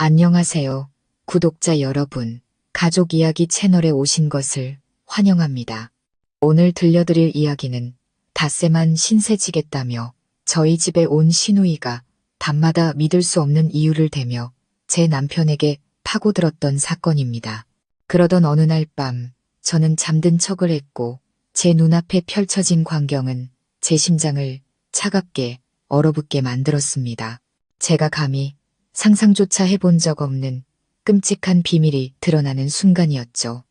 안녕하세요. 구독자 여러분, 가족 이야기 채널에 오신 것을 환영합니다. 오늘 들려드릴 이야기는 닷새만 신세 지겠다며 저희 집에 온 시누이가 밤마다 믿을 수 없는 이유를 대며 제 남편에게 파고들었던 사건입니다. 그러던 어느 날 밤, 저는 잠든 척을 했고 제 눈앞에 펼쳐진 광경은 제 심장을 차갑게 얼어붙게 만들었습니다. 제가 감히 상상조차 해본 적 없는 끔찍한 비밀이 드러나는 순간이었죠.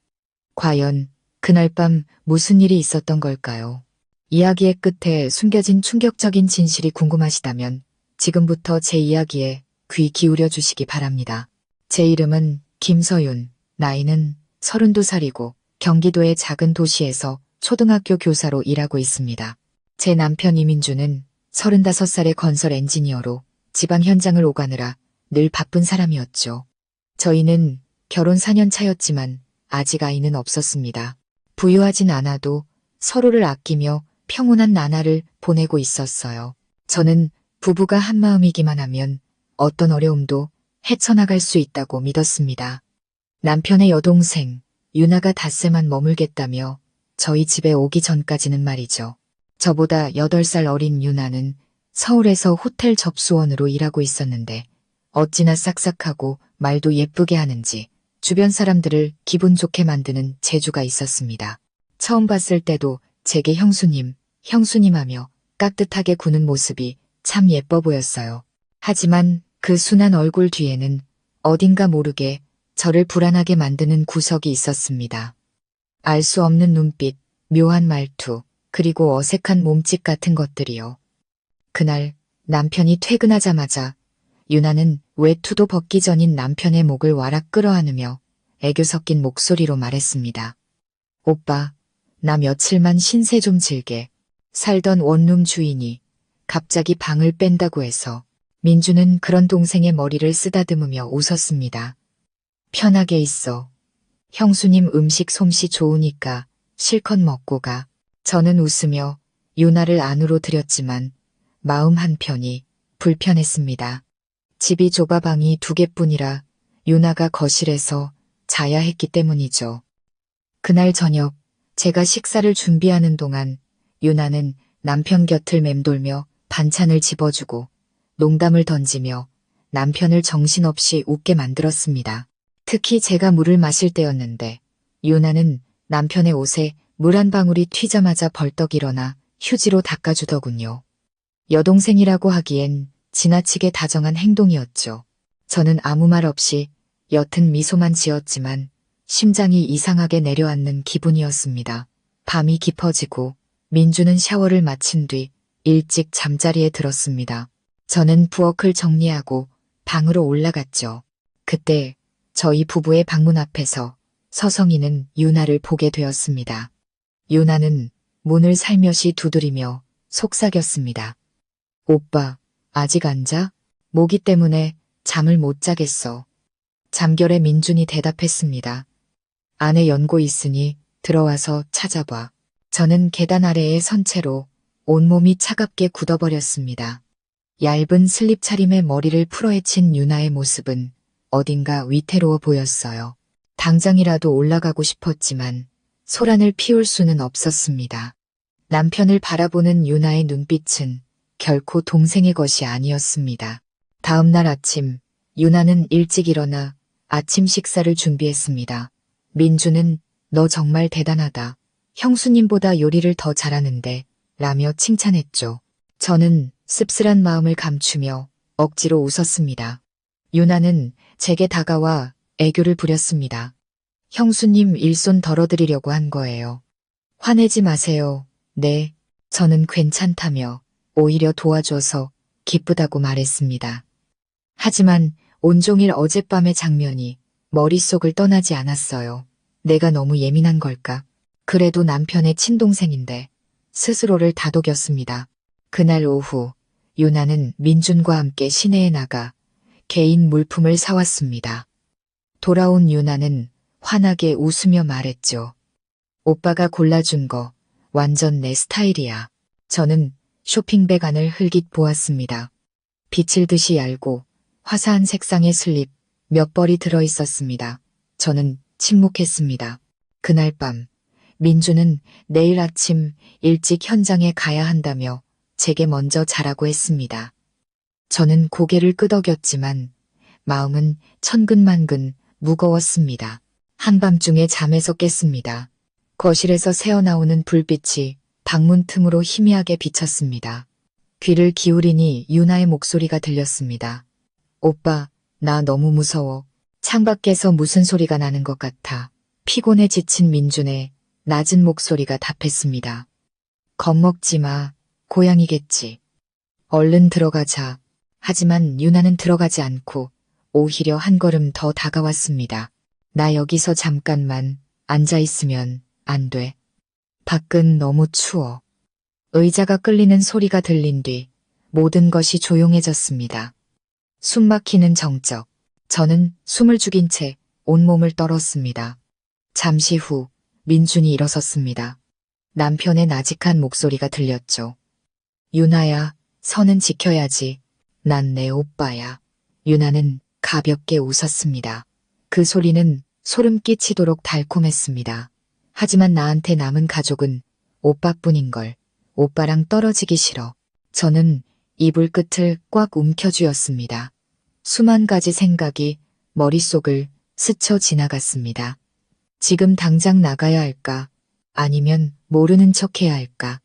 과연 그날 밤 무슨 일이 있었던 걸까요? 이야기의 끝에 숨겨진 충격적인 진실이 궁금하시다면 지금부터 제 이야기에 귀 기울여 주시기 바랍니다. 제 이름은 김서윤, 나이는 32살이고 경기도의 작은 도시에서 초등학교 교사로 일하고 있습니다. 제 남편 이민주는 35살의 건설 엔지니어로 지방 현장을 오가느라 늘 바쁜 사람이었죠. 저희는 결혼 4년 차였지만 아직 아이는 없었습니다. 부유하진 않아도 서로를 아끼며 평온한 나날을 보내고 있었어요. 저는 부부가 한마음이기만 하면 어떤 어려움도 헤쳐나갈 수 있다고 믿었습니다. 남편의 여동생 유나가 닷새만 머물겠다며 저희 집에 오기 전까지는 말이죠. 저보다 8살 어린 유나는 서울에서 호텔 접수원으로 일하고 있었는데 어찌나 싹싹하고 말도 예쁘게 하는지 주변 사람들을 기분 좋게 만드는 재주가 있었습니다. 처음 봤을 때도 제게 형수님 하며 깍듯하게 구는 모습이 참 예뻐 보였어요. 하지만 그 순한 얼굴 뒤에는 어딘가 모르게 저를 불안하게 만드는 구석이 있었습니다. 알 수 없는 눈빛, 묘한 말투, 그리고 어색한 몸짓 같은 것들이요. 그날 남편이 퇴근하자마자 유나는 외투도 벗기 전인 남편의 목을 와락 끌어안으며 애교 섞인 목소리로 말했습니다. 오빠, 나 며칠만 신세 좀 질게. 살던 원룸 주인이 갑자기 방을 뺀다고 해서. 민주는 그런 동생의 머리를 쓰다듬으며 웃었습니다. 편하게 있어. 형수님 음식 솜씨 좋으니까 실컷 먹고 가. 저는 웃으며 유나를 안으로 들였지만 마음 한편이 불편했습니다. 집이 좁아 방이 2개뿐이라 유나가 거실에서 자야 했기 때문이죠. 그날 저녁 제가 식사를 준비하는 동안 유나는 남편 곁을 맴돌며 반찬을 집어주고 농담을 던지며 남편을 정신없이 웃게 만들었습니다. 특히 제가 물을 마실 때였는데 유나는 남편의 옷에 물 한 방울이 튀자마자 벌떡 일어나 휴지로 닦아주더군요. 여동생이라고 하기엔 지나치게 다정한 행동이었죠. 저는 아무 말 없이 옅은 미소만 지었지만 심장이 이상하게 내려앉는 기분이었습니다. 밤이 깊어지고 민주는 샤워를 마친 뒤 일찍 잠자리에 들었습니다. 저는 부엌을 정리하고 방으로 올라갔죠. 그때 저희 부부의 방문 앞에서 서성이는 유나를 보게 되었습니다. 유나는 문을 살며시 두드리며 속삭였습니다. 오빠, 아직 안 자? 모기 때문에 잠을 못 자겠어. 잠결에 민준이 대답했습니다. 안에 연고 있으니 들어와서 찾아봐. 저는 계단 아래에 선 채로 온몸이 차갑게 굳어버렸습니다. 얇은 슬립 차림에 머리를 풀어헤친 유나의 모습은 어딘가 위태로워 보였어요. 당장이라도 올라가고 싶었지만 소란을 피울 수는 없었습니다. 남편을 바라보는 유나의 눈빛은 결코 동생의 것이 아니었습니다. 다음 날 아침, 유나는 일찍 일어나 아침 식사를 준비했습니다. 민주는 너 정말 대단하다. 형수님보다 요리를 더 잘하는데 라며 칭찬했죠. 저는 씁쓸한 마음을 감추며 억지로 웃었습니다. 유나는 제게 다가와 애교를 부렸습니다. 형수님 일손 덜어드리려고 한 거예요. 화내지 마세요. 네, 저는 괜찮다며 오히려 도와줘서 기쁘다고 말했습니다. 하지만 온종일 어젯밤의 장면이 머릿속을 떠나지 않았어요. 내가 너무 예민한 걸까? 그래도 남편의 친동생인데 스스로를 다독였습니다. 그날 오후 유나는 민준과 함께 시내에 나가 개인 물품을 사왔습니다. 돌아온 유나는 환하게 웃으며 말했죠. 오빠가 골라준 거 완전 내 스타일이야. 저는 쇼핑백 안을 흘깃 보았습니다. 비칠 듯이 얇고 화사한 색상의 슬립, 몇 벌이 들어 있었습니다. 저는 침묵했습니다. 그날 밤 민주는 내일 아침 일찍 현장에 가야 한다며 제게 먼저 자라고 했습니다. 저는 고개를 끄덕였지만 마음은 천근만근 무거웠습니다. 한밤중에 잠에서 깼습니다. 거실에서 새어나오는 불빛이 방문 틈으로 희미하게 비쳤습니다. 귀를 기울이니 유나의 목소리가 들렸습니다. 오빠, 나 너무 무서워. 창밖에서 무슨 소리가 나는 것 같아. 피곤에 지친 민준의 낮은 목소리가 답했습니다. 겁먹지 마. 고양이겠지. 얼른 들어가자. 하지만 유나는 들어가지 않고 오히려 한 걸음 더 다가왔습니다. 나 여기서 잠깐만 앉아 있으면 안 돼. 밖은 너무 추워. 의자가 끌리는 소리가 들린 뒤 모든 것이 조용해졌습니다. 숨 막히는 정적. 저는 숨을 죽인 채 온몸을 떨었습니다. 잠시 후 민준이 일어섰습니다. 남편의 나직한 목소리가 들렸죠. 유나야, 선은 지켜야지. 난 내 오빠야. 유나는 가볍게 웃었습니다. 그 소리는 소름 끼치도록 달콤했습니다. 하지만 나한테 남은 가족은 오빠뿐인걸. 오빠랑 떨어지기 싫어. 저는 이불 끝을 꽉 움켜쥐었습니다. 수만 가지 생각이 머릿속을 스쳐 지나갔습니다. 지금 당장 나가야 할까? 아니면 모르는 척 해야 할까?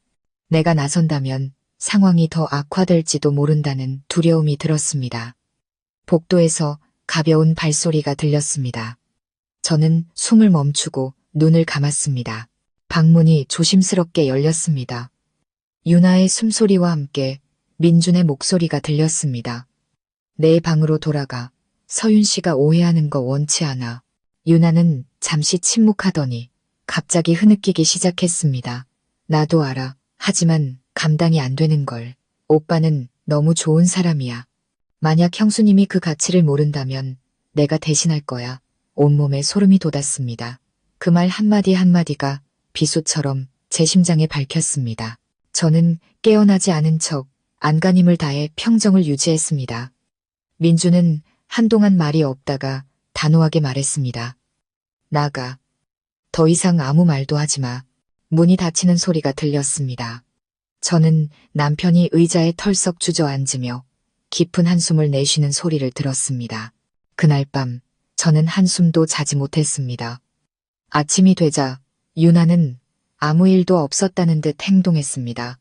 내가 나선다면 상황이 더 악화될지도 모른다는 두려움이 들었습니다. 복도에서 가벼운 발소리가 들렸습니다. 저는 숨을 멈추고 눈을 감았습니다. 방문이 조심스럽게 열렸습니다. 유나의 숨소리와 함께 민준의 목소리가 들렸습니다. 내 방으로 돌아가. 서윤 씨가 오해하는 거 원치 않아. 유나는 잠시 침묵하더니 갑자기 흐느끼기 시작했습니다. 나도 알아. 하지만 감당이 안 되는 걸. 오빠는 너무 좋은 사람이야. 만약 형수님이 그 가치를 모른다면 내가 대신할 거야. 온몸에 소름이 돋았습니다. 그 말 한마디 한마디가 비수처럼 제 심장에 밝혔습니다. 저는 깨어나지 않은 척 안간힘을 다해 평정을 유지했습니다. 민주는 한동안 말이 없다가 단호하게 말했습니다. 나가. 더 이상 아무 말도 하지 마. 문이 닫히는 소리가 들렸습니다. 저는 남편이 의자에 털썩 주저앉으며 깊은 한숨을 내쉬는 소리를 들었습니다. 그날 밤 저는 한숨도 자지 못했습니다. 아침이 되자 유나는 아무 일도 없었다는 듯 행동했습니다.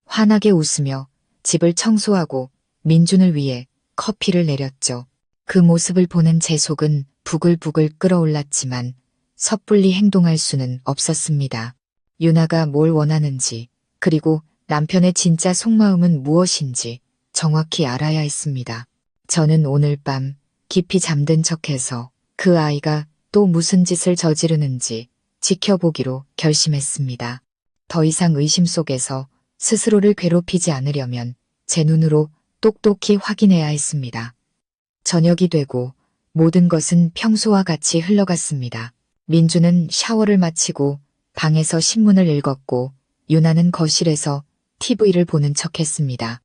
환하게 웃으며 집을 청소하고 민준을 위해 커피를 내렸죠. 그 모습을 보는 제 속은 부글부글 끓어올랐지만 섣불리 행동할 수는 없었습니다. 유나가 뭘 원하는지 그리고 남편의 진짜 속마음은 무엇인지 정확히 알아야 했습니다. 저는 오늘 밤 깊이 잠든 척해서 그 아이가 또 무슨 짓을 저지르는지 지켜보기로 결심했습니다. 더 이상 의심 속에서 스스로를 괴롭히지 않으려면 제 눈으로 똑똑히 확인해야 했습니다. 저녁이 되고 모든 것은 평소와 같이 흘러갔습니다. 민주는 샤워를 마치고 방에서 신문을 읽었고 유나는 거실에서 TV를 보는 척했습니다.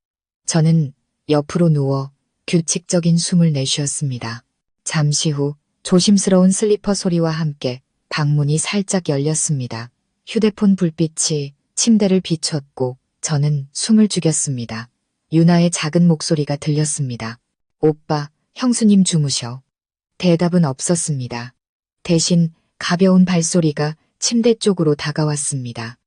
저는 옆으로 누워 규칙적인 숨을 내쉬었습니다. 잠시 후 조심스러운 슬리퍼 소리와 함께 방문이 살짝 열렸습니다. 휴대폰 불빛이 침대를 비췄고 저는 숨을 죽였습니다. 유나의 작은 목소리가 들렸습니다. 오빠, 형수님 주무셔. 대답은 없었습니다. 대신 가벼운 발소리가 침대 쪽으로 다가왔습니다.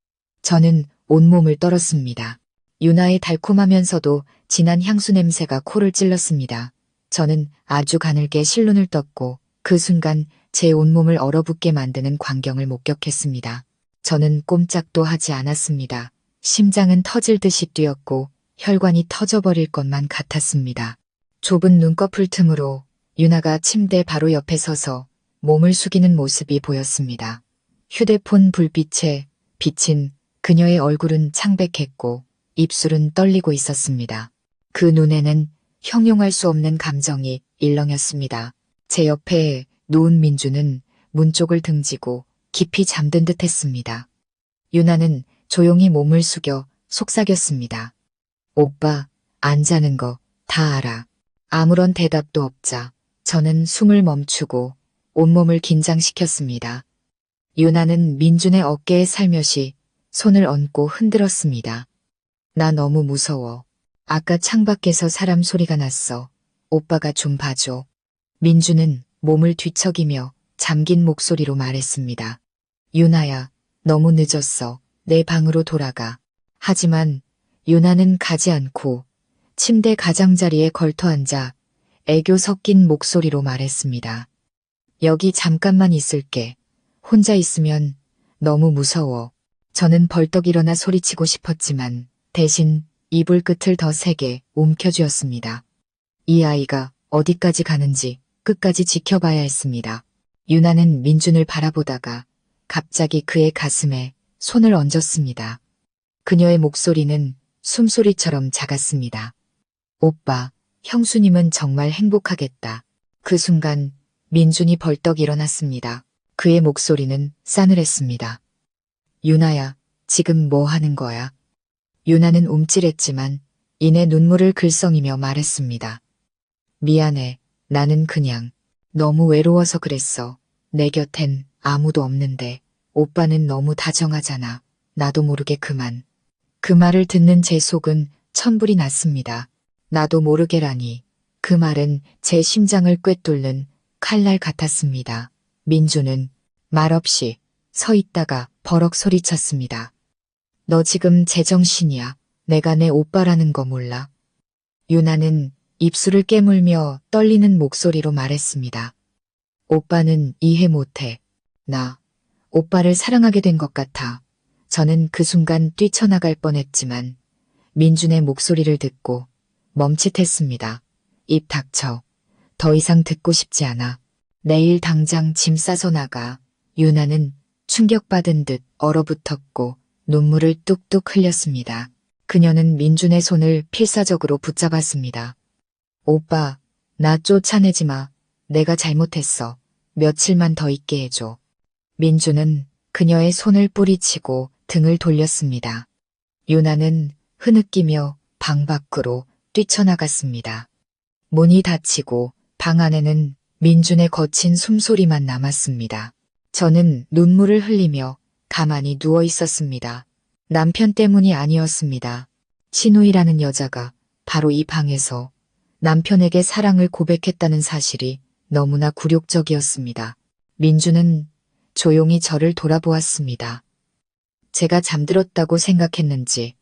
저는 온몸을 떨었습니다. 유나의 달콤하면서도 진한 향수 냄새가 코를 찔렀습니다. 저는 아주 가늘게 실눈을 떴고 그 순간 제 온몸을 얼어붙게 만드는 광경을 목격했습니다. 저는 꼼짝도 하지 않았습니다. 심장은 터질 듯이 뛰었고 혈관이 터져버릴 것만 같았습니다. 좁은 눈꺼풀 틈으로 유나가 침대 바로 옆에 서서 몸을 숙이는 모습이 보였습니다. 휴대폰 불빛에 비친 그녀의 얼굴은 창백했고 입술은 떨리고 있었습니다. 그 눈에는 형용할 수 없는 감정이 일렁였습니다. 제 옆에 누운 민주는 문 쪽을 등지고 깊이 잠든 듯 했습니다. 유나는 조용히 몸을 숙여 속삭였습니다. 오빠, 안 자는 거 다 알아. 아무런 대답도 없자 저는 숨을 멈추고 온몸을 긴장시켰습니다. 유나는 민준의 어깨에 살며시 손을 얹고 흔들었습니다. 나 너무 무서워. 아까 창밖에서 사람 소리가 났어. 오빠가 좀 봐줘. 민준은 몸을 뒤척이며 잠긴 목소리로 말했습니다. 유나야, 너무 늦었어. 내 방으로 돌아가. 하지만 유나는 가지 않고 침대 가장자리에 걸터 앉아 애교 섞인 목소리로 말했습니다. 여기 잠깐만 있을게. 혼자 있으면 너무 무서워. 저는 벌떡 일어나 소리치고 싶었지만 대신 이불 끝을 더 세게 움켜쥐었습니다. 이 아이가 어디까지 가는지 끝까지 지켜봐야 했습니다. 유나는 민준을 바라보다가 갑자기 그의 가슴에 손을 얹었습니다. 그녀의 목소리는 숨소리처럼 작았습니다. 오빠, 형수님은 정말 행복하겠다. 그 순간 민준이 벌떡 일어났습니다. 그의 목소리는 싸늘했습니다. 유나야, 지금 뭐 하는 거야? 유나는 움찔했지만 이내 눈물을 글썽이며 말했습니다. 미안해. 나는 그냥 너무 외로워서 그랬어. 내 곁엔 아무도 없는데 오빠는 너무 다정하잖아. 나도 모르게 그만. 그 말을 듣는 제 속은 천불이 났습니다. 나도 모르게라니. 그 말은 제 심장을 꿰뚫는 칼날 같았습니다. 민주는 말없이 서 있다가 버럭 소리쳤습니다. 너 지금 제정신이야. 내가 내 오빠라는 거 몰라. 유나는 입술을 깨물며 떨리는 목소리로 말했습니다. 오빠는 이해 못해. 나 오빠를 사랑하게 된 것 같아. 저는 그 순간 뛰쳐나갈 뻔했지만 민준의 목소리를 듣고 멈칫했습니다. 입 닥쳐. 더 이상 듣고 싶지 않아. 내일 당장 짐 싸서 나가. 유나는 충격받은 듯 얼어붙었고 눈물을 뚝뚝 흘렸습니다. 그녀는 민준의 손을 필사적으로 붙잡았습니다. 오빠, 나 쫓아내지 마. 내가 잘못했어. 며칠만 더 있게 해줘. 민준은 그녀의 손을 뿌리치고 등을 돌렸습니다. 유나는 흐느끼며 방 밖으로 뛰쳐나갔습니다. 문이 닫히고 방 안에는 민준의 거친 숨소리만 남았습니다. 저는 눈물을 흘리며 가만히 누워 있었습니다. 남편 때문이 아니었습니다. 신우이라는 여자가 바로 이 방에서 남편에게 사랑을 고백했다는 사실이 너무나 굴욕적이었습니다. 민주는 조용히 저를 돌아보았습니다. 제가 잠들었다고 생각했는지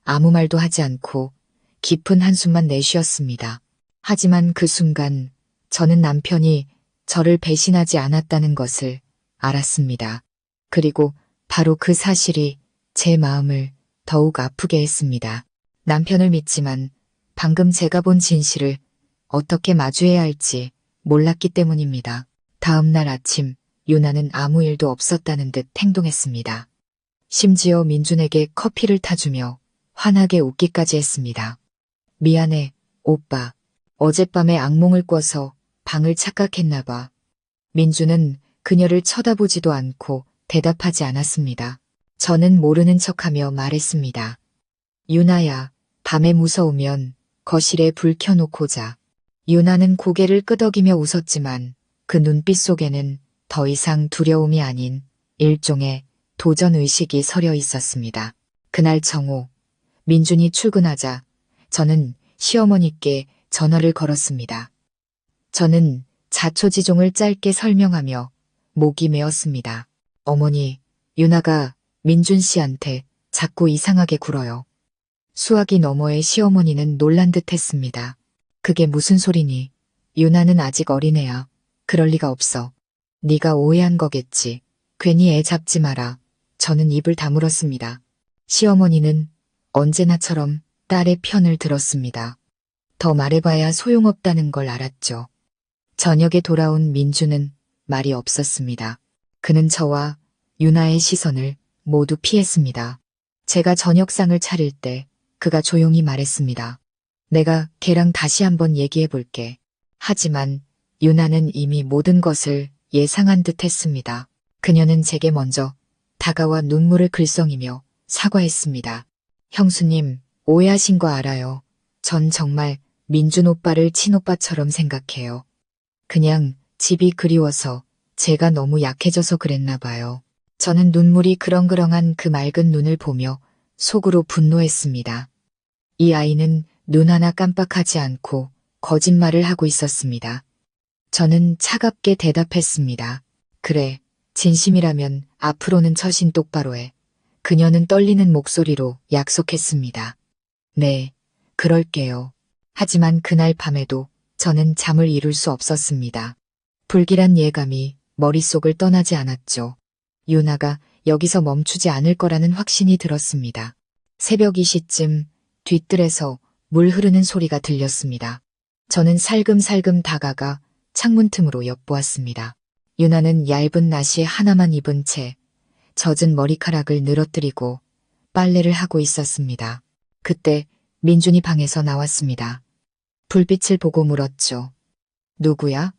아무 말도 하지 않고 깊은 한숨만 내쉬었습니다. 하지만 그 순간 저는 남편이 저를 배신하지 않았다는 것을 알았습니다. 그리고 바로 그 사실이 제 마음을 더욱 아프게 했습니다. 남편을 믿지만 방금 제가 본 진실을 어떻게 마주해야 할지 몰랐기 때문입니다. 다음 날 아침 유나는 아무 일도 없었다는 듯 행동했습니다. 심지어 민준에게 커피를 타주며 환하게 웃기까지 했습니다. 미안해, 오빠. 어젯밤에 악몽을 꿔서 방을 착각했나 봐. 민준은 그녀를 쳐다보지도 않고 대답하지 않았습니다. 저는 모르는 척하며 말했습니다. 유나야, 밤에 무서우면 거실에 불 켜놓고 자. 유나는 고개를 끄덕이며 웃었지만 그 눈빛 속에는 더 이상 두려움이 아닌 일종의 도전의식이 서려 있었습니다. 그날 정오, 민준이 출근하자 저는 시어머니께 전화를 걸었습니다. 저는 자초지종을 짧게 설명하며 목이 메었습니다. 어머니, 유나가 민준 씨한테 자꾸 이상하게 굴어요. 수화기 너머의 시어머니는 놀란 듯 했습니다. 그게 무슨 소리니? 유나는 아직 어린애야. 그럴 리가 없어. 네가 오해한 거겠지. 괜히 애 잡지 마라. 저는 입을 다물었습니다. 시어머니는 언제나처럼 딸의 편을 들었습니다. 더 말해봐야 소용없다는 걸 알았죠. 저녁에 돌아온 민주는 말이 없었습니다. 그는 저와 유나의 시선을 모두 피했습니다. 제가 저녁상을 차릴 때 그가 조용히 말했습니다. 내가 걔랑 다시 한번 얘기해 볼게. 하지만 유나는 이미 모든 것을 예상한 듯 했습니다. 그녀는 제게 먼저 다가와 눈물을 글썽이며 사과했습니다. 형수님, 오해하신 거 알아요. 전 정말 민준 오빠를 친오빠처럼 생각해요. 그냥 집이 그리워서 제가 너무 약해져서 그랬나 봐요. 저는 눈물이 그렁그렁한 그 맑은 눈을 보며 속으로 분노했습니다. 이 아이는 눈 하나 깜빡하지 않고 거짓말을 하고 있었습니다. 저는 차갑게 대답했습니다. 그래, 진심이라면 앞으로는 처신 똑바로 해. 그녀는 떨리는 목소리로 약속했습니다. 네, 그럴게요. 하지만 그날 밤에도 저는 잠을 이룰 수 없었습니다. 불길한 예감이 머릿속을 떠나지 않았죠. 유나가 여기서 멈추지 않을 거라는 확신이 들었습니다. 새벽 2시쯤 뒤뜰에서 물 흐르는 소리가 들렸습니다. 저는 살금살금 다가가 창문 틈으로 엿보았습니다. 유나는 얇은 나시 하나만 입은 채 젖은 머리카락을 늘어뜨리고 빨래를 하고 있었습니다. 그때 민준이 방에서 나왔습니다. 불빛을 보고 물었죠. 누구야?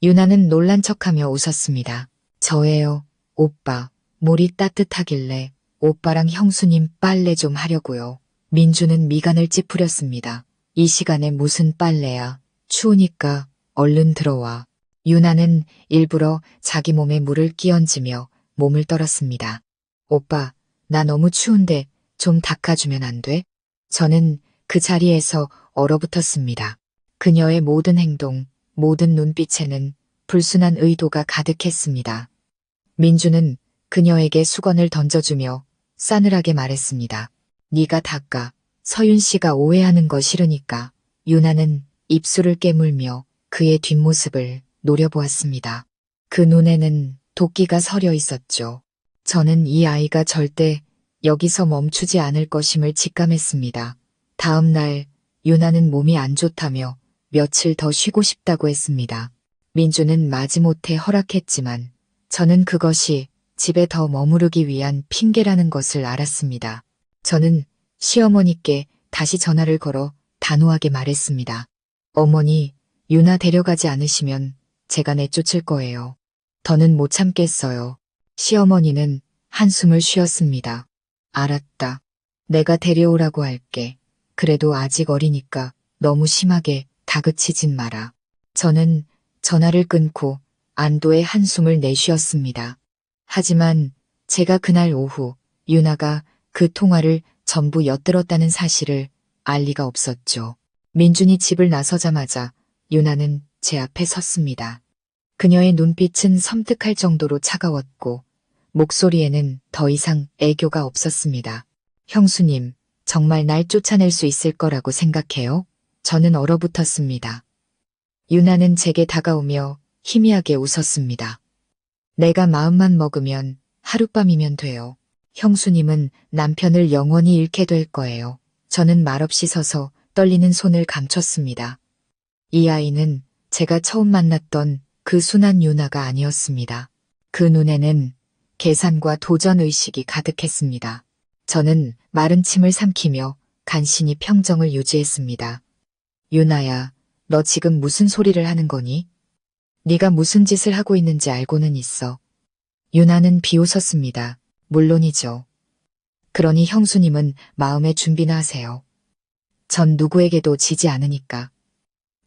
유나는 놀란 척하며 웃었습니다. 저예요, 오빠. 물이 따뜻하길래 오빠랑 형수님 빨래 좀 하려고요. 민주는 미간을 찌푸렸습니다. 이 시간에 무슨 빨래야. 추우니까 얼른 들어와. 유나는 일부러 자기 몸에 물을 끼얹으며 몸을 떨었습니다. 오빠, 나 너무 추운데 좀 닦아주면 안 돼? 저는 그 자리에서 얼어붙었습니다. 그녀의 모든 행동, 모든 눈빛에는 불순한 의도가 가득했습니다. 민주는 그녀에게 수건을 던져주며 싸늘하게 말했습니다. 네가 닦아. 서윤 씨가 오해하는 거 싫으니까. 유나는 입술을 깨물며 그의 뒷모습을 노려보았습니다. 그 눈에는 도끼가 서려 있었죠. 저는 이 아이가 절대 여기서 멈추지 않을 것임을 직감했습니다. 다음 날 유나는 몸이 안 좋다며 며칠 더 쉬고 싶다고 했습니다. 민주는 마지못해 허락했지만 저는 그것이 집에 더 머무르기 위한 핑계라는 것을 알았습니다. 저는 시어머니께 다시 전화를 걸어 단호하게 말했습니다. 어머니, 유나 데려가지 않으시면 제가 내쫓을 거예요. 더는 못 참겠어요. 시어머니는 한숨을 쉬었습니다. 알았다. 내가 데려오라고 할게. 그래도 아직 어리니까 너무 심하게 다그치진 마라. 저는 전화를 끊고 안도의 한숨을 내쉬었습니다. 하지만 제가 그날 오후 유나가 그 통화를 전부 엿들었다는 사실을 알 리가 없었죠. 민준이 집을 나서자마자 유나는 제 앞에 섰습니다. 그녀의 눈빛은 섬뜩할 정도로 차가웠고 목소리에는 더 이상 애교가 없었습니다. 형수님, 정말 날 쫓아낼 수 있을 거라고 생각해요? 저는 얼어붙었습니다. 유나는 제게 다가오며 희미하게 웃었습니다. 내가 마음만 먹으면 하룻밤이면 돼요. 형수님은 남편을 영원히 잃게 될 거예요. 저는 말없이 서서 떨리는 손을 감췄습니다. 이 아이는 제가 처음 만났던 그 순한 유나가 아니었습니다. 그 눈에는 계산과 도전 의식이 가득했습니다. 저는 마른 침을 삼키며 간신히 평정을 유지했습니다. 유나야, 너 지금 무슨 소리를 하는 거니? 네가 무슨 짓을 하고 있는지 알고는 있어. 유나는 비웃었습니다. 물론이죠. 그러니 형수님은 마음의 준비나 하세요. 전 누구에게도 지지 않으니까.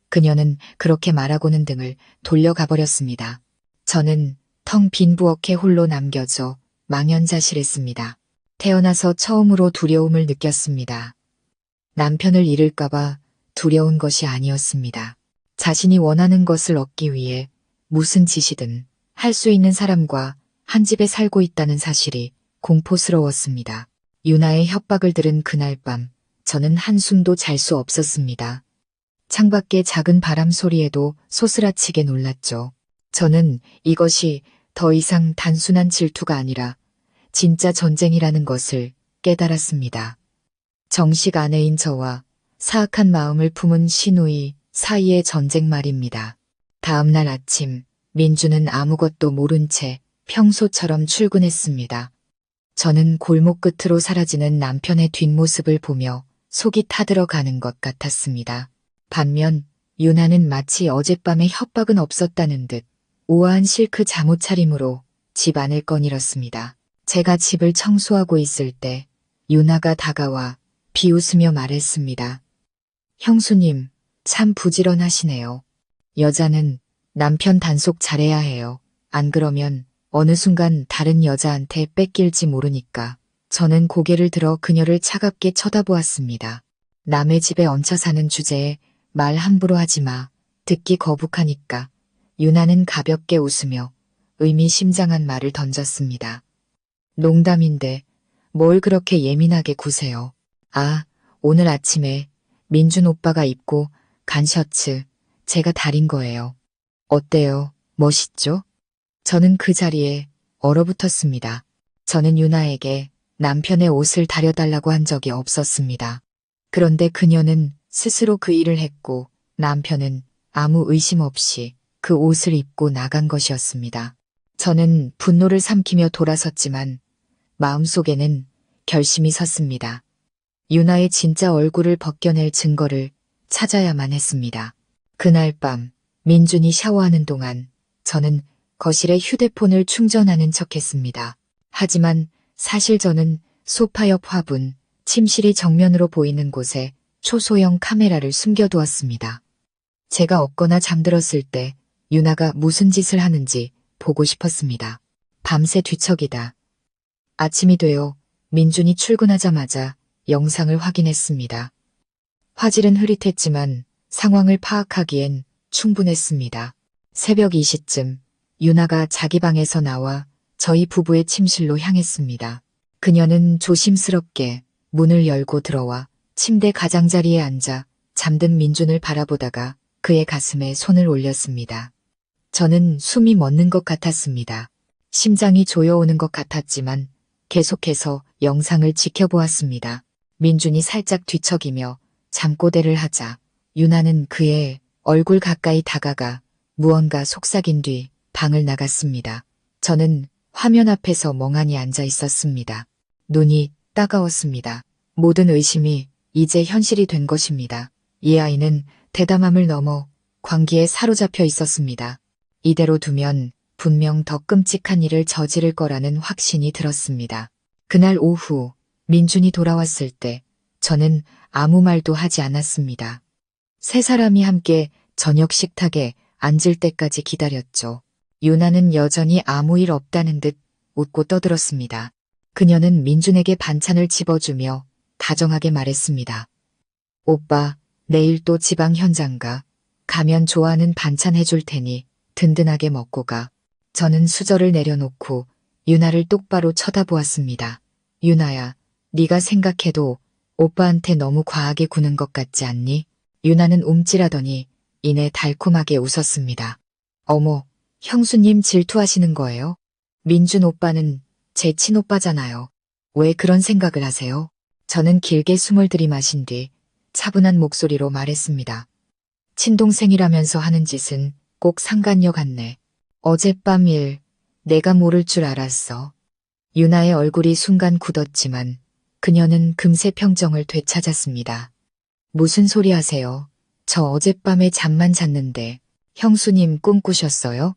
그녀는 그렇게 말하고는 등을 돌려가버렸습니다. 저는 텅 빈 부엌에 홀로 남겨져 망연자실했습니다. 태어나서 처음으로 두려움을 느꼈습니다. 남편을 잃을까봐 두려운 것이 아니었습니다. 자신이 원하는 것을 얻기 위해 무슨 짓이든 할 수 있는 사람과 한 집에 살고 있다는 사실이 공포스러웠습니다. 유나의 협박을 들은 그날 밤 저는 한숨도 잘 수 없었습니다. 창밖의 작은 바람 소리에도 소스라치게 놀랐죠. 저는 이것이 더 이상 단순한 질투가 아니라 진짜 전쟁이라는 것을 깨달았습니다. 정식 아내인 저와 사악한 마음을 품은 시누이 사이의 전쟁 말입니다. 다음 날 아침 민주는 아무것도 모른 채 평소처럼 출근했습니다. 저는 골목 끝으로 사라지는 남편의 뒷모습을 보며 속이 타들어가는 것 같았습니다. 반면 유나는 마치 어젯밤의 협박은 없었다는 듯 우아한 실크 잠옷 차림으로 집 안을 거닐었습니다. 제가 집을 청소하고 있을 때 유나가 다가와 비웃으며 말했습니다. 형수님, 참 부지런하시네요. 여자는 남편 단속 잘해야 해요. 안 그러면 어느 순간 다른 여자한테 뺏길지 모르니까. 저는 고개를 들어 그녀를 차갑게 쳐다보았습니다. 남의 집에 얹혀 사는 주제에 말 함부로 하지 마. 듣기 거북하니까. 유나는 가볍게 웃으며 의미심장한 말을 던졌습니다. 농담인데 뭘 그렇게 예민하게 구세요. 아, 오늘 아침에 민준 오빠가 입고 간 셔츠 제가 다린 거예요. 어때요? 멋있죠? 저는 그 자리에 얼어붙었습니다. 저는 유나에게 남편의 옷을 다려달라고 한 적이 없었습니다. 그런데 그녀는 스스로 그 일을 했고 남편은 아무 의심 없이 그 옷을 입고 나간 것이었습니다. 저는 분노를 삼키며 돌아섰지만 마음속에는 결심이 섰습니다. 유나의 진짜 얼굴을 벗겨낼 증거를 찾아야만 했습니다. 그날 밤 민준이 샤워하는 동안 저는 거실에 휴대폰을 충전하는 척했습니다. 하지만 사실 저는 소파 옆 화분, 침실이 정면으로 보이는 곳에 초소형 카메라를 숨겨두었습니다. 제가 없거나 잠들었을 때 유나가 무슨 짓을 하는지 보고 싶었습니다. 밤새 뒤척이다. 아침이 되어 민준이 출근하자마자 영상을 확인했습니다. 화질은 흐릿했지만 상황을 파악하기엔 충분했습니다. 새벽 2시쯤 유나가 자기 방에서 나와 저희 부부의 침실로 향했습니다. 그녀는 조심스럽게 문을 열고 들어와 침대 가장자리에 앉아 잠든 민준을 바라보다가 그의 가슴에 손을 올렸습니다. 저는 숨이 멎는 것 같았습니다. 심장이 조여오는 것 같았지만 계속해서 영상을 지켜보았습니다. 민준이 살짝 뒤척이며 잠꼬대를 하자 유나는 그의 얼굴 가까이 다가가 무언가 속삭인 뒤 방을 나갔습니다. 저는 화면 앞에서 멍하니 앉아 있었습니다. 눈이 따가웠습니다. 모든 의심이 이제 현실이 된 것입니다. 이 아이는 대담함을 넘어 광기에 사로잡혀 있었습니다. 이대로 두면 분명 더 끔찍한 일을 저지를 거라는 확신이 들었습니다. 그날 오후 민준이 돌아왔을 때 저는 아무 말도 하지 않았습니다. 세 사람이 함께 저녁 식탁에 앉을 때까지 기다렸죠. 유나는 여전히 아무 일 없다는 듯 웃고 떠들었습니다. 그녀는 민준에게 반찬을 집어주며 다정하게 말했습니다. 오빠, 내일 또 지방 현장 가. 가면 좋아하는 반찬 해줄 테니 든든하게 먹고 가. 저는 수저를 내려놓고 유나를 똑바로 쳐다보았습니다. 유나야, 네가 생각해도 오빠한테 너무 과하게 구는 것 같지 않니? 유나는 움찔하더니 이내 달콤하게 웃었습니다. 어머, 형수님 질투하시는 거예요? 민준 오빠는 제 친오빠잖아요. 왜 그런 생각을 하세요? 저는 길게 숨을 들이마신 뒤 차분한 목소리로 말했습니다. 친동생이라면서 하는 짓은 꼭 상간녀 같네. 어젯밤 일 내가 모를 줄 알았어. 유나의 얼굴이 순간 굳었지만 그녀는 금세 평정을 되찾았습니다. 무슨 소리 하세요? 저 어젯밤에 잠만 잤는데 형수님 꿈꾸셨어요?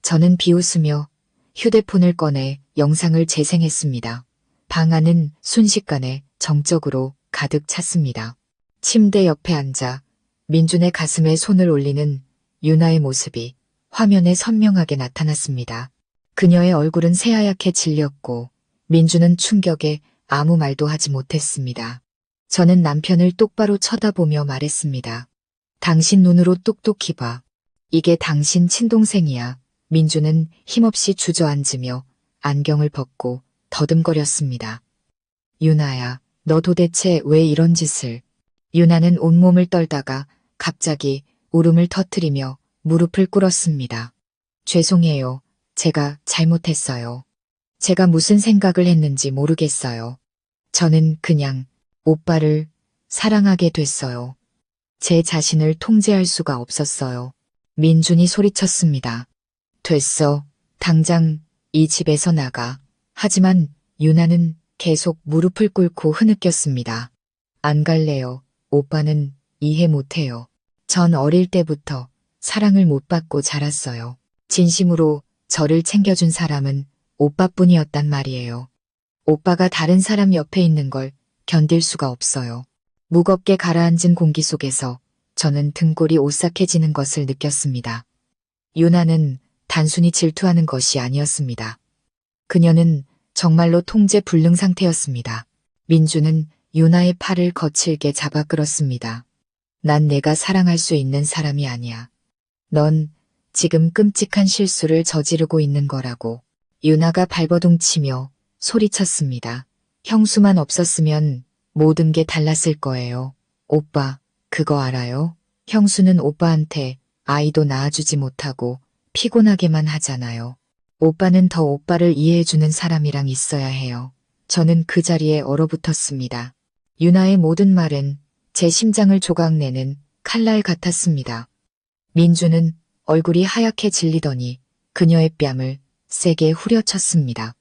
저는 비웃으며 휴대폰을 꺼내 영상을 재생했습니다. 방 안은 순식간에 정적으로 가득 찼습니다. 침대 옆에 앉아 민준의 가슴에 손을 올리는 유나의 모습이 화면에 선명하게 나타났습니다. 그녀의 얼굴은 새하얗게 질렸고 민준은 충격에 아무 말도 하지 못했습니다. 저는 남편을 똑바로 쳐다보며 말했습니다. 당신 눈으로 똑똑히 봐. 이게 당신 친동생이야. 민준은 힘없이 주저앉으며 안경을 벗고 더듬거렸습니다. 유나야, 너 도대체 왜 이런 짓을... 유나는 온몸을 떨다가 갑자기 울음을 터뜨리며 무릎을 꿇었습니다. 죄송해요. 제가 잘못했어요. 제가 무슨 생각을 했는지 모르겠어요. 저는 그냥 오빠를 사랑하게 됐어요. 제 자신을 통제할 수가 없었어요. 민준이 소리쳤습니다. 됐어. 당장 이 집에서 나가. 하지만 유나는 계속 무릎을 꿇고 흐느꼈습니다. 안 갈래요. 오빠는 이해 못해요. 전 어릴 때부터 사랑을 못 받고 자랐어요. 진심으로 저를 챙겨준 사람은 오빠뿐이었단 말이에요. 오빠가 다른 사람 옆에 있는 걸 견딜 수가 없어요. 무겁게 가라앉은 공기 속에서 저는 등골이 오싹해지는 것을 느꼈습니다. 유나는 단순히 질투하는 것이 아니었습니다. 그녀는 정말로 통제 불능 상태였습니다. 민주는 유나의 팔을 거칠게 잡아 끌었습니다. 난 내가 사랑할 수 있는 사람이 아니야. 넌 지금 끔찍한 실수를 저지르고 있는 거라고. 유나가 발버둥치며 소리쳤습니다. 형수만 없었으면 모든 게 달랐을 거예요. 오빠, 그거 알아요? 형수는 오빠한테 아이도 낳아주지 못하고 피곤하게만 하잖아요. 오빠는 더 오빠를 이해해주는 사람이랑 있어야 해요. 저는 그 자리에 얼어붙었습니다. 유나의 모든 말은 제 심장을 조각내는 칼날 같았습니다. 민주는 얼굴이 하얗게 질리더니 그녀의 뺨을 세게 후려쳤습니다.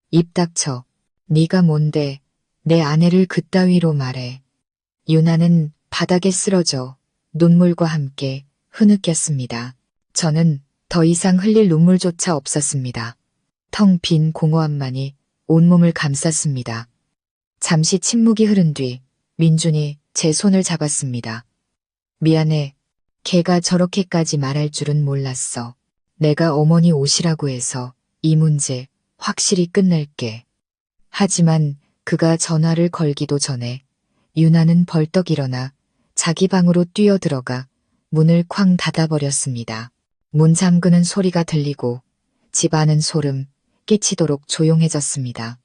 입 닥쳐. 네가 뭔데 내 아내를 그따위로 말해. 유나는 바닥에 쓰러져 눈물과 함께 흐느꼈습니다. 저는 더 이상 흘릴 눈물조차 없었습니다. 텅 빈 공허함만이 온몸을 감쌌습니다. 잠시 침묵이 흐른 뒤 민준이 제 손을 잡았습니다. 미안해. 걔가 저렇게까지 말할 줄은 몰랐어. 내가 어머니 오시라고 해서 이 문제 확실히 끝낼게. 하지만 그가 전화를 걸기도 전에 유나는 벌떡 일어나 자기 방으로 뛰어들어가 문을 쾅 닫아버렸습니다. 문 잠그는 소리가 들리고 집 안은 소름 끼치도록 조용해졌습니다.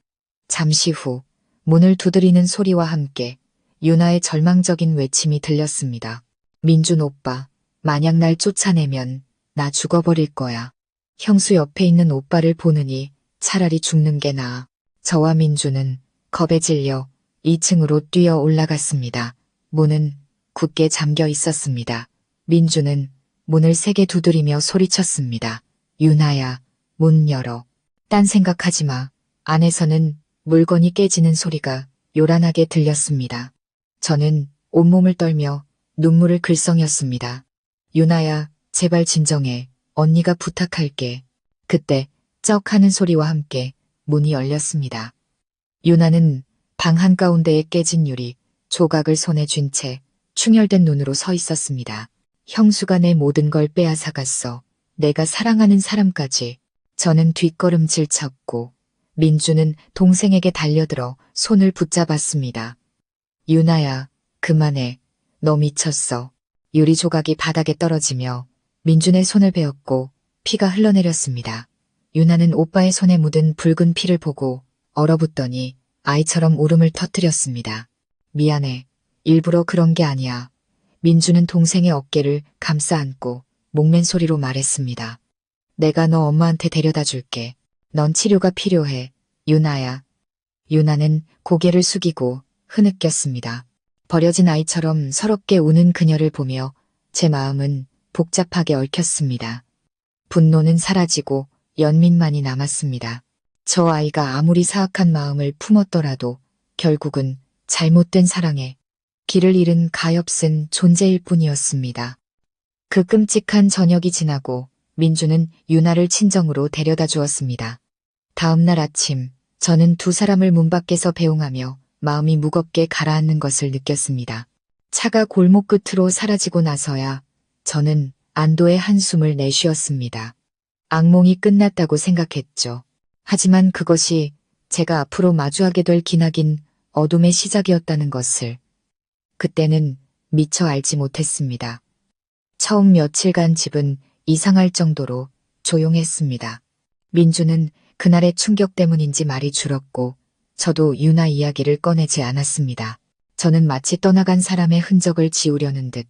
잠시 후 문을 두드리는 소리와 함께 유나의 절망적인 외침이 들렸습니다. 민준 오빠, 만약 날 쫓아내면 나 죽어버릴 거야. 형수 옆에 있는 오빠를 보느니 차라리 죽는 게 나아. 저와 민준은 겁에 질려 2층으로 뛰어 올라갔습니다. 문은 굳게 잠겨 있었습니다. 민준은 문을 세게 두드리며 소리쳤습니다. 유나야, 문 열어. 딴 생각하지 마. 안에서는 물건이 깨지는 소리가 요란하게 들렸습니다. 저는 온몸을 떨며 눈물을 글썽였습니다. 유나야, 제발 진정해. 언니가 부탁할게. 그때 쩍 하는 소리와 함께 문이 열렸습니다. 유나는 방 한가운데에 깨진 유리 조각을 손에 쥔 채 충혈된 눈으로 서 있었습니다. 형수가 내 모든 걸 빼앗아갔어. 내가 사랑하는 사람까지. 저는 뒷걸음질 쳤고 민주는 동생에게 달려들어 손을 붙잡았습니다. 유나야, 그만해. 너 미쳤어. 유리 조각이 바닥에 떨어지며 민준의 손을 베었고 피가 흘러내렸습니다. 유나는 오빠의 손에 묻은 붉은 피를 보고 얼어붙더니 아이처럼 울음을 터뜨렸습니다. 미안해. 일부러 그런 게 아니야. 민주는 동생의 어깨를 감싸 안고 목맨 소리로 말했습니다. 내가 너 엄마한테 데려다 줄게. 넌 치료가 필요해. 유나야. 유나는 고개를 숙이고 흐느꼈습니다. 버려진 아이처럼 서럽게 우는 그녀를 보며 제 마음은 복잡하게 얽혔습니다. 분노는 사라지고 연민만이 남았습니다. 저 아이가 아무리 사악한 마음을 품었더라도 결국은 잘못된 사랑에 길을 잃은 가엾은 존재일 뿐이었습니다. 그 끔찍한 저녁이 지나고 민주는 유나를 친정으로 데려다 주었습니다. 다음 날 아침 저는 두 사람을 문 밖에서 배웅하며 마음이 무겁게 가라앉는 것을 느꼈습니다. 차가 골목 끝으로 사라지고 나서야 저는 안도의 한숨을 내쉬었습니다. 악몽이 끝났다고 생각했죠. 하지만 그것이 제가 앞으로 마주하게 될 기나긴 어둠의 시작이었다는 것을 그때는 미처 알지 못했습니다. 처음 며칠간 집은 이상할 정도로 조용했습니다. 민주는 그날의 충격 때문인지 말이 줄었고 저도 유나 이야기를 꺼내지 않았습니다. 저는 마치 떠나간 사람의 흔적을 지우려는 듯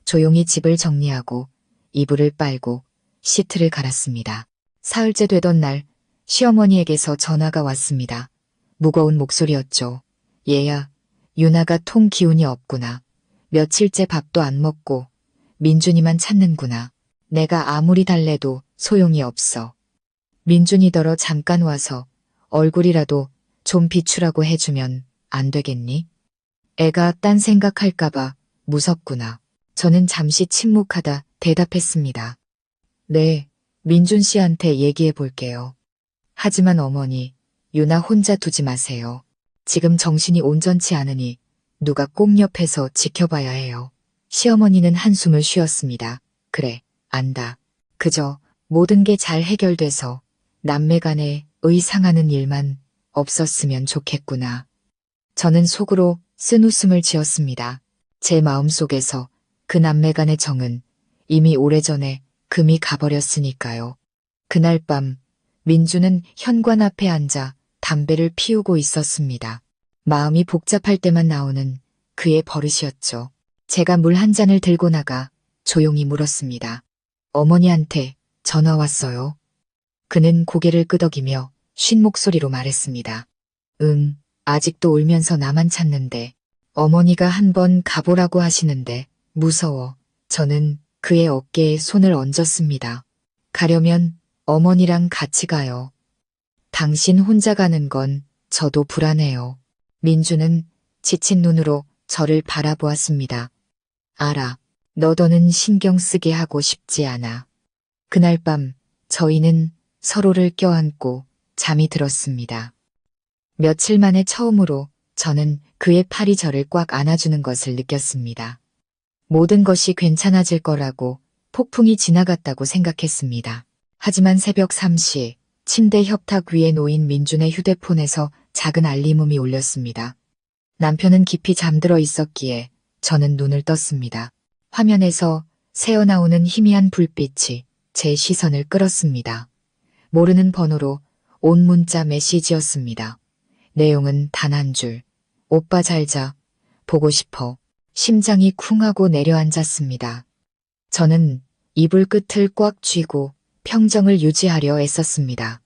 조용히 집을 정리하고 이불을 빨고 시트를 갈았습니다. 사흘째 되던 날 시어머니에게서 전화가 왔습니다. 무거운 목소리였죠. 얘야, 유나가 통 기운이 없구나. 며칠째 밥도 안 먹고 민준이만 찾는구나. 내가 아무리 달래도 소용이 없어. 민준이더러 잠깐 와서 얼굴이라도 좀 비추라고 해주면 안 되겠니? 애가 딴 생각할까봐 무섭구나. 저는 잠시 침묵하다 대답했습니다. 네, 민준 씨한테 얘기해 볼게요. 하지만 어머니, 유나 혼자 두지 마세요. 지금 정신이 온전치 않으니 누가 꼭 옆에서 지켜봐야 해요. 시어머니는 한숨을 쉬었습니다. 그래, 안다. 그저 모든 게 잘 해결돼서 남매 간에 의상하는 일만 없었으면 좋겠구나. 저는 속으로 쓴웃음을 지었습니다. 제 마음속에서 그 남매 간의 정은 이미 오래전에 금이 가버렸으니까요. 그날 밤 민주는 현관 앞에 앉아 담배를 피우고 있었습니다. 마음이 복잡할 때만 나오는 그의 버릇이었죠. 제가 물 한 잔을 들고 나가 조용히 물었습니다. 어머니한테 전화 왔어요. 그는 고개를 끄덕이며 쉰 목소리로 말했습니다. 응, 아직도 울면서 나만 찾는데 어머니가 한번 가보라고 하시는데 무서워. 저는 그의 어깨에 손을 얹었습니다. 가려면 어머니랑 같이 가요. 당신 혼자 가는 건 저도 불안해요. 민주는 지친 눈으로 저를 바라보았습니다. 알아. 너 더는 신경 쓰게 하고 싶지 않아. 그날 밤 저희는 서로를 껴안고 잠이 들었습니다. 며칠 만에 처음으로 저는 그의 팔이 저를 꽉 안아주는 것을 느꼈습니다. 모든 것이 괜찮아질 거라고 폭풍이 지나갔다고 생각했습니다. 하지만 새벽 3시 침대 협탁 위에 놓인 민준의 휴대폰에서 작은 알림음이 울렸습니다. 남편은 깊이 잠들어 있었기에 저는 눈을 떴습니다. 화면에서 새어나오는 희미한 불빛이 제 시선을 끌었습니다. 모르는 번호로 온 문자 메시지였습니다. 내용은 단 한 줄. 오빠 잘 자. 보고 싶어. 심장이 쿵 하고 내려앉았습니다. 저는 이불 끝을 꽉 쥐고 평정을 유지하려 애썼습니다.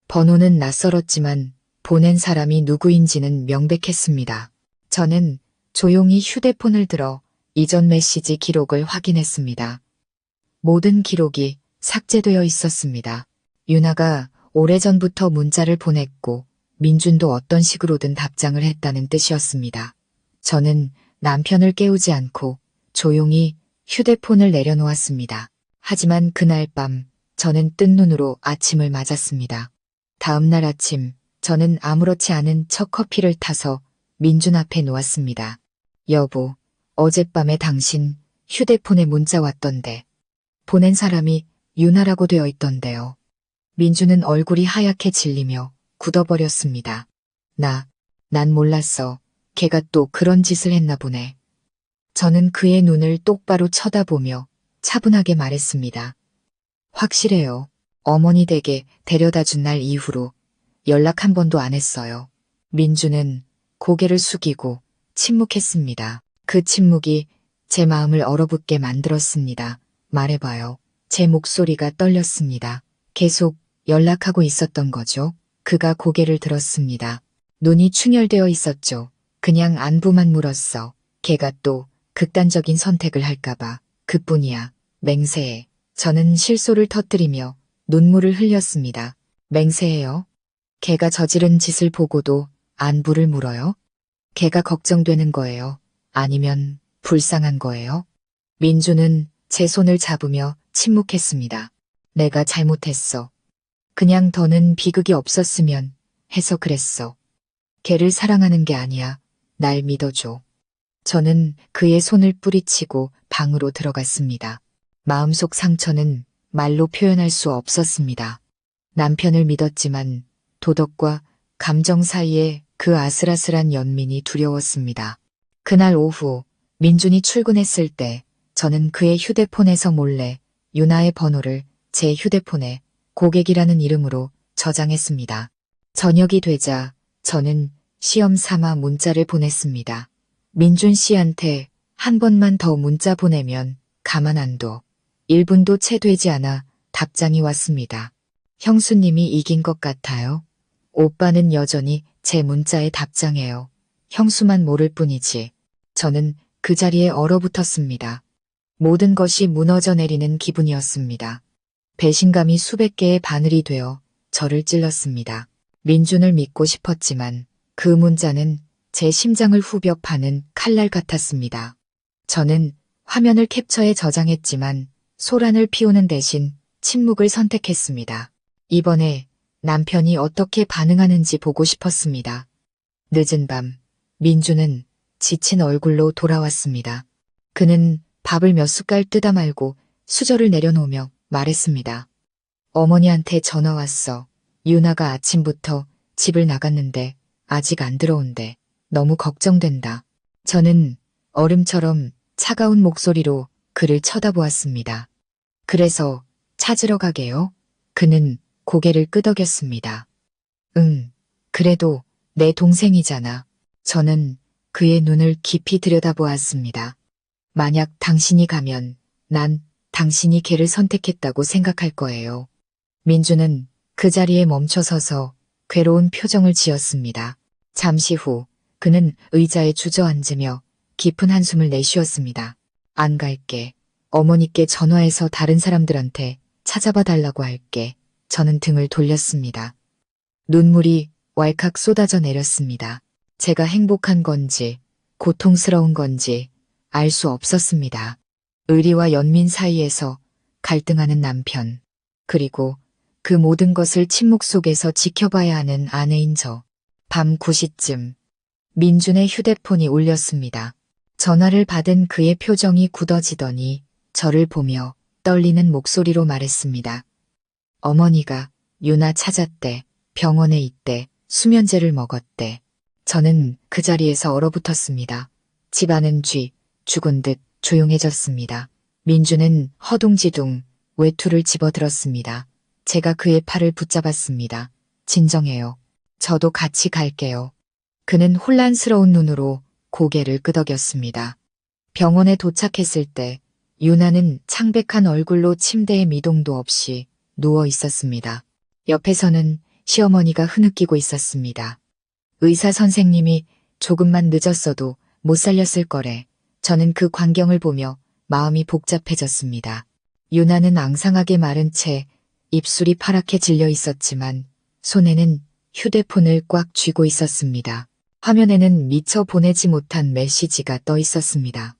번호는 낯설었지만 보낸 사람이 누구인지는 명백했습니다. 저는 조용히 휴대폰을 들어 이전 메시지 기록을 확인했습니다. 모든 기록이 삭제되어 있었습니다. 유나가 오래전부터 문자를 보냈고 민준도 어떤 식으로든 답장을 했다는 뜻이었습니다. 저는 남편을 깨우지 않고 조용히 휴대폰을 내려놓았습니다. 하지만 그날 밤 저는 뜬 눈으로 아침을 맞았습니다. 다음 날 아침 저는 아무렇지 않은 첫 커피를 타서 민준 앞에 놓았습니다. 여보, 어젯밤에 당신 휴대폰에 문자 왔던데 보낸 사람이 유나라고 되어 있던데요. 민준은 얼굴이 하얗게 질리며 굳어버렸습니다. 난 몰랐어. 걔가 또 그런 짓을 했나 보네. 저는 그의 눈을 똑바로 쳐다보며 차분하게 말했습니다. 확실해요. 어머니 댁에 데려다 준 날 이후로 연락 한 번도 안 했어요. 민주는 고개를 숙이고 침묵했습니다. 그 침묵이 제 마음을 얼어붙게 만들었습니다. 말해봐요. 제 목소리가 떨렸습니다. 계속 연락하고 있었던 거죠? 그가 고개를 들었습니다. 눈이 충혈되어 있었죠. 그냥 안부만 물었어. 걔가 또 극단적인 선택을 할까봐. 그뿐이야. 맹세해. 저는 실소를 터뜨리며 눈물을 흘렸습니다. 맹세해요? 걔가 저지른 짓을 보고도 안부를 물어요? 걔가 걱정되는 거예요? 아니면 불쌍한 거예요? 민주는 제 손을 잡으며 침묵했습니다. 내가 잘못했어. 그냥 더는 비극이 없었으면 해서 그랬어. 걔를 사랑하는 게 아니야. 날 믿어줘. 저는 그의 손을 뿌리치고 방으로 들어갔습니다. 마음속 상처는 말로 표현할 수 없었습니다. 남편을 믿었지만 도덕과 감정 사이에 그 아슬아슬한 연민이 두려웠습니다. 그날 오후 민준이 출근했을 때 저는 그의 휴대폰에서 몰래 유나의 번호를 제 휴대폰에 고객이라는 이름으로 저장했습니다. 저녁이 되자 저는 시험 삼아 문자를 보냈습니다. 민준 씨한테 한 번만 더 문자 보내면 가만 안 둬. 1분도 채 되지 않아 답장이 왔습니다. 형수님이 이긴 것 같아요. 오빠는 여전히 제 문자에 답장해요. 형수만 모를 뿐이지. 저는 그 자리에 얼어붙었습니다. 모든 것이 무너져 내리는 기분이었습니다. 배신감이 수백 개의 바늘이 되어 저를 찔렀습니다. 민준을 믿고 싶었지만 그 문자는 제 심장을 후벼 파는 칼날 같았습니다. 저는 화면을 캡처해 저장했지만 소란을 피우는 대신 침묵을 선택했습니다. 이번에 남편이 어떻게 반응하는지 보고 싶었습니다. 늦은 밤, 민주는 지친 얼굴로 돌아왔습니다. 그는 밥을 몇 숟갈 뜯어 말고 수저를 내려놓으며 말했습니다. 어머니한테 전화 왔어. 유나가 아침부터 집을 나갔는데 아직 안 들어온대. 너무 걱정된다. 저는 얼음처럼 차가운 목소리로 그를 쳐다보았습니다. 그래서 찾으러 가게요? 그는 고개를 끄덕였습니다. 응, 그래도 내 동생이잖아. 저는 그의 눈을 깊이 들여다보았습니다. 만약 당신이 가면 난 당신이 걔를 선택했다고 생각할 거예요. 민주는 그 자리에 멈춰서서 괴로운 표정을 지었습니다. 잠시 후 그는 의자에 주저앉으며 깊은 한숨을 내쉬었습니다. 안 갈게. 어머니께 전화해서 다른 사람들한테 찾아봐 달라고 할게. 저는 등을 돌렸습니다. 눈물이 왈칵 쏟아져 내렸습니다. 제가 행복한 건지 고통스러운 건지 알 수 없었습니다. 의리와 연민 사이에서 갈등하는 남편, 그리고 그 모든 것을 침묵 속에서 지켜봐야 하는 아내인 저. 밤 9시쯤 민준의 휴대폰이 울렸습니다. 전화를 받은 그의 표정이 굳어지더니 저를 보며 떨리는 목소리로 말했습니다. 어머니가 유나 찾았대. 병원에 있대. 수면제를 먹었대. 저는 그 자리에서 얼어붙었습니다. 집안은 죽은 듯 조용해졌습니다. 민주는 허둥지둥 외투를 집어들었습니다. 제가 그의 팔을 붙잡았습니다. 진정해요. 저도 같이 갈게요. 그는 혼란스러운 눈으로 고개를 끄덕였습니다. 병원에 도착했을 때 유나는 창백한 얼굴로 침대에 미동도 없이 누워 있었습니다. 옆에서는 시어머니가 흐느끼고 있었습니다. 의사 선생님이 조금만 늦었어도 못 살렸을 거래. 저는 그 광경을 보며 마음이 복잡해졌습니다. 유나는 앙상하게 마른 채 입술이 파랗게 질려 있었지만 손에는 휴대폰을 꽉 쥐고 있었습니다. 화면에는 미처 보내지 못한 메시지가 떠 있었습니다.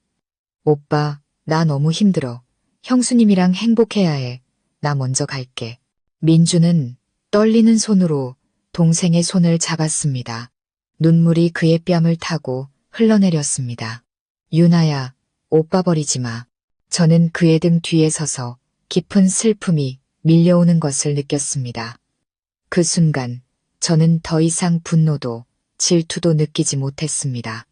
오빠, 나 너무 힘들어. 형수님이랑 행복해야 해. 나 먼저 갈게. 민주는 떨리는 손으로 동생의 손을 잡았습니다. 눈물이 그의 뺨을 타고 흘러내렸습니다. 유나야, 오빠 버리지 마. 저는 그의 등 뒤에 서서 깊은 슬픔이 밀려오는 것을 느꼈습니다. 그 순간 저는 더 이상 분노도 질투도 느끼지 못했습니다.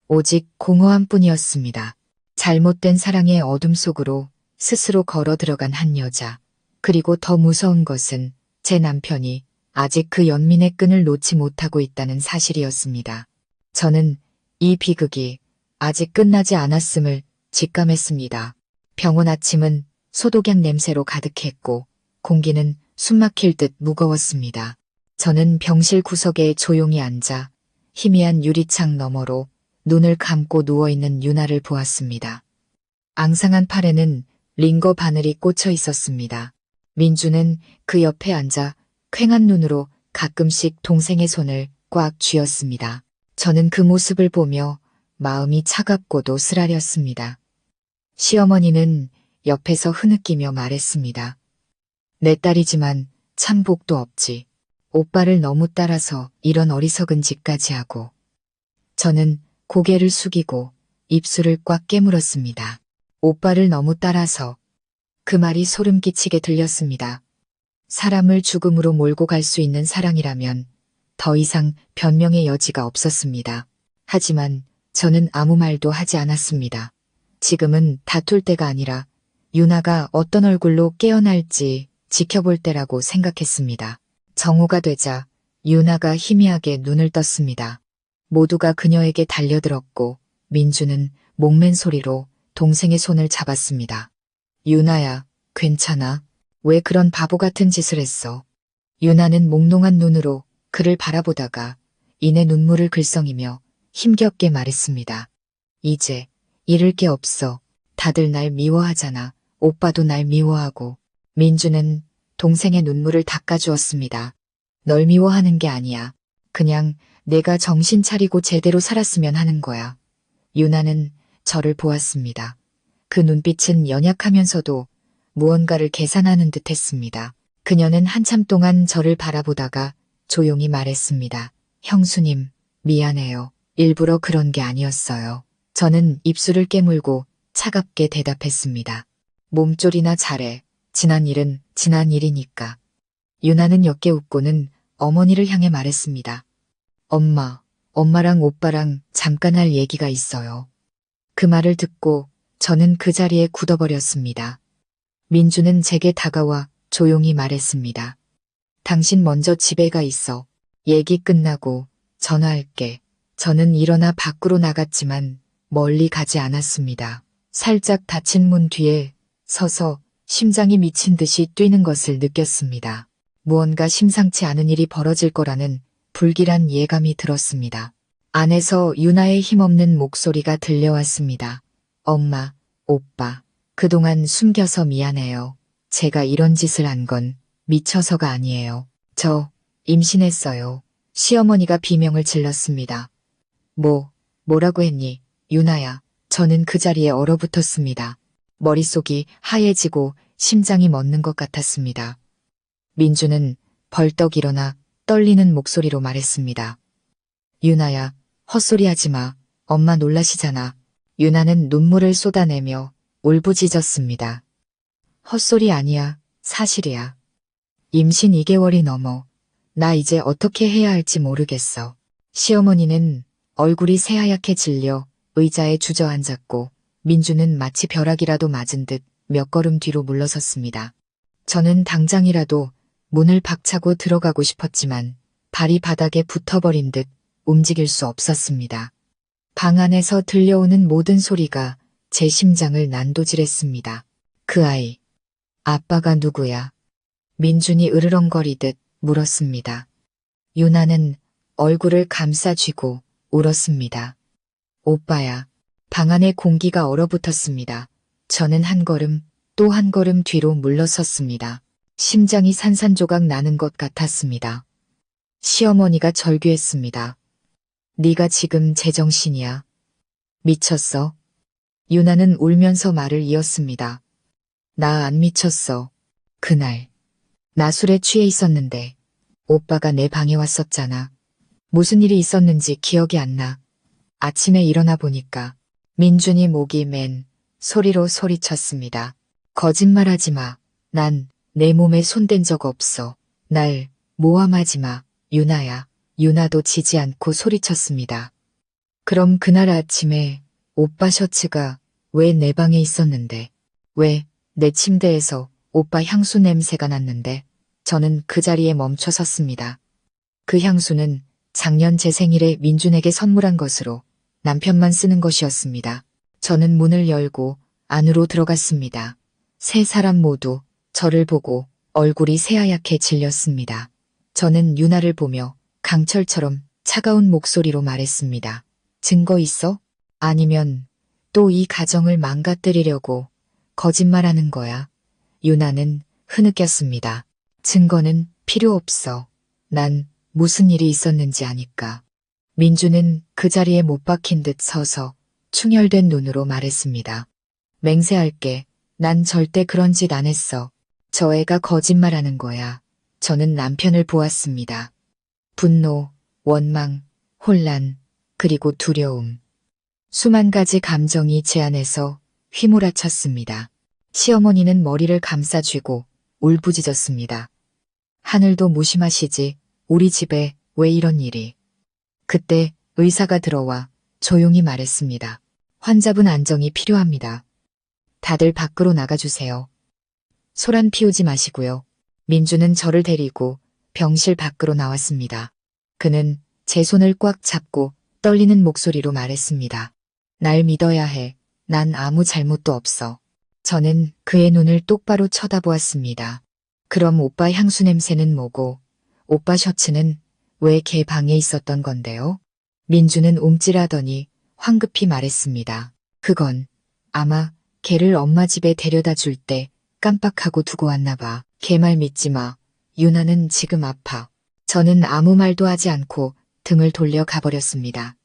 오직 공허함뿐이었습니다. 잘못된 사랑의 어둠 속으로 스스로 걸어 들어간 한 여자. 그리고 더 무서운 것은 제 남편이 아직 그 연민의 끈을 놓지 못하고 있다는 사실이었습니다. 저는 이 비극이 아직 끝나지 않았음을 직감했습니다. 병원 아침은 소독약 냄새로 가득했고 공기는 숨막힐 듯 무거웠습니다. 저는 병실 구석에 조용히 앉아 희미한 유리창 너머로 눈을 감고 누워있는 유나를 보았습니다. 앙상한 팔에는 링거 바늘이 꽂혀 있었습니다. 민주는 그 옆에 앉아 퀭한 눈으로 가끔씩 동생의 손을 꽉 쥐었습니다. 저는 그 모습을 보며 마음이 차갑고도 쓰라렸습니다. 시어머니는 옆에서 흐느끼며 말했습니다. 내 딸이지만 참 복도 없지. 오빠를 너무 따라서 이런 어리석은 짓까지 하고. 저는 고개를 숙이고 입술을 꽉 깨물었습니다. 오빠를 너무 따라서. 그 말이 소름 끼치게 들렸습니다. 사람을 죽음으로 몰고 갈 수 있는 사랑이라면 더 이상 변명의 여지가 없었습니다. 하지만 저는 아무 말도 하지 않았습니다. 지금은 다툴 때가 아니라 유나가 어떤 얼굴로 깨어날지 지켜볼 때라고 생각했습니다. 정오가 되자 유나가 희미하게 눈을 떴습니다. 모두가 그녀에게 달려들었고 민주는 목맨 소리로 동생의 손을 잡았습니다. 유나야, 괜찮아? 왜 그런 바보 같은 짓을 했어? 유나는 몽롱한 눈으로 그를 바라보다가 이내 눈물을 글썽이며 힘겹게 말했습니다. 이제 잃을 게 없어. 다들 날 미워하잖아. 오빠도 날 미워하고. 민주는 동생의 눈물을 닦아주었습니다. 널 미워하는 게 아니야. 그냥 내가 정신 차리고 제대로 살았으면 하는 거야. 유나는 저를 보았습니다. 그 눈빛은 연약하면서도 무언가를 계산하는 듯 했습니다. 그녀는 한참 동안 저를 바라보다가 조용히 말했습니다. 형수님, 미안해요. 일부러 그런 게 아니었어요. 저는 입술을 깨물고 차갑게 대답했습니다. 몸조리나 잘해. 지난 일은 지난 일이니까. 유나는 옅게 웃고는 어머니를 향해 말했습니다. 엄마랑 오빠랑 잠깐 할 얘기가 있어요. 그 말을 듣고 저는 그 자리에 굳어버렸습니다. 민주는 제게 다가와 조용히 말했습니다. 당신 먼저 집에 가 있어. 얘기 끝나고 전화할게. 저는 일어나 밖으로 나갔지만 멀리 가지 않았습니다. 살짝 닫힌 문 뒤에 서서 심장이 미친 듯이 뛰는 것을 느꼈습니다. 무언가 심상치 않은 일이 벌어질 거라는 불길한 예감이 들었습니다. 안에서 유나의 힘없는 목소리가 들려왔습니다. 엄마, 오빠, 그동안 숨겨서 미안해요. 제가 이런 짓을 한 건 미쳐서가 아니에요. 저 임신했어요. 시어머니가 비명을 질렀습니다. 뭐라고 했니? 유나야. 저는 그 자리에 얼어붙었습니다. 머릿속이 하얘지고 심장이 멎는 것 같았습니다. 민주는 벌떡 일어나 떨리는 목소리로 말했습니다. 유나야, 헛소리하지 마. 엄마 놀라시잖아. 유나는 눈물을 쏟아내며 울부짖었습니다. 헛소리 아니야. 사실이야. 임신 2개월이 넘어. 나 이제 어떻게 해야 할지 모르겠어. 시어머니는 얼굴이 새하얗게 질려 의자에 주저앉았고 민주는 마치 벼락이라도 맞은 듯 몇 걸음 뒤로 물러섰습니다. 저는 당장이라도 문을 박차고 들어가고 싶었지만 발이 바닥에 붙어버린 듯 움직일 수 없었습니다. 방 안에서 들려오는 모든 소리가 제 심장을 난도질했습니다. 그 아이, 아빠가 누구야? 민준이 으르렁거리듯 물었습니다. 유나는 얼굴을 감싸 쥐고 울었습니다. 오빠야. 방 안의 공기가 얼어붙었습니다. 저는 한 걸음 또 한 걸음 뒤로 물러섰습니다. 심장이 산산조각 나는 것 같았습니다. 시어머니가 절규했습니다. 네가 지금 제정신이야. 미쳤어? 유나는 울면서 말을 이었습니다. 나 안 미쳤어. 그날 나 술에 취해 있었는데 오빠가 내 방에 왔었잖아. 무슨 일이 있었는지 기억이 안 나. 아침에 일어나 보니까 민준이 목이 맨 소리로 소리쳤습니다. 거짓말하지 마. 난 내 몸에 손댄 적 없어. 날 모함하지 마. 유나야. 유나도 지지 않고 소리쳤습니다. 그럼 그날 아침에 오빠 셔츠가 왜 내 방에 있었는데? 왜 내 침대에서 오빠 향수 냄새가 났는데? 저는 그 자리에 멈춰 섰습니다. 그 향수는 작년 제 생일에 민준에게 선물한 것으로 남편만 쓰는 것이었습니다. 저는 문을 열고 안으로 들어갔습니다. 세 사람 모두 저를 보고 얼굴이 새하얗게 질렸습니다. 저는 유나를 보며 강철처럼 차가운 목소리로 말했습니다. 증거 있어? 아니면 또 이 가정을 망가뜨리려고 거짓말하는 거야? 유나는 흐느꼈습니다. 증거는 필요 없어. 난 무슨 일이 있었는지 아니까. 민주는 그 자리에 못 박힌 듯 서서 충혈된 눈으로 말했습니다. 맹세할게. 난 절대 그런 짓 안 했어. 저 애가 거짓말하는 거야. 저는 남편을 보았습니다. 분노, 원망, 혼란, 그리고 두려움. 수만 가지 감정이 제 안에서 휘몰아쳤습니다. 시어머니는 머리를 감싸쥐고 울부짖었습니다. 하늘도 무심하시지. 우리 집에 왜 이런 일이. 그때 의사가 들어와 조용히 말했습니다. 환자분 안정이 필요합니다. 다들 밖으로 나가주세요. 소란 피우지 마시고요. 민주는 저를 데리고 병실 밖으로 나왔습니다. 그는 제 손을 꽉 잡고 떨리는 목소리로 말했습니다. 날 믿어야 해. 난 아무 잘못도 없어. 저는 그의 눈을 똑바로 쳐다보았습니다. 그럼 오빠 향수 냄새는 뭐고, 오빠 셔츠는 왜 걔 방에 있었던 건데요? 민주는 움찔하더니 황급히 말했습니다. 그건 아마 걔를 엄마 집에 데려다 줄 때 깜빡하고 두고 왔나 봐. 걔 말 믿지 마. 유나는 지금 아파. 저는 아무 말도 하지 않고 등을 돌려 가버렸습니다.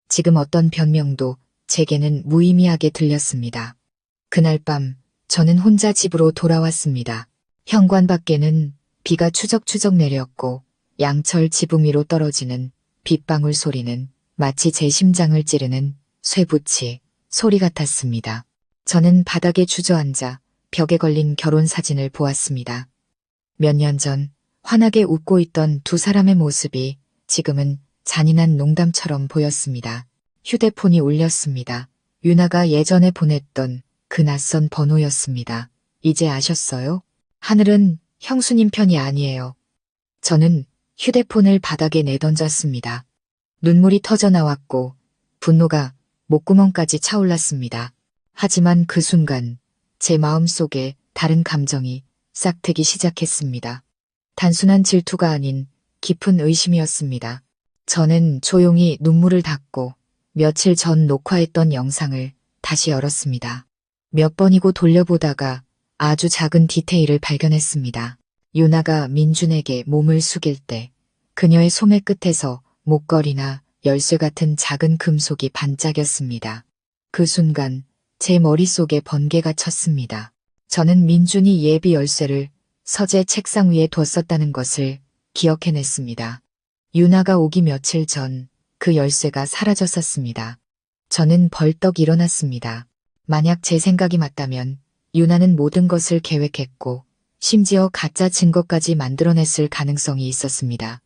지금 어떤 변명도 제게는 무의미하게 들렸습니다. 그날 밤 저는 혼자 집으로 돌아왔습니다. 현관 밖에는 비가 추적추적 내렸고 양철 지붕 위로 떨어지는 빗방울 소리는 마치 제 심장을 찌르는 쇠붙이 소리 같았습니다. 저는 바닥에 주저앉아 벽에 걸린 결혼 사진을 보았습니다. 몇 년 전 환하게 웃고 있던 두 사람의 모습이 지금은 잔인한 농담처럼 보였습니다. 휴대폰이 울렸습니다. 유나가 예전에 보냈던 그 낯선 번호였습니다. 이제 아셨어요? 하늘은 형수님 편이 아니에요. 저는 휴대폰을 바닥에 내던졌습니다. 눈물이 터져 나왔고 분노가 목구멍까지 차올랐습니다. 하지만 그 순간 제 마음속에 다른 감정이 싹트기 시작했습니다. 단순한 질투가 아닌 깊은 의심이었습니다. 저는 조용히 눈물을 닦고 며칠 전 녹화했던 영상을 다시 열었습니다. 몇 번이고 돌려보다가 아주 작은 디테일을 발견했습니다. 유나가 민준에게 몸을 숙일 때 그녀의 소매 끝에서 목걸이나 열쇠 같은 작은 금속이 반짝였습니다. 그 순간 제 머릿속에 번개가 쳤습니다. 저는 민준이 예비 열쇠를 서재 책상 위에 뒀었다는 것을 기억해냈습니다. 유나가 오기 며칠 전 그 열쇠가 사라졌었습니다. 저는 벌떡 일어났습니다. 만약 제 생각이 맞다면 유나는 모든 것을 계획했고 심지어 가짜 증거까지 만들어냈을 가능성이 있었습니다.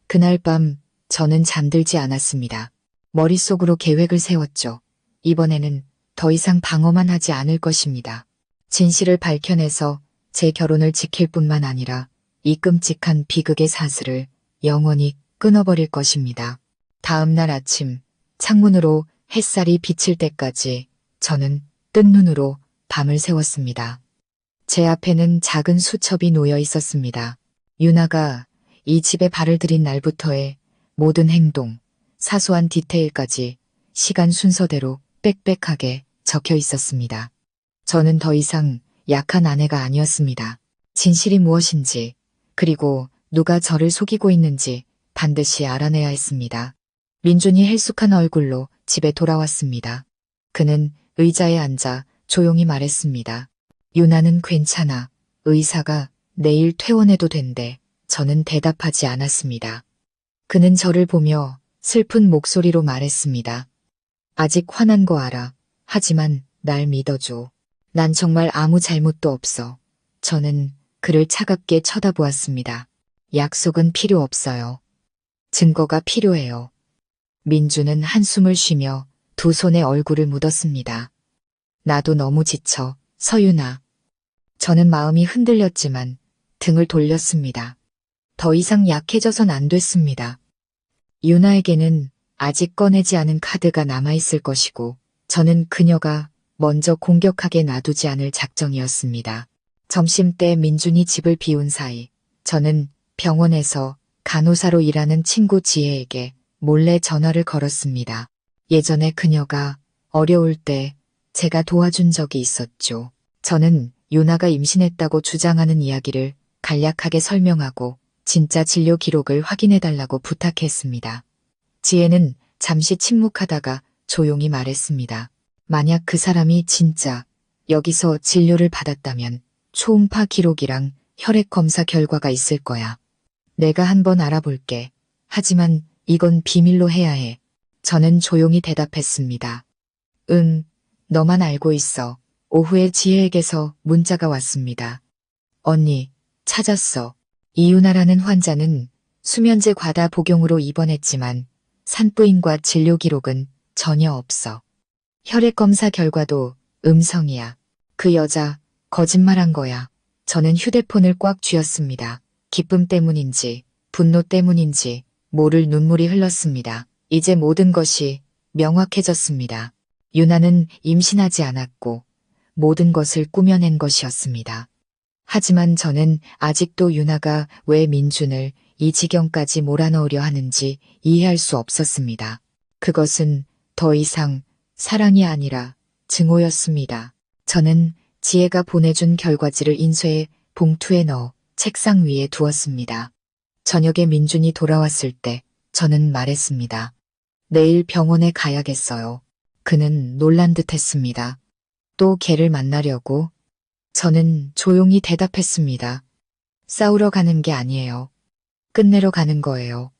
그날 밤 저는 잠들지 않았습니다. 머릿속으로 계획을 세웠죠. 이번에는 더 이상 방어만 하지 않을 것입니다. 진실을 밝혀내서 제 결혼을 지킬 뿐만 아니라 이 끔찍한 비극의 사슬을 영원히 끊어버릴 것입니다. 다음 날 아침 창문으로 햇살이 비칠 때까지 저는 뜬 눈으로 밤을 새웠습니다. 제 앞에는 작은 수첩이 놓여 있었습니다. 유나가 이 집에 발을 들인 날부터의 모든 행동, 사소한 디테일까지 시간 순서대로 빽빽하게 적혀 있었습니다. 저는 더 이상 약한 아내가 아니었습니다. 진실이 무엇인지, 그리고 누가 저를 속이고 있는지 반드시 알아내야 했습니다. 민준이 헬쑥한 얼굴로 집에 돌아왔습니다. 그는 의자에 앉아 조용히 말했습니다. 유나는 괜찮아. 의사가 내일 퇴원해도 된대. 저는 대답하지 않았습니다. 그는 저를 보며 슬픈 목소리로 말했습니다. 아직 화난 거 알아. 하지만 날 믿어줘. 난 정말 아무 잘못도 없어. 저는 그를 차갑게 쳐다보았습니다. 약속은 필요 없어요. 증거가 필요해요. 민주는 한숨을 쉬며 두 손에 얼굴을 묻었습니다. 나도 너무 지쳐, 서윤아. 저는 마음이 흔들렸지만 등을 돌렸습니다. 더 이상 약해져선 안 됐습니다. 유나에게는 아직 꺼내지 않은 카드가 남아있을 것이고 저는 그녀가 먼저 공격하게 놔두지 않을 작정이었습니다. 점심때 민준이 집을 비운 사이 저는 병원에서 간호사로 일하는 친구 지혜에게 몰래 전화를 걸었습니다. 예전에 그녀가 어려울 때 제가 도와준 적이 있었죠. 저는 유나가 임신했다고 주장하는 이야기를 간략하게 설명하고 진짜 진료 기록을 확인해달라고 부탁했습니다. 지혜는 잠시 침묵하다가 조용히 말했습니다. 만약 그 사람이 진짜 여기서 진료를 받았다면 초음파 기록이랑 혈액 검사 결과가 있을 거야. 내가 한번 알아볼게. 하지만 이건 비밀로 해야 해. 저는 조용히 대답했습니다. 응, 너만 알고 있어. 오후에 지혜에게서 문자가 왔습니다. 언니, 찾았어. 이유나라는 환자는 수면제 과다 복용으로 입원했지만 산부인과 진료 기록은 전혀 없어. 혈액 검사 결과도 음성이야. 그 여자 거짓말한 거야. 저는 휴대폰을 꽉 쥐었습니다. 기쁨 때문인지 분노 때문인지 모를 눈물이 흘렀습니다. 이제 모든 것이 명확해졌습니다. 유나는 임신하지 않았고 모든 것을 꾸며낸 것이었습니다. 하지만 저는 아직도 유나가 왜 민준을 이 지경까지 몰아넣으려 하는지 이해할 수 없었습니다. 그것은 더 이상 사랑이 아니라 증오였습니다. 저는 지혜가 보내준 결과지를 인쇄해 봉투에 넣어 책상 위에 두었습니다. 저녁에 민준이 돌아왔을 때 저는 말했습니다. 내일 병원에 가야겠어요. 그는 놀란 듯 했습니다. 또 걔를 만나려고? 저는 조용히 대답했습니다. 싸우러 가는 게 아니에요. 끝내러 가는 거예요.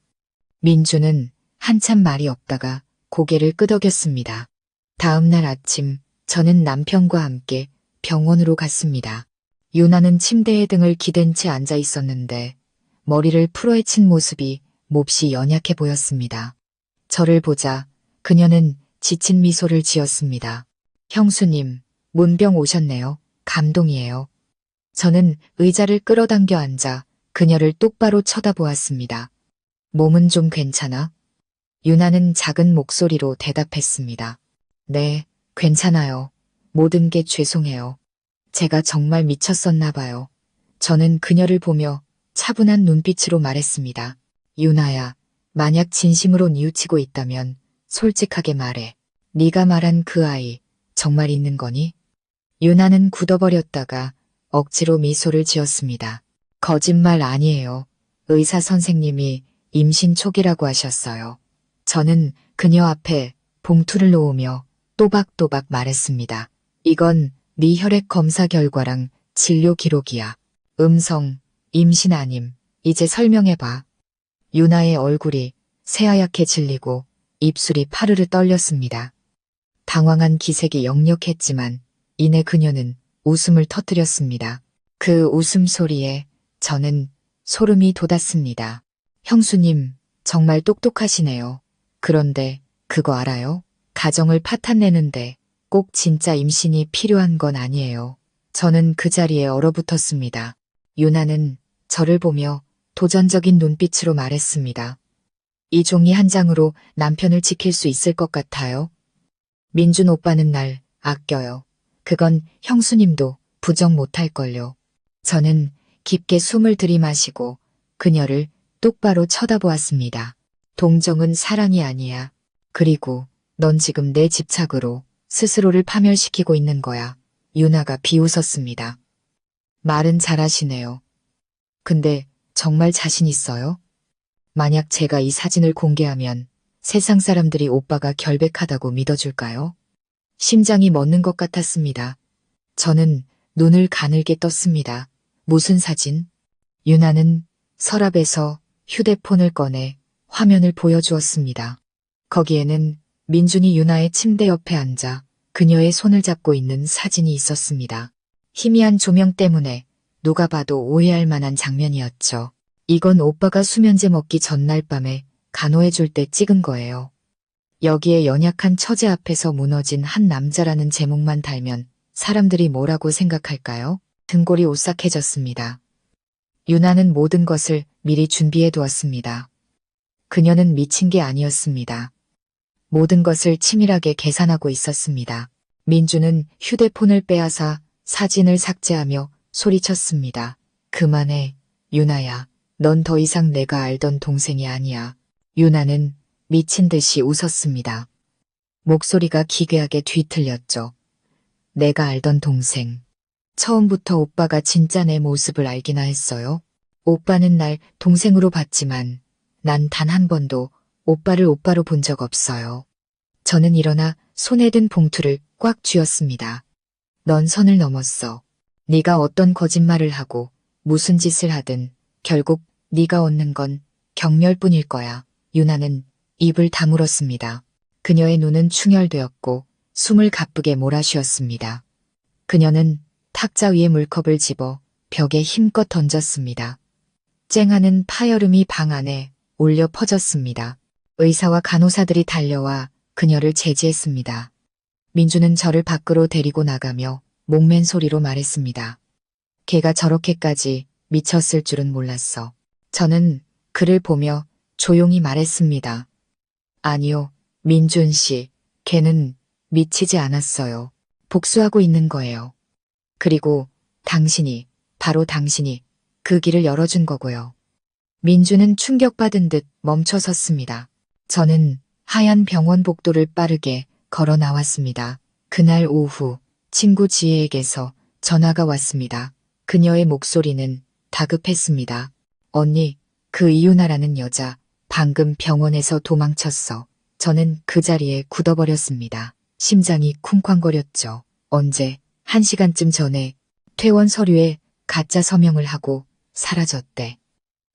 민주는 한참 말이 없다가 고개를 끄덕였습니다. 다음 날 아침 저는 남편과 함께 병원으로 갔습니다. 유나는 침대에 등을 기댄 채 앉아 있었는데 머리를 풀어헤친 모습이 몹시 연약해 보였습니다. 저를 보자 그녀는 지친 미소를 지었습니다. 형수님, 문병 오셨네요. 감동이에요. 저는 의자를 끌어당겨 앉아 그녀를 똑바로 쳐다보았습니다. 몸은 좀 괜찮아? 유나는 작은 목소리로 대답했습니다. 네, 괜찮아요. 모든 게 죄송해요. 제가 정말 미쳤었나 봐요. 저는 그녀를 보며 차분한 눈빛으로 말했습니다. 유나야, 만약 진심으로 뉘우치고 있다면 솔직하게 말해. 네가 말한 그 아이 정말 있는 거니? 유나는 굳어버렸다가 억지로 미소를 지었습니다. 거짓말 아니에요. 의사 선생님이 임신 초기라고 하셨어요. 저는 그녀 앞에 봉투를 놓으며 또박또박 말했습니다. 이건 네 혈액 검사 결과랑 진료 기록이야. 음성, 임신 아님. 이제 설명해봐. 유나의 얼굴이 새하얗게 질리고 입술이 파르르 떨렸습니다. 당황한 기색이 역력했지만 이내 그녀는 웃음을 터뜨렸습니다. 그 웃음소리에 저는 소름이 돋았습니다. 형수님, 정말 똑똑하시네요. 그런데 그거 알아요? 가정을 파탄내는데 꼭 진짜 임신이 필요한 건 아니에요. 저는 그 자리에 얼어붙었습니다. 유나는 저를 보며 도전적인 눈빛으로 말했습니다. 이 종이 한 장으로 남편을 지킬 수 있을 것 같아요. 민준 오빠는 날 아껴요. 그건 형수님도 부정 못할걸요. 저는 깊게 숨을 들이마시고 그녀를 똑바로 쳐다보았습니다. 동정은 사랑이 아니야. 그리고 넌 지금 내 집착으로 스스로를 파멸시키고 있는 거야. 유나가 비웃었습니다. 말은 잘하시네요. 근데 정말 자신 있어요? 만약 제가 이 사진을 공개하면 세상 사람들이 오빠가 결백하다고 믿어줄까요? 심장이 멎는 것 같았습니다. 저는 눈을 가늘게 떴습니다. 무슨 사진? 유나는 서랍에서 휴대폰을 꺼내 화면을 보여주었습니다. 거기에는 민준이 유나의 침대 옆에 앉아 그녀의 손을 잡고 있는 사진이 있었습니다. 희미한 조명 때문에 누가 봐도 오해할 만한 장면이었죠. 이건 오빠가 수면제 먹기 전날 밤에 간호해줄 때 찍은 거예요. 여기에 연약한 처제 앞에서 무너진 한 남자라는 제목만 달면 사람들이 뭐라고 생각할까요? 등골이 오싹해졌습니다. 유나는 모든 것을 미리 준비해 두었습니다. 그녀는 미친 게 아니었습니다. 모든 것을 치밀하게 계산하고 있었습니다. 민주는 휴대폰을 빼앗아 사진을 삭제하며 소리쳤습니다. 그만해, 유나야. 넌 더 이상 내가 알던 동생이 아니야. 유나는 미친 듯이 웃었습니다. 목소리가 기괴하게 뒤틀렸죠. 내가 알던 동생. 처음부터 오빠가 진짜 내 모습을 알기나 했어요. 오빠는 날 동생으로 봤지만 난 단 한 번도 오빠를 오빠로 본 적 없어요. 저는 일어나 손에 든 봉투를 꽉 쥐었습니다. 넌 선을 넘었어. 네가 어떤 거짓말을 하고 무슨 짓을 하든 결국 네가 얻는 건 경멸뿐일 거야. 유나는 입을 다물었습니다. 그녀의 눈은 충혈되었고 숨을 가쁘게 몰아쉬었습니다. 그녀는 탁자 위에 물컵을 집어 벽에 힘껏 던졌습니다. 쨍하는 파열음이 방 안에 울려 퍼졌습니다. 의사와 간호사들이 달려와 그녀를 제지했습니다. 민주는 저를 밖으로 데리고 나가며 목맨 소리로 말했습니다. 걔가 저렇게까지 미쳤을 줄은 몰랐어. 저는 그를 보며 조용히 말했습니다. 아니요, 민준 씨, 걔는 미치지 않았어요. 복수하고 있는 거예요. 그리고 바로 당신이 그 길을 열어준 거고요. 민주는 충격받은 듯 멈춰 섰습니다. 저는 하얀 병원 복도를 빠르게 걸어 나왔습니다. 그날 오후 친구 지혜에게서 전화가 왔습니다. 그녀의 목소리는 다급했습니다. 언니, 그 이유나라는 여자 방금 병원에서 도망쳤어. 저는 그 자리에 굳어버렸습니다. 심장이 쿵쾅거렸죠. 언제? 1시간쯤 전에 퇴원 서류에 가짜 서명을 하고 사라졌대.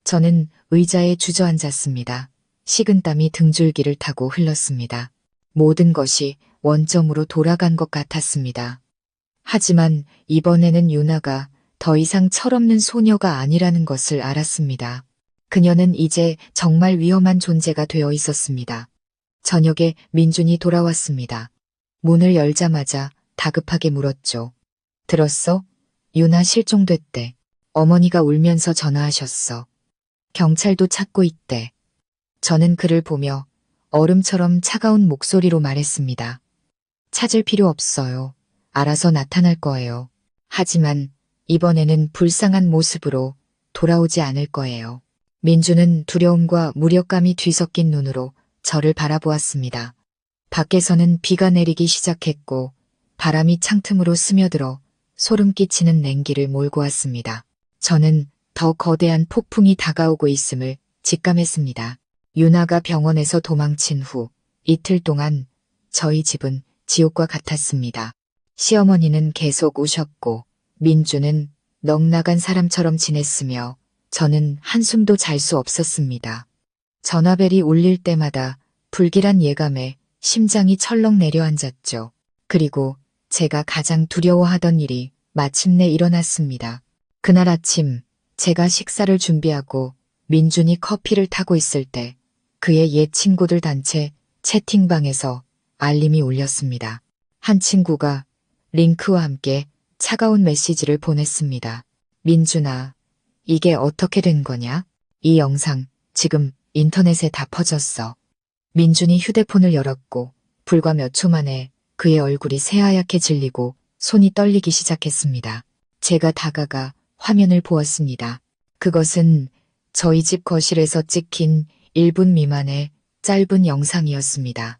저는 의자에 주저앉았습니다. 식은땀이 등줄기를 타고 흘렀습니다. 모든 것이 원점으로 돌아간 것 같았습니다. 하지만 이번에는 유나가 더 이상 철없는 소녀가 아니라는 것을 알았습니다. 그녀는 이제 정말 위험한 존재가 되어 있었습니다. 저녁에 민준이 돌아왔습니다. 문을 열자마자 다급하게 물었죠. 들었어? 유나 실종됐대. 어머니가 울면서 전화하셨어. 경찰도 찾고 있대. 저는 그를 보며 얼음처럼 차가운 목소리로 말했습니다. 찾을 필요 없어요. 알아서 나타날 거예요. 하지만 이번에는 불쌍한 모습으로 돌아오지 않을 거예요. 민주는 두려움과 무력감이 뒤섞인 눈으로 저를 바라보았습니다. 밖에서는 비가 내리기 시작했고 바람이 창틈으로 스며들어 소름 끼치는 냉기를 몰고 왔습니다. 저는 더 거대한 폭풍이 다가오고 있음을 직감했습니다. 유나가 병원에서 도망친 후 이틀 동안 저희 집은 지옥과 같았습니다. 시어머니는 계속 우셨고 민주는 넋나간 사람처럼 지냈으며 저는 한숨도 잘 수 없었습니다. 전화벨이 울릴 때마다 불길한 예감에 심장이 철렁 내려앉았죠. 그리고 제가 가장 두려워하던 일이 마침내 일어났습니다. 그날 아침 제가 식사를 준비하고 민준이 커피를 타고 있을 때 그의 옛 친구들 단체 채팅방에서 알림이 울렸습니다. 한 친구가 링크와 함께 차가운 메시지를 보냈습니다. 민준아, 이게 어떻게 된 거냐? 이 영상 지금 인터넷에 다 퍼졌어. 민준이 휴대폰을 열었고 불과 몇 초 만에 그의 얼굴이 새하얗게 질리고 손이 떨리기 시작했습니다. 제가 다가가 화면을 보았습니다. 그것은 저희 집 거실에서 찍힌 1분 미만의 짧은 영상이었습니다.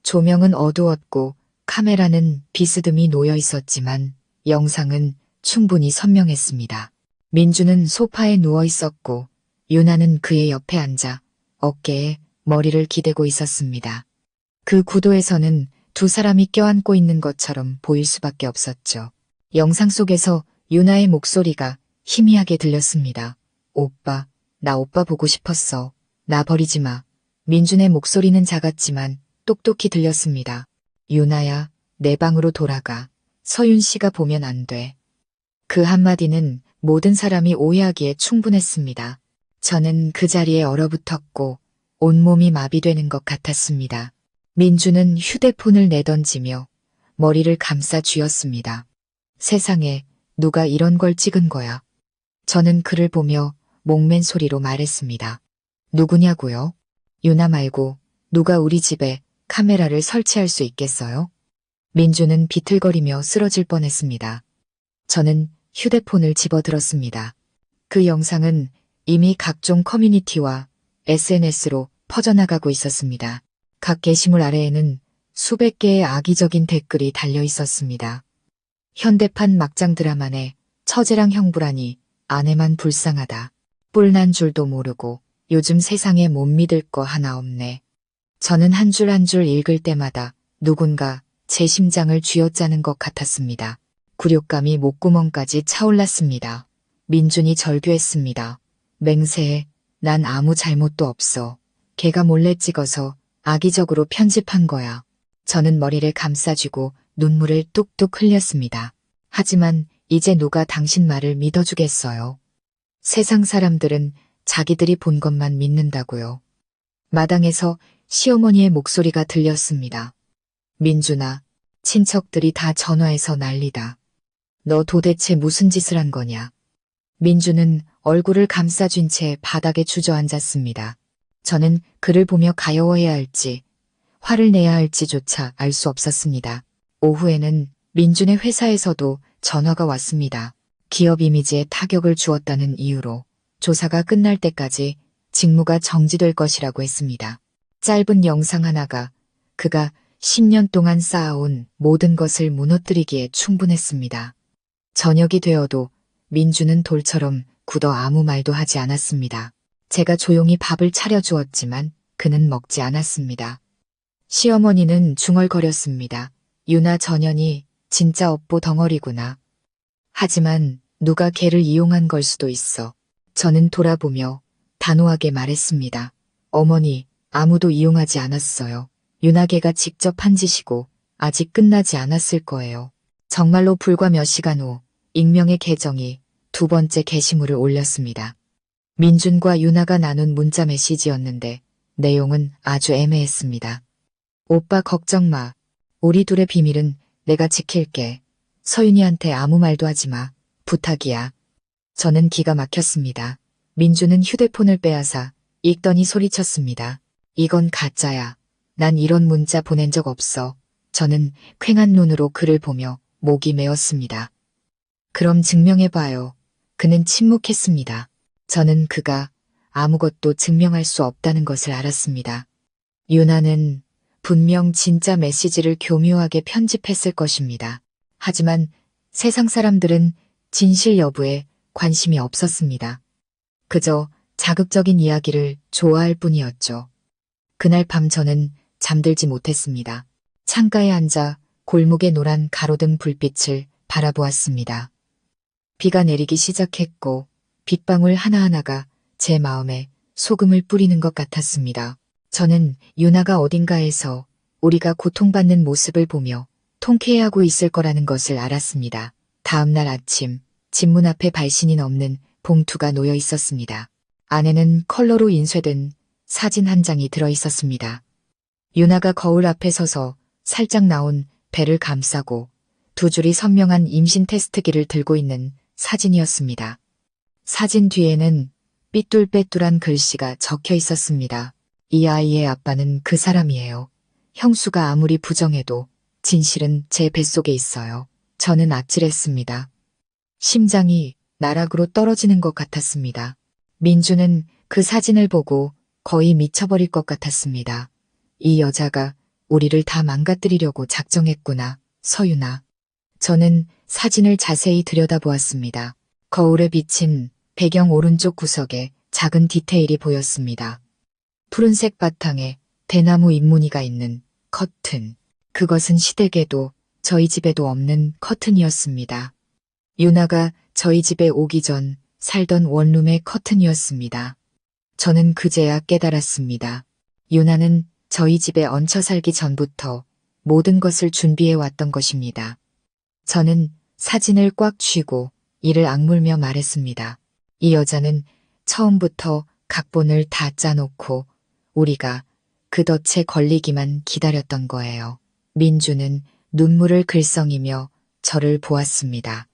조명은 어두웠고 카메라는 비스듬히 놓여 있었지만 영상은 충분히 선명했습니다. 민주는 소파에 누워 있었고 유나는 그의 옆에 앉아 어깨에 머리를 기대고 있었습니다. 그 구도에서는 두 사람이 껴안고 있는 것처럼 보일 수밖에 없었죠. 영상 속에서 유나의 목소리가 희미하게 들렸습니다. 오빠, 나 오빠 보고 싶었어. 나 버리지 마. 민준의 목소리는 작았지만 똑똑히 들렸습니다. 유나야, 내 방으로 돌아가. 서윤 씨가 보면 안 돼. 그 한마디는 모든 사람이 오해하기에 충분했습니다. 저는 그 자리에 얼어붙었고 온몸이 마비되는 것 같았습니다. 민주는 휴대폰을 내던지며 머리를 감싸 쥐었습니다. 세상에 누가 이런 걸 찍은 거야. 저는 그를 보며 목맨 소리로 말했습니다. 누구냐고요? 유나 말고 누가 우리 집에 카메라를 설치할 수 있겠어요? 민주는 비틀거리며 쓰러질 뻔했습니다. 저는 휴대폰을 집어들었습니다. 그 영상은 이미 각종 커뮤니티와 SNS로 퍼져나가고 있었습니다. 각 게시물 아래에는 수백 개의 악의적인 댓글이 달려 있었습니다. 현대판 막장 드라마네 처제랑 형부라니 아내만 불쌍하다. 뿔난 줄도 모르고 요즘 세상에 못 믿을 거 하나 없네. 저는 한 줄 한 줄 읽을 때마다 누군가 제 심장을 쥐어짜는 것 같았습니다. 굴욕감이 목구멍까지 차올랐습니다. 민준이 절규했습니다. 맹세해. 난 아무 잘못도 없어. 걔가 몰래 찍어서 악의적으로 편집한 거야. 저는 머리를 감싸쥐고 눈물을 뚝뚝 흘렸습니다. 하지만 이제 누가 당신 말을 믿어주겠어요. 세상 사람들은 자기들이 본 것만 믿는다고요. 마당에서 시어머니의 목소리가 들렸습니다. 민준아, 친척들이 다 전화해서 난리다. 너 도대체 무슨 짓을 한 거냐? 민준은 얼굴을 감싸쥔 채 바닥에 주저앉았습니다. 저는 그를 보며 가여워해야 할지, 화를 내야 할지조차 알 수 없었습니다. 오후에는 민준의 회사에서도 전화가 왔습니다. 기업 이미지에 타격을 주었다는 이유로 조사가 끝날 때까지 직무가 정지될 것이라고 했습니다. 짧은 영상 하나가 그가 10년 동안 쌓아온 모든 것을 무너뜨리기에 충분했습니다. 저녁이 되어도 민주는 돌처럼 굳어 아무 말도 하지 않았습니다. 제가 조용히 밥을 차려주었지만 그는 먹지 않았습니다. 시어머니는 중얼거렸습니다. 유나 전현이 진짜 업보 덩어리구나. 하지만 누가 걔를 이용한 걸 수도 있어. 저는 돌아보며 단호하게 말했습니다. 어머니, 아무도 이용하지 않았어요. 유나 걔가 직접 한 짓이고 아직 끝나지 않았을 거예요. 정말로 불과 몇 시간 후 익명의 계정이 두 번째 게시물을 올렸습니다. 민준과 유나가 나눈 문자 메시지였는데 내용은 아주 애매했습니다. 오빠 걱정 마. 우리 둘의 비밀은 내가 지킬게. 서윤이한테 아무 말도 하지 마. 부탁이야. 저는 기가 막혔습니다. 민준은 휴대폰을 빼앗아 읽더니 소리쳤습니다. 이건 가짜야. 난 이런 문자 보낸 적 없어. 저는 퀭한 눈으로 그를 보며 목이 메었습니다. 그럼 증명해봐요. 그는 침묵했습니다. 저는 그가 아무것도 증명할 수 없다는 것을 알았습니다. 유나는 분명 진짜 메시지를 교묘하게 편집했을 것입니다. 하지만 세상 사람들은 진실 여부에 관심이 없었습니다. 그저 자극적인 이야기를 좋아할 뿐이었죠. 그날 밤 저는 잠들지 못했습니다. 창가에 앉아 골목의 노란 가로등 불빛을 바라보았습니다. 비가 내리기 시작했고 빗방울 하나하나가 제 마음에 소금을 뿌리는 것 같았습니다. 저는 유나가 어딘가에서 우리가 고통받는 모습을 보며 통쾌해하고 있을 거라는 것을 알았습니다. 다음 날 아침 집 문 앞에 발신이 넘는 봉투가 놓여 있었습니다. 안에는 컬러로 인쇄된 사진 한 장이 들어 있었습니다. 유나가 거울 앞에 서서 살짝 나온 배를 감싸고 두 줄이 선명한 임신 테스트기를 들고 있는 사진이었습니다. 사진 뒤에는 삐뚤빼뚤한 글씨가 적혀 있었습니다. 이 아이의 아빠는 그 사람이에요. 형수가 아무리 부정해도 진실은 제 뱃속에 있어요. 저는 아찔했습니다. 심장이 나락으로 떨어지는 것 같았습니다. 민주는 그 사진을 보고 거의 미쳐버릴 것 같았습니다. 이 여자가 우리를 다 망가뜨리려고 작정했구나, 서윤아. 저는 사진을 자세히 들여다보았습니다. 거울에 비친 배경 오른쪽 구석에 작은 디테일이 보였습니다. 푸른색 바탕에 대나무 잎무늬가 있는 커튼. 그것은 시댁에도 저희 집에도 없는 커튼이었습니다. 유나가 저희 집에 오기 전 살던 원룸의 커튼이었습니다. 저는 그제야 깨달았습니다. 유나는 저희 집에 얹혀 살기 전부터 모든 것을 준비해 왔던 것입니다. 저는 사진을 꽉 쥐고 이를 악물며 말했습니다. 이 여자는 처음부터 각본을 다 짜놓고 우리가 그 덫에 걸리기만 기다렸던 거예요. 민주는 눈물을 글썽이며 저를 보았습니다.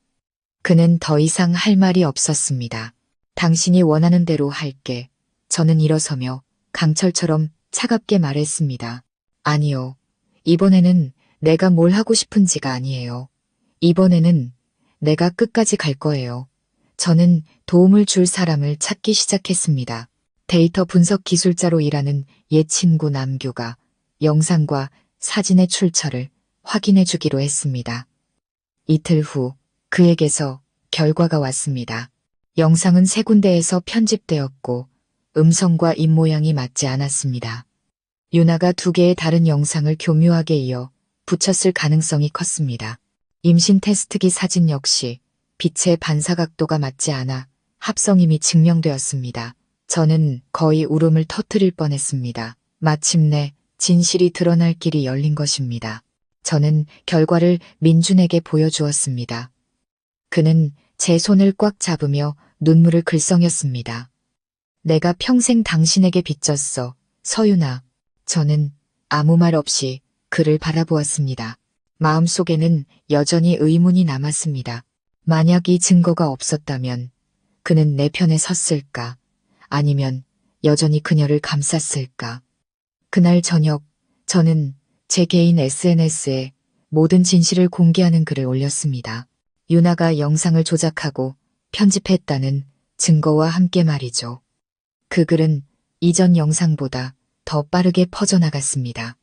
그는 더 이상 할 말이 없었습니다. 당신이 원하는 대로 할게. 저는 일어서며 강철처럼 차갑게 말했습니다. 아니요. 이번에는 내가 뭘 하고 싶은지가 아니에요. 이번에는 내가 끝까지 갈 거예요. 저는 도움을 줄 사람을 찾기 시작했습니다. 데이터 분석 기술자로 일하는 옛 친구 남규가 영상과 사진의 출처를 확인해 주기로 했습니다. 이틀 후 그에게서 결과가 왔습니다. 영상은 세 군데에서 편집되었고 음성과 입모양이 맞지 않았습니다. 유나가 두 개의 다른 영상을 교묘하게 이어 붙였을 가능성이 컸습니다. 임신 테스트기 사진 역시 빛의 반사각도가 맞지 않아 합성임이 증명되었습니다. 저는 거의 울음을 터뜨릴 뻔했습니다. 마침내 진실이 드러날 길이 열린 것입니다. 저는 결과를 민준에게 보여주었습니다. 그는 제 손을 꽉 잡으며 눈물을 글썽였습니다. 내가 평생 당신에게 빚졌어, 서윤아. 저는 아무 말 없이 그를 바라보았습니다. 마음속에는 여전히 의문이 남았습니다. 만약 이 증거가 없었다면 그는 내 편에 섰을까? 아니면 여전히 그녀를 감쌌을까? 그날 저녁 저는 제 개인 SNS에 모든 진실을 공개하는 글을 올렸습니다. 유나가 영상을 조작하고 편집했다는 증거와 함께 말이죠. 그 글은 이전 영상보다 더 빠르게 퍼져나갔습니다.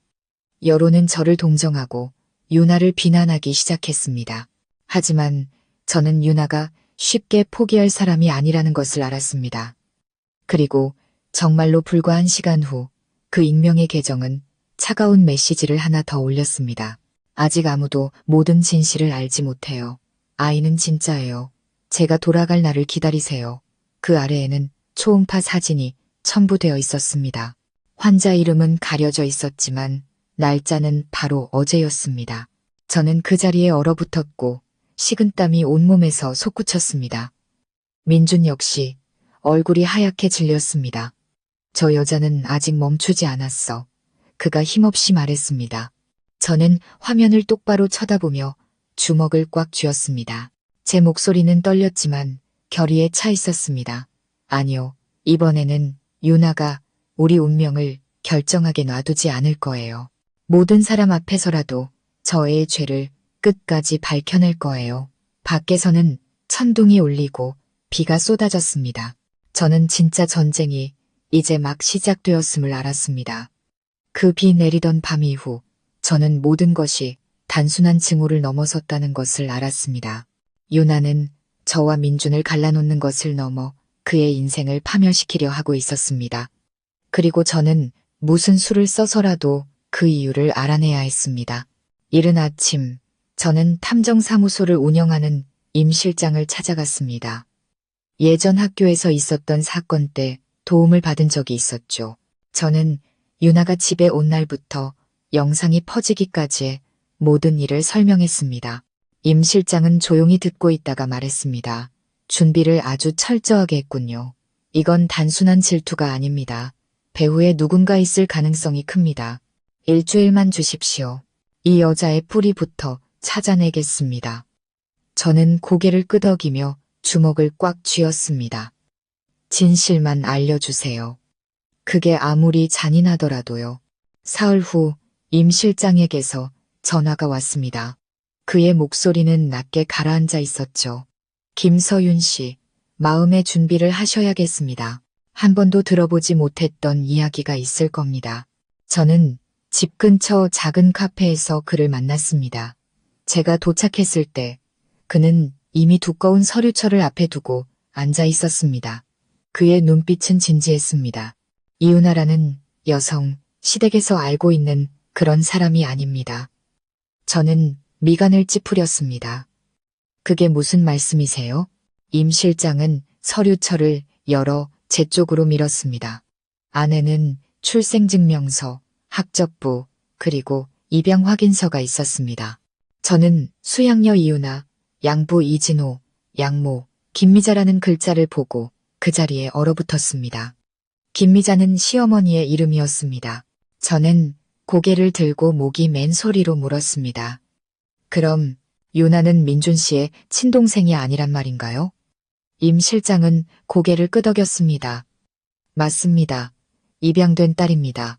여론은 저를 동정하고 유나를 비난하기 시작했습니다. 하지만 저는 유나가 쉽게 포기할 사람이 아니라는 것을 알았습니다. 그리고 정말로 불과 1시간 후 그 익명의 계정은 차가운 메시지를 하나 더 올렸습니다. 아직 아무도 모든 진실을 알지 못해요. 아이는 진짜예요. 제가 돌아갈 날을 기다리세요. 그 아래에는 초음파 사진이 첨부되어 있었습니다. 환자 이름은 가려져 있었지만 날짜는 바로 어제였습니다. 저는 그 자리에 얼어붙었고 식은땀이 온몸에서 솟구쳤습니다. 민준 역시 얼굴이 하얗게 질렸습니다. 저 여자는 아직 멈추지 않았어. 그가 힘없이 말했습니다. 저는 화면을 똑바로 쳐다보며 주먹을 꽉 쥐었습니다. 제 목소리는 떨렸지만 결의에 차 있었습니다. 아니요, 이번에는 유나가 우리 운명을 결정하게 놔두지 않을 거예요. 모든 사람 앞에서라도 저의 죄를 끝까지 밝혀낼 거예요. 밖에서는 천둥이 울리고 비가 쏟아졌습니다. 저는 진짜 전쟁이 이제 막 시작되었음을 알았습니다. 그 비 내리던 밤 이후 저는 모든 것이 단순한 증오를 넘어섰다는 것을 알았습니다. 유나는 저와 민준을 갈라놓는 것을 넘어 그의 인생을 파멸시키려 하고 있었습니다. 그리고 저는 무슨 수를 써서라도 그 이유를 알아내야 했습니다. 이른 아침, 저는 탐정사무소를 운영하는 임 실장을 찾아갔습니다. 예전 학교에서 있었던 사건 때 도움을 받은 적이 있었죠. 저는 유나가 집에 온 날부터 영상이 퍼지기까지의 모든 일을 설명했습니다. 임 실장은 조용히 듣고 있다가 말했습니다. 준비를 아주 철저하게 했군요. 이건 단순한 질투가 아닙니다. 배후에 누군가 있을 가능성이 큽니다. 일주일만 주십시오. 이 여자의 뿌리부터 찾아내겠습니다. 저는 고개를 끄덕이며 주먹을 꽉 쥐었습니다. 진실만 알려주세요. 그게 아무리 잔인하더라도요. 사흘 후 임 실장에게서 전화가 왔습니다. 그의 목소리는 낮게 가라앉아 있었죠. 김서윤 씨, 마음의 준비를 하셔야겠습니다. 한 번도 들어보지 못했던 이야기가 있을 겁니다. 저는 집 근처 작은 카페에서 그를 만났습니다. 제가 도착했을 때 그는 이미 두꺼운 서류철을 앞에 두고 앉아 있었습니다. 그의 눈빛은 진지했습니다. 이유나라는 여성, 시댁에서 알고 있는 그런 사람이 아닙니다. 저는 미간을 찌푸렸습니다. 그게 무슨 말씀이세요? 임 실장은 서류철을 열어 제 쪽으로 밀었습니다. 안에는 출생증명서, 학접부, 그리고 입양 확인서가 있었습니다. 저는 수양녀 이유나, 양부 이진호, 양모, 김미자라는 글자를 보고 그 자리에 얼어붙었습니다. 김미자는 시어머니의 이름이었습니다. 저는 고개를 들고 목이 맨 소리로 물었습니다. 그럼 유나는 민준 씨의 친동생이 아니란 말인가요? 임 실장은 고개를 끄덕였습니다. 맞습니다. 입양된 딸입니다.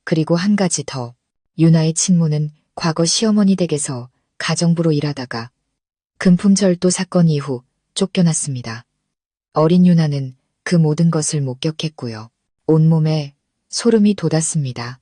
그리고 한 가지 더. 유나의 친모는 과거 시어머니 댁에서 가정부로 일하다가 금품절도 사건 이후 쫓겨났습니다. 어린 유나는 그 모든 것을 목격했고요. 온몸에 소름이 돋았습니다.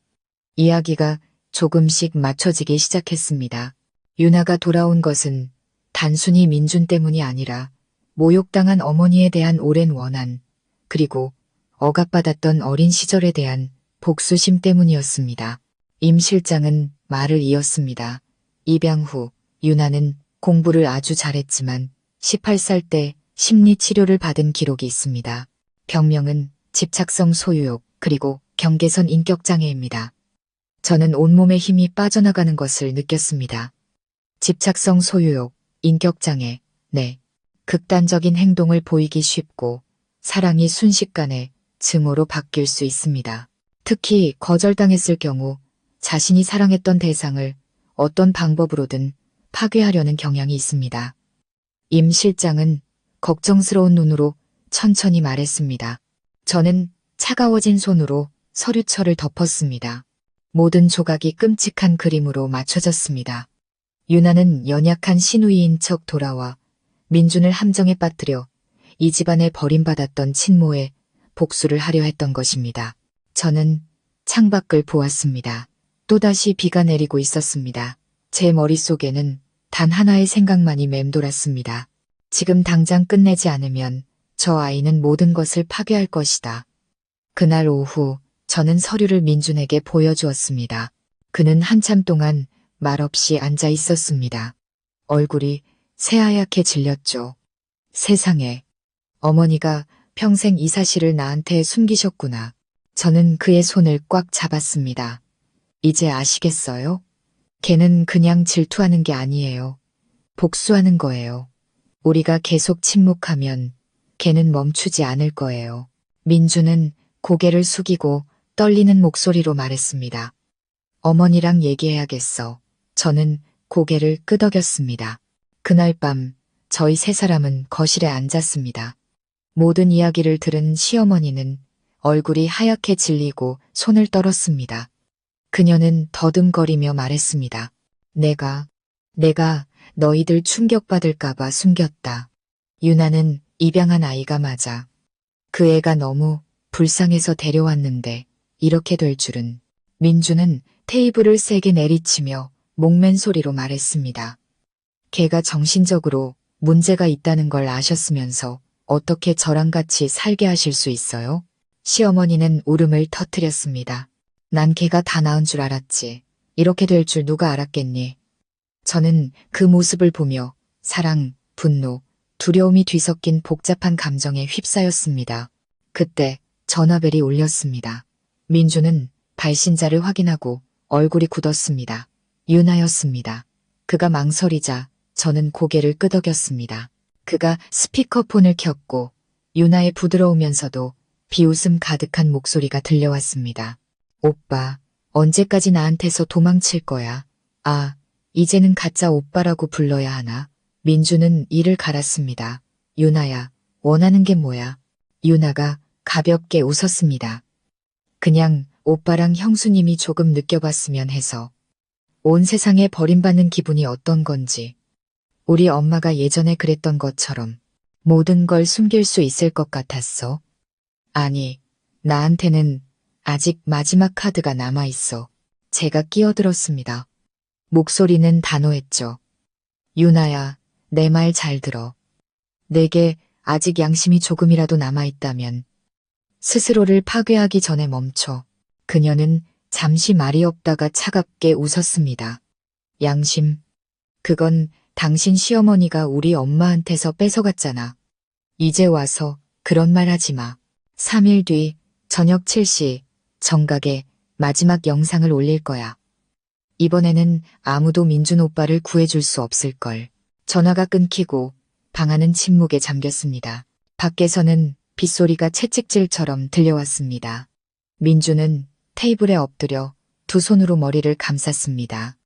이야기가 조금씩 맞춰지기 시작했습니다. 유나가 돌아온 것은 단순히 민준 때문이 아니라 모욕당한 어머니에 대한 오랜 원한, 그리고 억압받았던 어린 시절에 대한 복수심 때문이었습니다. 임 실장은 말을 이었습니다. 입양 후 유나는 공부를 아주 잘했지만 18살 때 심리치료를 받은 기록이 있습니다. 병명은 집착성 소유욕 그리고 경계선 인격장애입니다. 저는 온몸에 힘이 빠져나가는 것을 느꼈습니다. 집착성 소유욕, 인격장애, 네. 극단적인 행동을 보이기 쉽고 사랑이 순식간에 증오로 바뀔 수 있습니다. 특히 거절당했을 경우 자신이 사랑했던 대상을 어떤 방법으로든 파괴하려는 경향이 있습니다. 임 실장은 걱정스러운 눈으로 천천히 말했습니다. 저는 차가워진 손으로 서류철을 덮었습니다. 모든 조각이 끔찍한 그림으로 맞춰졌습니다. 유나는 연약한 시누이인 척 돌아와 민준을 함정에 빠뜨려 이 집안에 버림받았던 친모에 복수를 하려 했던 것입니다. 저는 창밖을 보았습니다. 또다시 비가 내리고 있었습니다. 제 머릿속에는 단 하나의 생각만이 맴돌았습니다. 지금 당장 끝내지 않으면 저 아이는 모든 것을 파괴할 것이다. 그날 오후 저는 서류를 민준에게 보여주었습니다. 그는 한참 동안 말없이 앉아 있었습니다. 얼굴이 새하얗게 질렸죠. 세상에, 어머니가 평생 이 사실을 나한테 숨기셨구나. 저는 그의 손을 꽉 잡았습니다. 이제 아시겠어요? 걔는 그냥 질투하는 게 아니에요. 복수하는 거예요. 우리가 계속 침묵하면 걔는 멈추지 않을 거예요. 민주는 고개를 숙이고 떨리는 목소리로 말했습니다. 어머니랑 얘기해야겠어. 저는 고개를 끄덕였습니다. 그날 밤 저희 세 사람은 거실에 앉았습니다. 모든 이야기를 들은 시어머니는 얼굴이 하얗게 질리고 손을 떨었습니다. 그녀는 더듬거리며 말했습니다. 내가 너희들 충격받을까봐 숨겼다. 유나는 입양한 아이가 맞아. 그 애가 너무 불쌍해서 데려왔는데 이렇게 될 줄은. 민주는 테이블을 세게 내리치며 목맨 소리로 말했습니다. 걔가 정신적으로 문제가 있다는 걸 아셨으면서 어떻게 저랑 같이 살게 하실 수 있어요? 시어머니는 울음을 터뜨렸습니다. 난 걔가 다 나은 줄 알았지. 이렇게 될 줄 누가 알았겠니? 저는 그 모습을 보며 사랑, 분노, 두려움이 뒤섞인 복잡한 감정에 휩싸였습니다. 그때 전화벨이 울렸습니다. 민주는 발신자를 확인하고 얼굴이 굳었습니다. 유나였습니다. 그가 망설이자 저는 고개를 끄덕였습니다. 그가 스피커폰을 켰고 유나의 부드러우면서도 비웃음 가득한 목소리가 들려왔습니다. 오빠, 언제까지 나한테서 도망칠 거야? 아, 이제는 가짜 오빠라고 불러야 하나? 민주는 이를 갈았습니다. 유나야, 원하는 게 뭐야? 유나가 가볍게 웃었습니다. 그냥 오빠랑 형수님이 조금 느껴봤으면 해서. 온 세상에 버림받는 기분이 어떤 건지. 우리 엄마가 예전에 그랬던 것처럼 모든 걸 숨길 수 있을 것 같았어. 아니, 나한테는 아직 마지막 카드가 남아있어. 제가 끼어들었습니다. 목소리는 단호했죠. 유나야, 내 말 잘 들어. 내게 아직 양심이 조금이라도 남아있다면 스스로를 파괴하기 전에 멈춰. 그녀는 잠시 말이 없다가 차갑게 웃었습니다. 양심. 그건 당신 시어머니가 우리 엄마한테서 뺏어갔잖아. 이제 와서 그런 말 하지 마. 3일 뒤 저녁 7시 정각에 마지막 영상을 올릴 거야. 이번에는 아무도 민준 오빠를 구해줄 수 없을걸. 전화가 끊기고 방 안은 침묵에 잠겼습니다. 밖에서는 빗소리가 채찍질처럼 들려왔습니다. 민주는 테이블에 엎드려 두 손으로 머리를 감쌌습니다.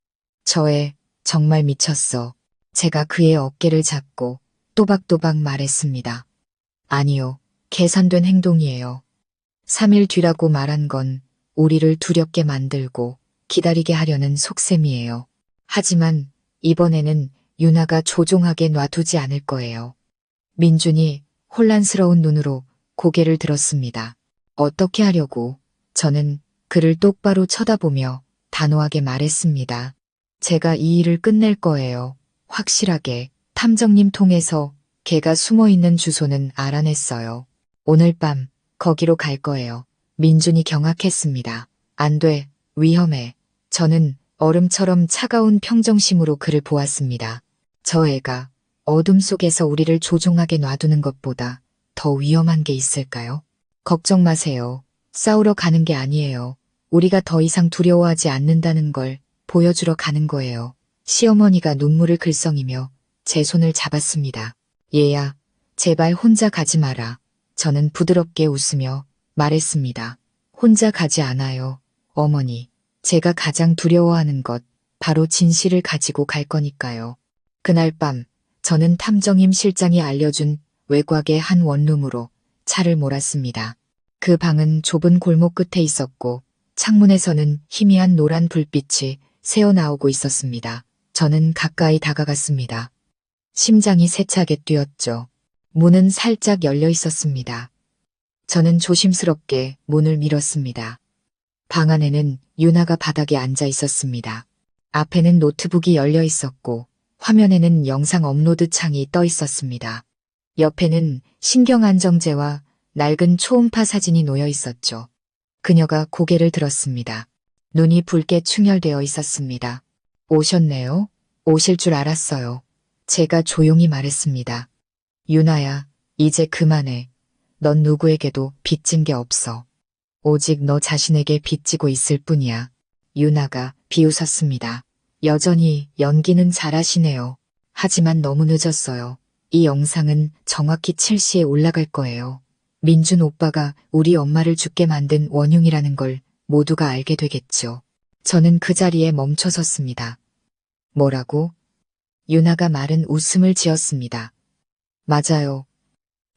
저애 정말 미쳤어. 제가 그의 어깨를 잡고 또박또박 말했습니다. 아니요, 계산된 행동이에요. 3일 뒤라고 말한 건 우리를 두렵게 만들고 기다리게 하려는 속셈이에요. 하지만 이번에는 유나가 조종하게 놔두지 않을 거예요. 민준이 혼란스러운 눈으로 고개를 들었습니다. 어떻게 하려고? 저는 그를 똑바로 쳐다보며 단호하게 말했습니다. 제가 이 일을 끝낼 거예요. 확실하게. 탐정님 통해서 걔가 숨어있는 주소는 알아냈어요. 오늘 밤 거기로 갈 거예요. 민준이 경악했습니다. 안 돼. 위험해. 저는 얼음처럼 차가운 평정심으로 그를 보았습니다. 저 애가 어둠 속에서 우리를 조종하게 놔두는 것보다 더 위험한 게 있을까요? 걱정 마세요. 싸우러 가는 게 아니에요. 우리가 더 이상 두려워하지 않는다는 걸 보여주러 가는 거예요. 시어머니가 눈물을 글썽이며 제 손을 잡았습니다. 얘야, 제발 혼자 가지 마라. 저는 부드럽게 웃으며 말했습니다. 혼자 가지 않아요. 어머니, 제가 가장 두려워하는 것, 바로 진실을 가지고 갈 거니까요. 그날 밤, 저는 탐정임 실장이 알려준 외곽의 한 원룸으로 차를 몰았습니다. 그 방은 좁은 골목 끝에 있었고 창문에서는 희미한 노란 불빛이 새어나오고 있었습니다. 저는 가까이 다가갔습니다. 심장이 세차게 뛰었죠. 문은 살짝 열려 있었습니다. 저는 조심스럽게 문을 밀었습니다. 방 안에는 유나가 바닥에 앉아 있었습니다. 앞에는 노트북이 열려 있었고 화면에는 영상 업로드 창이 떠 있었습니다. 옆에는 신경안정제와 낡은 초음파 사진이 놓여 있었죠. 그녀가 고개를 들었습니다. 눈이 붉게 충혈되어 있었습니다. 오셨네요? 오실 줄 알았어요. 제가 조용히 말했습니다. 유나야, 이제 그만해. 넌 누구에게도 빚진 게 없어. 오직 너 자신에게 빚지고 있을 뿐이야. 유나가 비웃었습니다. 여전히 연기는 잘하시네요. 하지만 너무 늦었어요. 이 영상은 정확히 7시에 올라갈 거예요. 민준 오빠가 우리 엄마를 죽게 만든 원흉이라는 걸 모두가 알게 되겠죠. 저는 그 자리에 멈춰 섰습니다. 뭐라고? 유나가 말은 웃음을 지었습니다. 맞아요.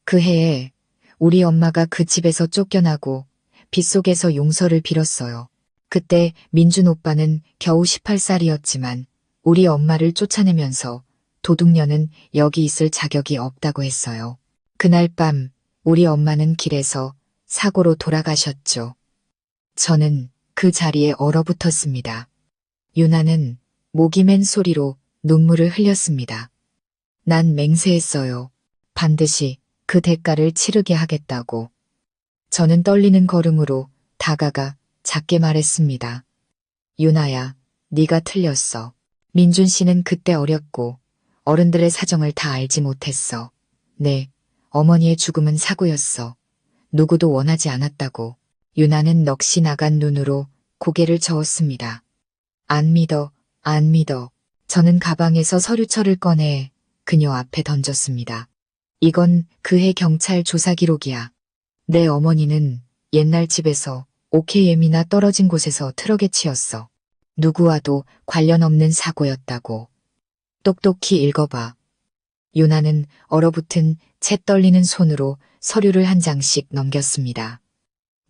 그 해에 우리 엄마가 그 집에서 쫓겨나고 빗속에서 용서를 빌었어요. 그때 민준 오빠는 겨우 18살이었지만 우리 엄마를 쫓아내면서 도둑년은 여기 있을 자격이 없다고 했어요. 그날 밤 우리 엄마는 길에서 사고로 돌아가셨죠. 저는 그 자리에 얼어붙었습니다. 유나는 목이 맨 소리로 눈물을 흘렸습니다. 난 맹세했어요. 반드시 그 대가를 치르게 하겠다고. 저는 떨리는 걸음으로 다가가 작게 말했습니다. 유나야, 네가 틀렸어. 민준 씨는 그때 어렸고 어른들의 사정을 다 알지 못했어. 네, 어머니의 죽음은 사고였어. 누구도 원하지 않았다고. 유나는 넋이 나간 눈으로 고개를 저었습니다. 안 믿어, 안 믿어. 저는 가방에서 서류철을 꺼내 그녀 앞에 던졌습니다. 이건 그해 경찰 조사 기록이야. 내 어머니는 옛날 집에서 OKM이나 떨어진 곳에서 트럭에 치였어. 누구와도 관련 없는 사고였다고. 똑똑히 읽어봐. 유나는 얼어붙은 채 떨리는 손으로 서류를 한 장씩 넘겼습니다.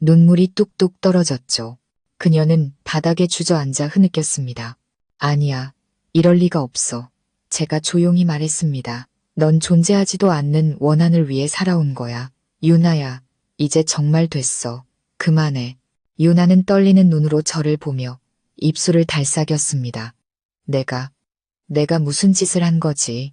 눈물이 뚝뚝 떨어졌죠. 그녀는 바닥에 주저앉아 흐느꼈습니다. 아니야, 이럴 리가 없어. 제가 조용히 말했습니다. 넌 존재하지도 않는 원한을 위해 살아온 거야. 유나야, 이제 정말 됐어. 그만해. 유나는 떨리는 눈으로 저를 보며 입술을 달싹였습니다. 내가 무슨 짓을 한 거지?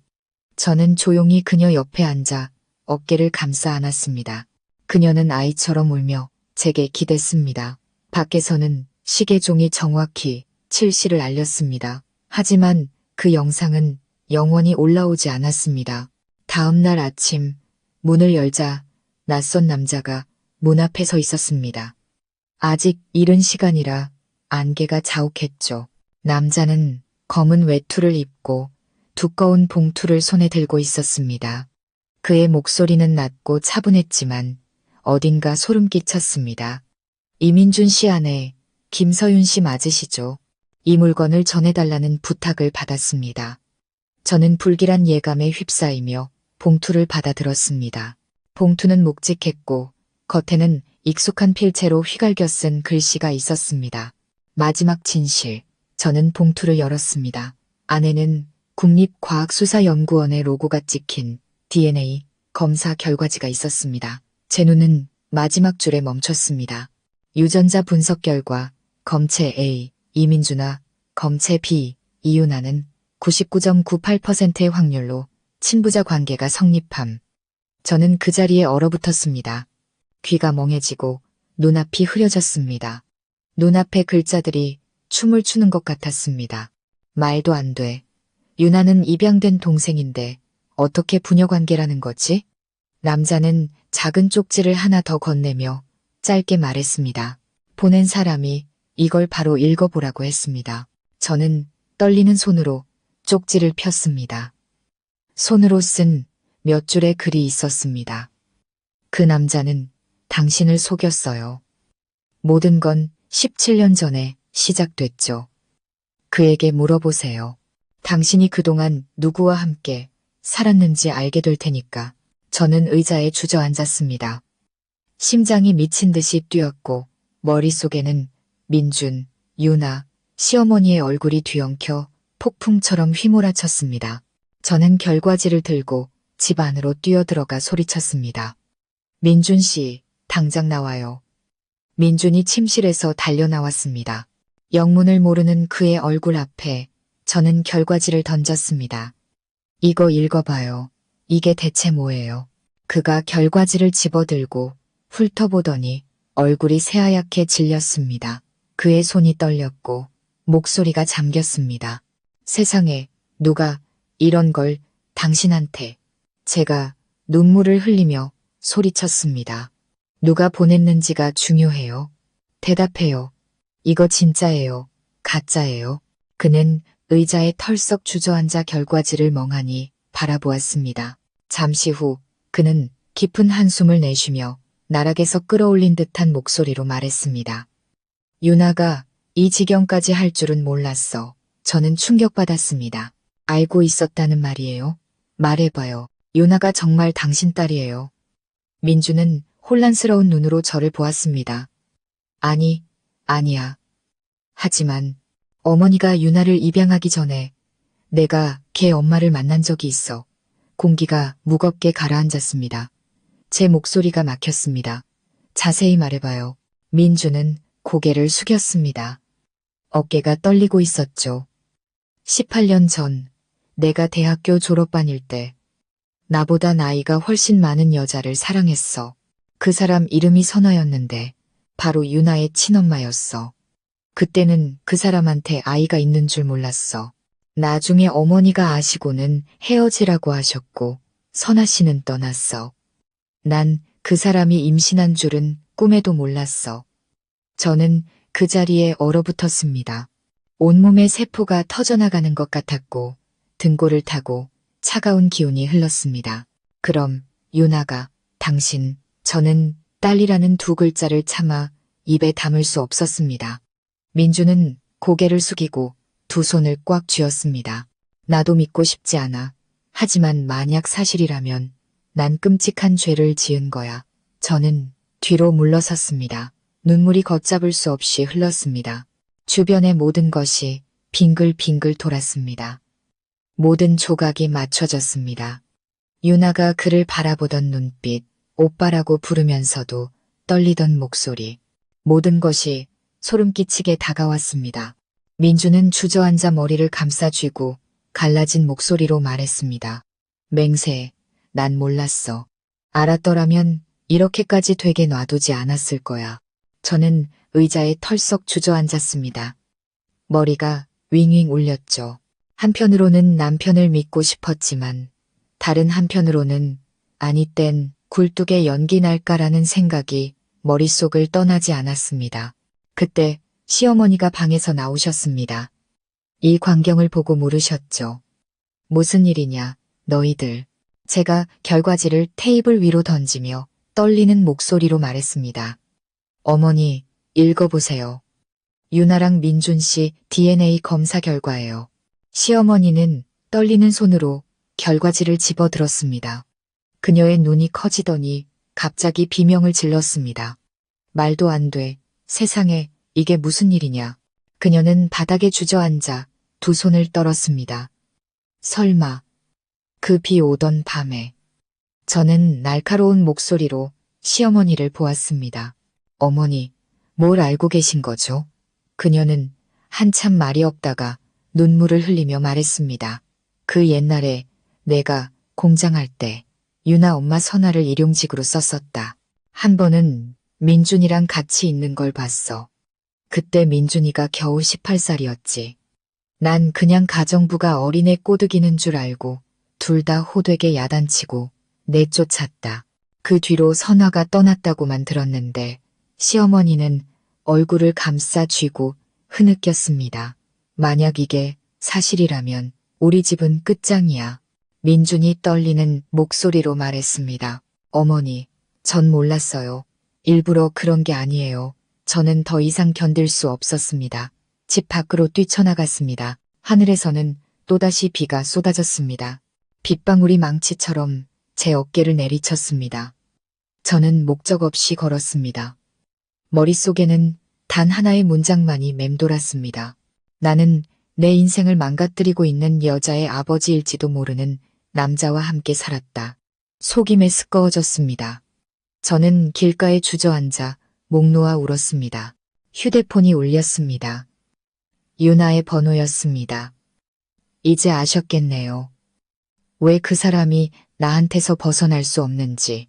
저는 조용히 그녀 옆에 앉아 어깨를 감싸 안았습니다. 그녀는 아이처럼 울며 제게 기댔습니다. 밖에서는 시계종이 정확히 7시를 알렸습니다. 하지만 그 영상은 영원히 올라오지 않았습니다. 다음 날 아침 문을 열자 낯선 남자가 문 앞에 서 있었습니다. 아직 이른 시간이라 안개가 자욱했죠. 남자는 검은 외투를 입고 두꺼운 봉투를 손에 들고 있었습니다. 그의 목소리는 낮고 차분했지만 어딘가 소름 끼쳤습니다. 이민준 씨 아내 김서윤 씨 맞으시죠? 이 물건을 전해달라는 부탁을 받았습니다. 저는 불길한 예감에 휩싸이며 봉투를 받아들었습니다. 봉투는 묵직했고 겉에는 익숙한 필체로 휘갈겨 쓴 글씨가 있었습니다. 마지막 진실. 저는 봉투를 열었습니다. 안에는 국립과학수사연구원의 로고가 찍힌 DNA 검사 결과지가 있었습니다. 제 눈은 마지막 줄에 멈췄습니다. 유전자 분석 결과 검체 A, 이민주나 검체 B, 이유나는 99.98%의 확률로 친부자 관계가 성립함. 저는 그 자리에 얼어붙었습니다. 귀가 멍해지고 눈앞이 흐려졌습니다. 눈앞의 글자들이 춤을 추는 것 같았습니다. 말도 안 돼. 유나는 입양된 동생인데 어떻게 부녀관계라는 거지? 남자는 작은 쪽지를 하나 더 건네며 짧게 말했습니다. 보낸 사람이 이걸 바로 읽어보라고 했습니다. 저는 떨리는 손으로 쪽지를 폈습니다. 손으로 쓴 몇 줄의 글이 있었습니다. 그 남자는 당신을 속였어요. 모든 건 17년 전에 시작됐죠. 그에게 물어보세요. 당신이 그동안 누구와 함께 살았는지 알게 될 테니까. 저는 의자에 주저앉았습니다. 심장이 미친 듯이 뛰었고 머릿속에는 민준, 유나, 시어머니의 얼굴이 뒤엉켜 폭풍처럼 휘몰아쳤습니다. 저는 결과지를 들고 집 안으로 뛰어들어가 소리쳤습니다. 민준 씨, 당장 나와요. 민준이 침실에서 달려나왔습니다. 영문을 모르는 그의 얼굴 앞에 저는 결과지를 던졌습니다. 이거 읽어봐요. 이게 대체 뭐예요? 그가 결과지를 집어들고 훑어보더니 얼굴이 새하얗게 질렸습니다. 그의 손이 떨렸고 목소리가 잠겼습니다. 세상에 누가 이런 걸 당신한테. 제가 눈물을 흘리며 소리쳤습니다. 누가 보냈는지가 중요해요. 대답해요. 이거 진짜예요? 가짜예요? 그는 의자에 털썩 주저앉아 결과지를 멍하니 바라보았습니다. 잠시 후 그는 깊은 한숨을 내쉬며 나락에서 끌어올린 듯한 목소리로 말했습니다. 유나가 이 지경까지 할 줄은 몰랐어. 저는 충격받았습니다. 알고 있었다는 말이에요? 말해봐요. 유나가 정말 당신 딸이에요. 민주는 혼란스러운 눈으로 저를 보았습니다. 아니야. 하지만 어머니가 유나를 입양하기 전에 내가 걔 엄마를 만난 적이 있어. 공기가 무겁게 가라앉았습니다. 제 목소리가 막혔습니다. 자세히 말해봐요. 민주는 고개를 숙였습니다. 어깨가 떨리고 있었죠. 18년 전 내가 대학교 졸업반일 때 나보다 나이가 훨씬 많은 여자를 사랑했어. 그 사람 이름이 선아였는데 바로 유나의 친엄마였어. 그때는 그 사람한테 아이가 있는 줄 몰랐어. 나중에 어머니가 아시고는 헤어지라고 하셨고 선아 씨는 떠났어. 난 그 사람이 임신한 줄은 꿈에도 몰랐어. 저는 그 자리에 얼어붙었습니다. 온몸에 세포가 터져나가는 것 같았고 등골을 타고 차가운 기운이 흘렀습니다. 그럼 유나가 당신, 저는 딸이라는 두 글자를 차마 입에 담을 수 없었습니다. 민주는 고개를 숙이고 두 손을 꽉 쥐었습니다. 나도 믿고 싶지 않아. 하지만 만약 사실이라면 난 끔찍한 죄를 지은 거야. 저는 뒤로 물러섰습니다. 눈물이 걷잡을 수 없이 흘렀습니다. 주변의 모든 것이 빙글빙글 돌았습니다. 모든 조각이 맞춰졌습니다. 유나가 그를 바라보던 눈빛, 오빠라고 부르면서도 떨리던 목소리, 모든 것이 소름 끼치게 다가왔습니다. 민주는 주저앉아 머리를 감싸 쥐고 갈라진 목소리로 말했습니다. 맹세, 난 몰랐어. 알았더라면 이렇게까지 되게 놔두지 않았을 거야. 저는 의자에 털썩 주저앉았습니다. 머리가 윙윙 울렸죠. 한편으로는 남편을 믿고 싶었지만 다른 한편으로는 아니 땐 굴뚝에 연기 날까라는 생각이 머릿속을 떠나지 않았습니다. 그때 시어머니가 방에서 나오셨습니다. 이 광경을 보고 물으셨죠. 무슨 일이냐, 너희들. 제가 결과지를 테이블 위로 던지며 떨리는 목소리로 말했습니다. 어머니, 읽어보세요. 유나랑 민준 씨 DNA 검사 결과예요. 시어머니는 떨리는 손으로 결과지를 집어들었습니다. 그녀의 눈이 커지더니 갑자기 비명을 질렀습니다. 말도 안 돼. 세상에 이게 무슨 일이냐. 그녀는 바닥에 주저앉아 두 손을 떨었습니다. 설마 그 비 오던 밤에 저는 날카로운 목소리로 시어머니를 보았습니다. 어머니, 뭘 알고 계신 거죠? 그녀는 한참 말이 없다가 눈물을 흘리며 말했습니다. 그 옛날에 내가 공장할 때 유나 엄마 선아를 일용직으로 썼었다. 한 번은 민준이랑 같이 있는 걸 봤어. 그때 민준이가 겨우 18살이었지. 난 그냥 가정부가 어린애 꼬드기는 줄 알고 둘 다 호되게 야단치고 내쫓았다. 그 뒤로 선아가 떠났다고만 들었는데 시어머니는 얼굴을 감싸 쥐고 흐느꼈습니다. 만약 이게 사실이라면 우리 집은 끝장이야. 민준이 떨리는 목소리로 말했습니다. 어머니, 전 몰랐어요. 일부러 그런 게 아니에요. 저는 더 이상 견딜 수 없었습니다. 집 밖으로 뛰쳐나갔습니다. 하늘에서는 또다시 비가 쏟아졌습니다. 빗방울이 망치처럼 제 어깨를 내리쳤습니다. 저는 목적 없이 걸었습니다. 머릿속에는 단 하나의 문장만이 맴돌았습니다. 나는 내 인생을 망가뜨리고 있는 여자의 아버지일지도 모르는 남자와 함께 살았다. 속임에 스꺼워졌습니다. 저는 길가에 주저앉아 목 놓아 울었습니다. 휴대폰이 울렸습니다. 유나의 번호였습니다. 이제 아셨겠네요. 왜 그 사람이 나한테서 벗어날 수 없는지.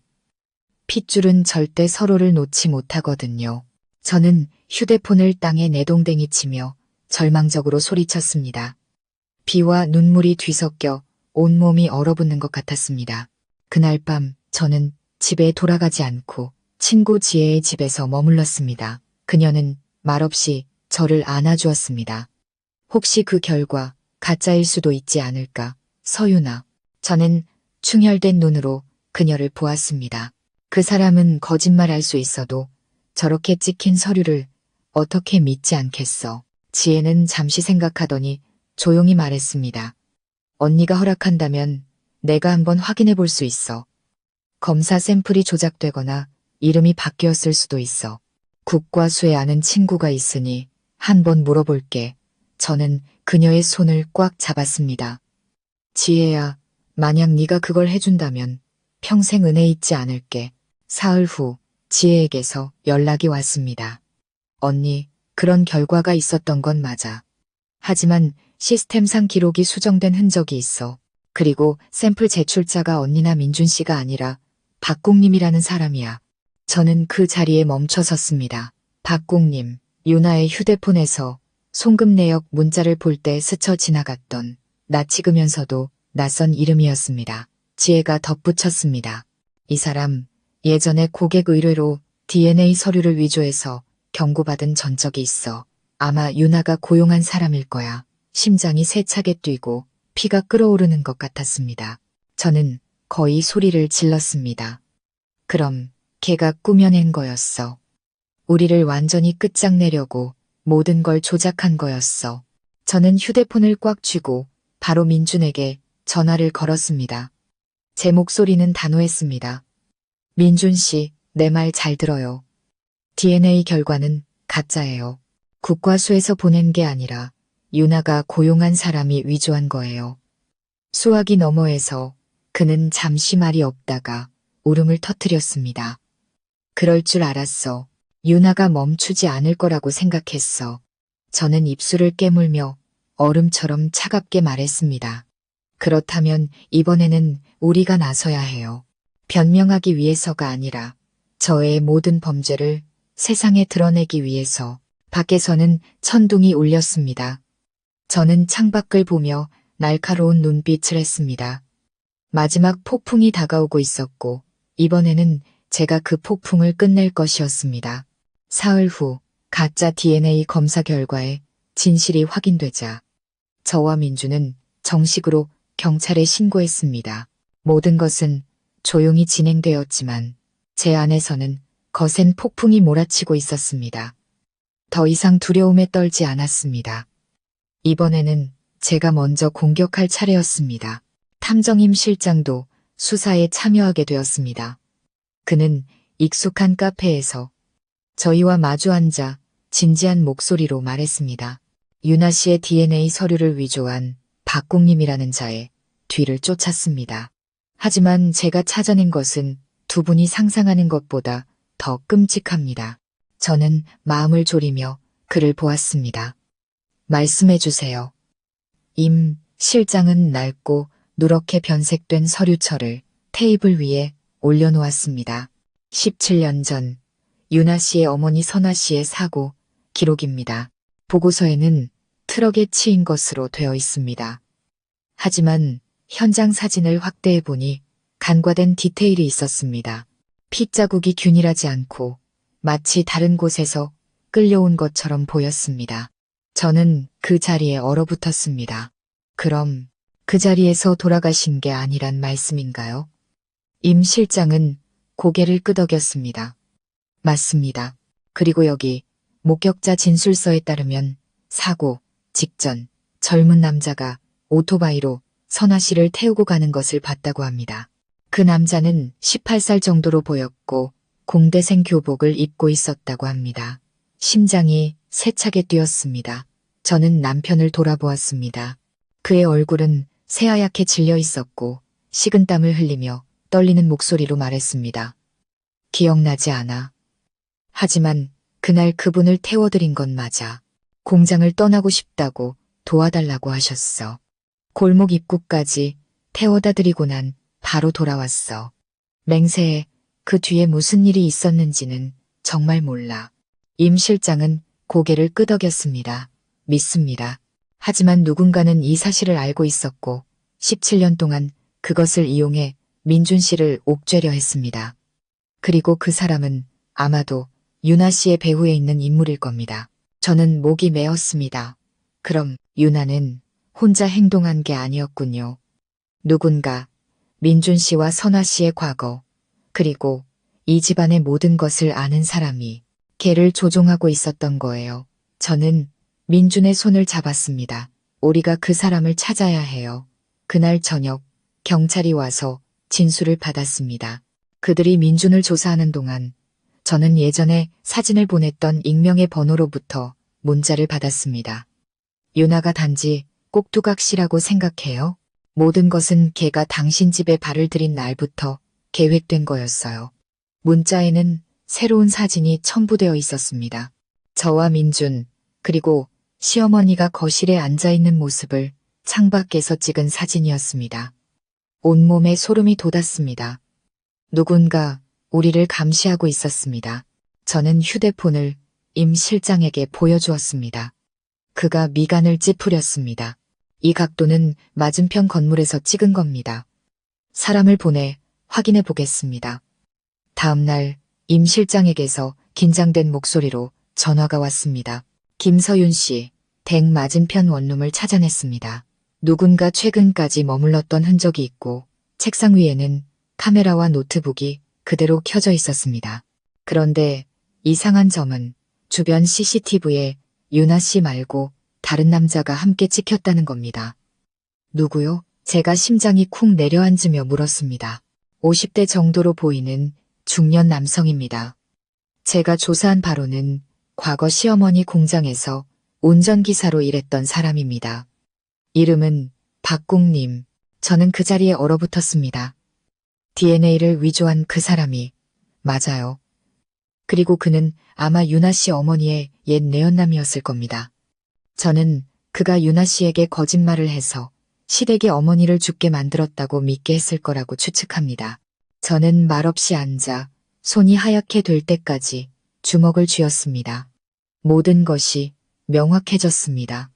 핏줄은 절대 서로를 놓지 못하거든요. 저는 휴대폰을 땅에 내동댕이 치며 절망적으로 소리쳤습니다. 비와 눈물이 뒤섞여 온몸이 얼어붙는 것 같았습니다. 그날 밤 저는 집에 돌아가지 않고 친구 지혜의 집에서 머물렀습니다. 그녀는 말없이 저를 안아주었습니다. 혹시 그 결과 가짜일 수도 있지 않을까. 서윤아. 저는 충혈된 눈으로 그녀를 보았습니다. 그 사람은 거짓말할 수 있어도 저렇게 찍힌 서류를 어떻게 믿지 않겠어. 지혜는 잠시 생각하더니 조용히 말했습니다. 언니가 허락한다면 내가 한번 확인해 볼 수 있어. 검사 샘플이 조작되거나 이름이 바뀌었을 수도 있어. 국과 수에 아는 친구가 있으니 한번 물어볼게. 저는 그녀의 손을 꽉 잡았습니다. 지혜야, 만약 네가 그걸 해준다면 평생 은혜 잊지 않을게. 사흘 후 지혜에게서 연락이 왔습니다. 언니, 그런 결과가 있었던 건 맞아. 하지만 시스템상 기록이 수정된 흔적이 있어. 그리고 샘플 제출자가 언니나 민준 씨가 아니라 박국님이라는 사람이야. 저는 그 자리에 멈춰 섰습니다. 박국님, 유나의 휴대폰에서 송금 내역 문자를 볼 때 스쳐 지나갔던 낯익으면서도 낯선 이름이었습니다. 지혜가 덧붙였습니다. 이 사람 예전에 고객 의뢰로 DNA 서류를 위조해서 경고받은 전적이 있어. 아마 유나가 고용한 사람일 거야. 심장이 세차게 뛰고 피가 끓어오르는 것 같았습니다. 저는 거의 소리를 질렀습니다. 그럼 걔가 꾸며낸 거였어. 우리를 완전히 끝장내려고 모든 걸 조작한 거였어. 저는 휴대폰을 꽉 쥐고 바로 민준에게 전화를 걸었습니다. 제 목소리는 단호했습니다. 민준 씨, 내 말 잘 들어요. DNA 결과는 가짜예요. 국과수에서 보낸 게 아니라 유나가 고용한 사람이 위조한 거예요. 수화기 너머에서 그는 잠시 말이 없다가 울음을 터뜨렸습니다. 그럴 줄 알았어. 유나가 멈추지 않을 거라고 생각했어. 저는 입술을 깨물며 얼음처럼 차갑게 말했습니다. 그렇다면 이번에는 우리가 나서야 해요. 변명하기 위해서가 아니라 저의 모든 범죄를 세상에 드러내기 위해서. 밖에서는 천둥이 울렸습니다. 저는 창밖을 보며 날카로운 눈빛을 했습니다. 마지막 폭풍이 다가오고 있었고 이번에는 제가 그 폭풍을 끝낼 것이었습니다. 사흘 후 가짜 DNA 검사 결과에 진실이 확인되자 저와 민주는 정식으로 경찰에 신고했습니다. 모든 것은 조용히 진행되었지만 제 안에서는 거센 폭풍이 몰아치고 있었습니다. 더 이상 두려움에 떨지 않았습니다. 이번에는 제가 먼저 공격할 차례였습니다. 탐정임 실장도 수사에 참여하게 되었습니다. 그는 익숙한 카페에서 저희와 마주 앉아 진지한 목소리로 말했습니다. 유나 씨의 DNA 서류를 위조한 박국님이라는 자의 뒤를 쫓았습니다. 하지만 제가 찾아낸 것은 두 분이 상상하는 것보다 더 끔찍합니다. 저는 마음을 졸이며 그를 보았습니다. 말씀해 주세요. 임 실장은 낡고 누렇게 변색된 서류철을 테이블 위에 올려놓았습니다. 17년 전 유나 씨의 어머니 선아 씨의 사고 기록입니다. 보고서에는 트럭에 치인 것으로 되어 있습니다. 하지만 현장 사진을 확대해 보니 간과된 디테일이 있었습니다. 핏자국이 균일하지 않고 마치 다른 곳에서 끌려온 것처럼 보였습니다. 저는 그 자리에 얼어붙었습니다. 그럼 그 자리에서 돌아가신 게 아니란 말씀인가요? 임 실장은 고개를 끄덕였습니다. 맞습니다. 그리고 여기 목격자 진술서에 따르면 사고 직전 젊은 남자가 오토바이로 선아 씨를 태우고 가는 것을 봤다고 합니다. 그 남자는 18살 정도로 보였고 공대생 교복을 입고 있었다고 합니다. 심장이 세차게 뛰었습니다. 저는 남편을 돌아보았습니다. 그의 얼굴은 새하얗게 질려 있었고 식은땀을 흘리며 떨리는 목소리로 말했습니다. 기억나지 않아. 하지만 그날 그분을 태워드린 건 맞아. 공장을 떠나고 싶다고 도와달라고 하셨어. 골목 입구까지 태워다 드리고 난 바로 돌아왔어. 맹세해. 그 뒤에 무슨 일이 있었는지는 정말 몰라. 임 실장은 고개를 끄덕였습니다. 믿습니다. 하지만 누군가는 이 사실을 알고 있었고 17년 동안 그것을 이용해 민준 씨를 옥죄려 했습니다. 그리고 그 사람은 아마도 유나 씨의 배후에 있는 인물일 겁니다. 저는 목이 메었습니다. 그럼 유나는 혼자 행동한 게 아니었군요. 누군가 민준 씨와 선아 씨의 과거, 그리고 이 집안의 모든 것을 아는 사람이 걔를 조종하고 있었던 거예요. 저는 민준의 손을 잡았습니다. 우리가 그 사람을 찾아야 해요. 그날 저녁 경찰이 와서 진술을 받았습니다. 그들이 민준을 조사하는 동안 저는 예전에 사진을 보냈던 익명의 번호로부터 문자를 받았습니다. 유나가 단지 꼭두각 씨라고 생각해요. 모든 것은 걔가 당신 집에 발을 들인 날부터 계획된 거였어요. 문자에는 새로운 사진이 첨부되어 있었습니다. 저와 민준, 그리고 시어머니가 거실에 앉아있는 모습을 창밖에서 찍은 사진이었습니다. 온몸에 소름이 돋았습니다. 누군가 우리를 감시하고 있었습니다. 저는 휴대폰을 임 실장에게 보여주었습니다. 그가 미간을 찌푸렸습니다. 이 각도는 맞은편 건물에서 찍은 겁니다. 사람을 보내 확인해 보겠습니다. 다음 날 임 실장에게서 긴장된 목소리로 전화가 왔습니다. 김서윤 씨, 댁 맞은편 원룸을 찾아냈습니다. 누군가 최근까지 머물렀던 흔적이 있고 책상 위에는 카메라와 노트북이 그대로 켜져 있었습니다. 그런데 이상한 점은 주변 CCTV에 유나 씨 말고 다른 남자가 함께 찍혔다는 겁니다. 누구요? 제가 심장이 쿵 내려앉으며 물었습니다. 50대 정도로 보이는 중년 남성입니다. 제가 조사한 바로는 과거 시어머니 공장에서 운전기사로 일했던 사람입니다. 이름은 박국님. 저는 그 자리에 얼어붙었습니다. DNA를 위조한 그 사람이 맞아요. 그리고 그는 아마 유나 씨 어머니의 옛 내연남이었을 겁니다. 저는 그가 유나 씨에게 거짓말을 해서 시댁의 어머니를 죽게 만들었다고 믿게 했을 거라고 추측합니다. 저는 말없이 앉아 손이 하얗게 될 때까지 주먹을 쥐었습니다. 모든 것이 명확해졌습니다.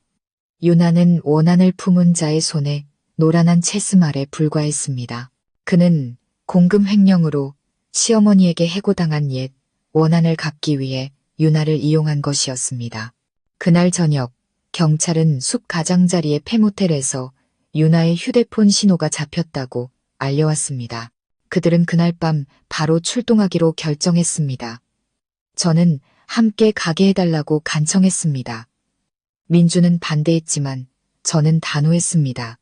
유나는 원한을 품은 자의 손에 노란한 채스말에 불과했습니다. 그는 공금 횡령으로 시어머니에게 해고당한 옛 원한을 갚기 위해 유나를 이용한 것이었습니다. 그날 저녁 경찰은 숲 가장자리의 폐모텔에서 유나의 휴대폰 신호가 잡혔다고 알려왔습니다. 그들은 그날 밤 바로 출동하기로 결정했습니다. 저는 함께 가게 해달라고 간청했습니다. 민주는 반대했지만 저는 단호했습니다.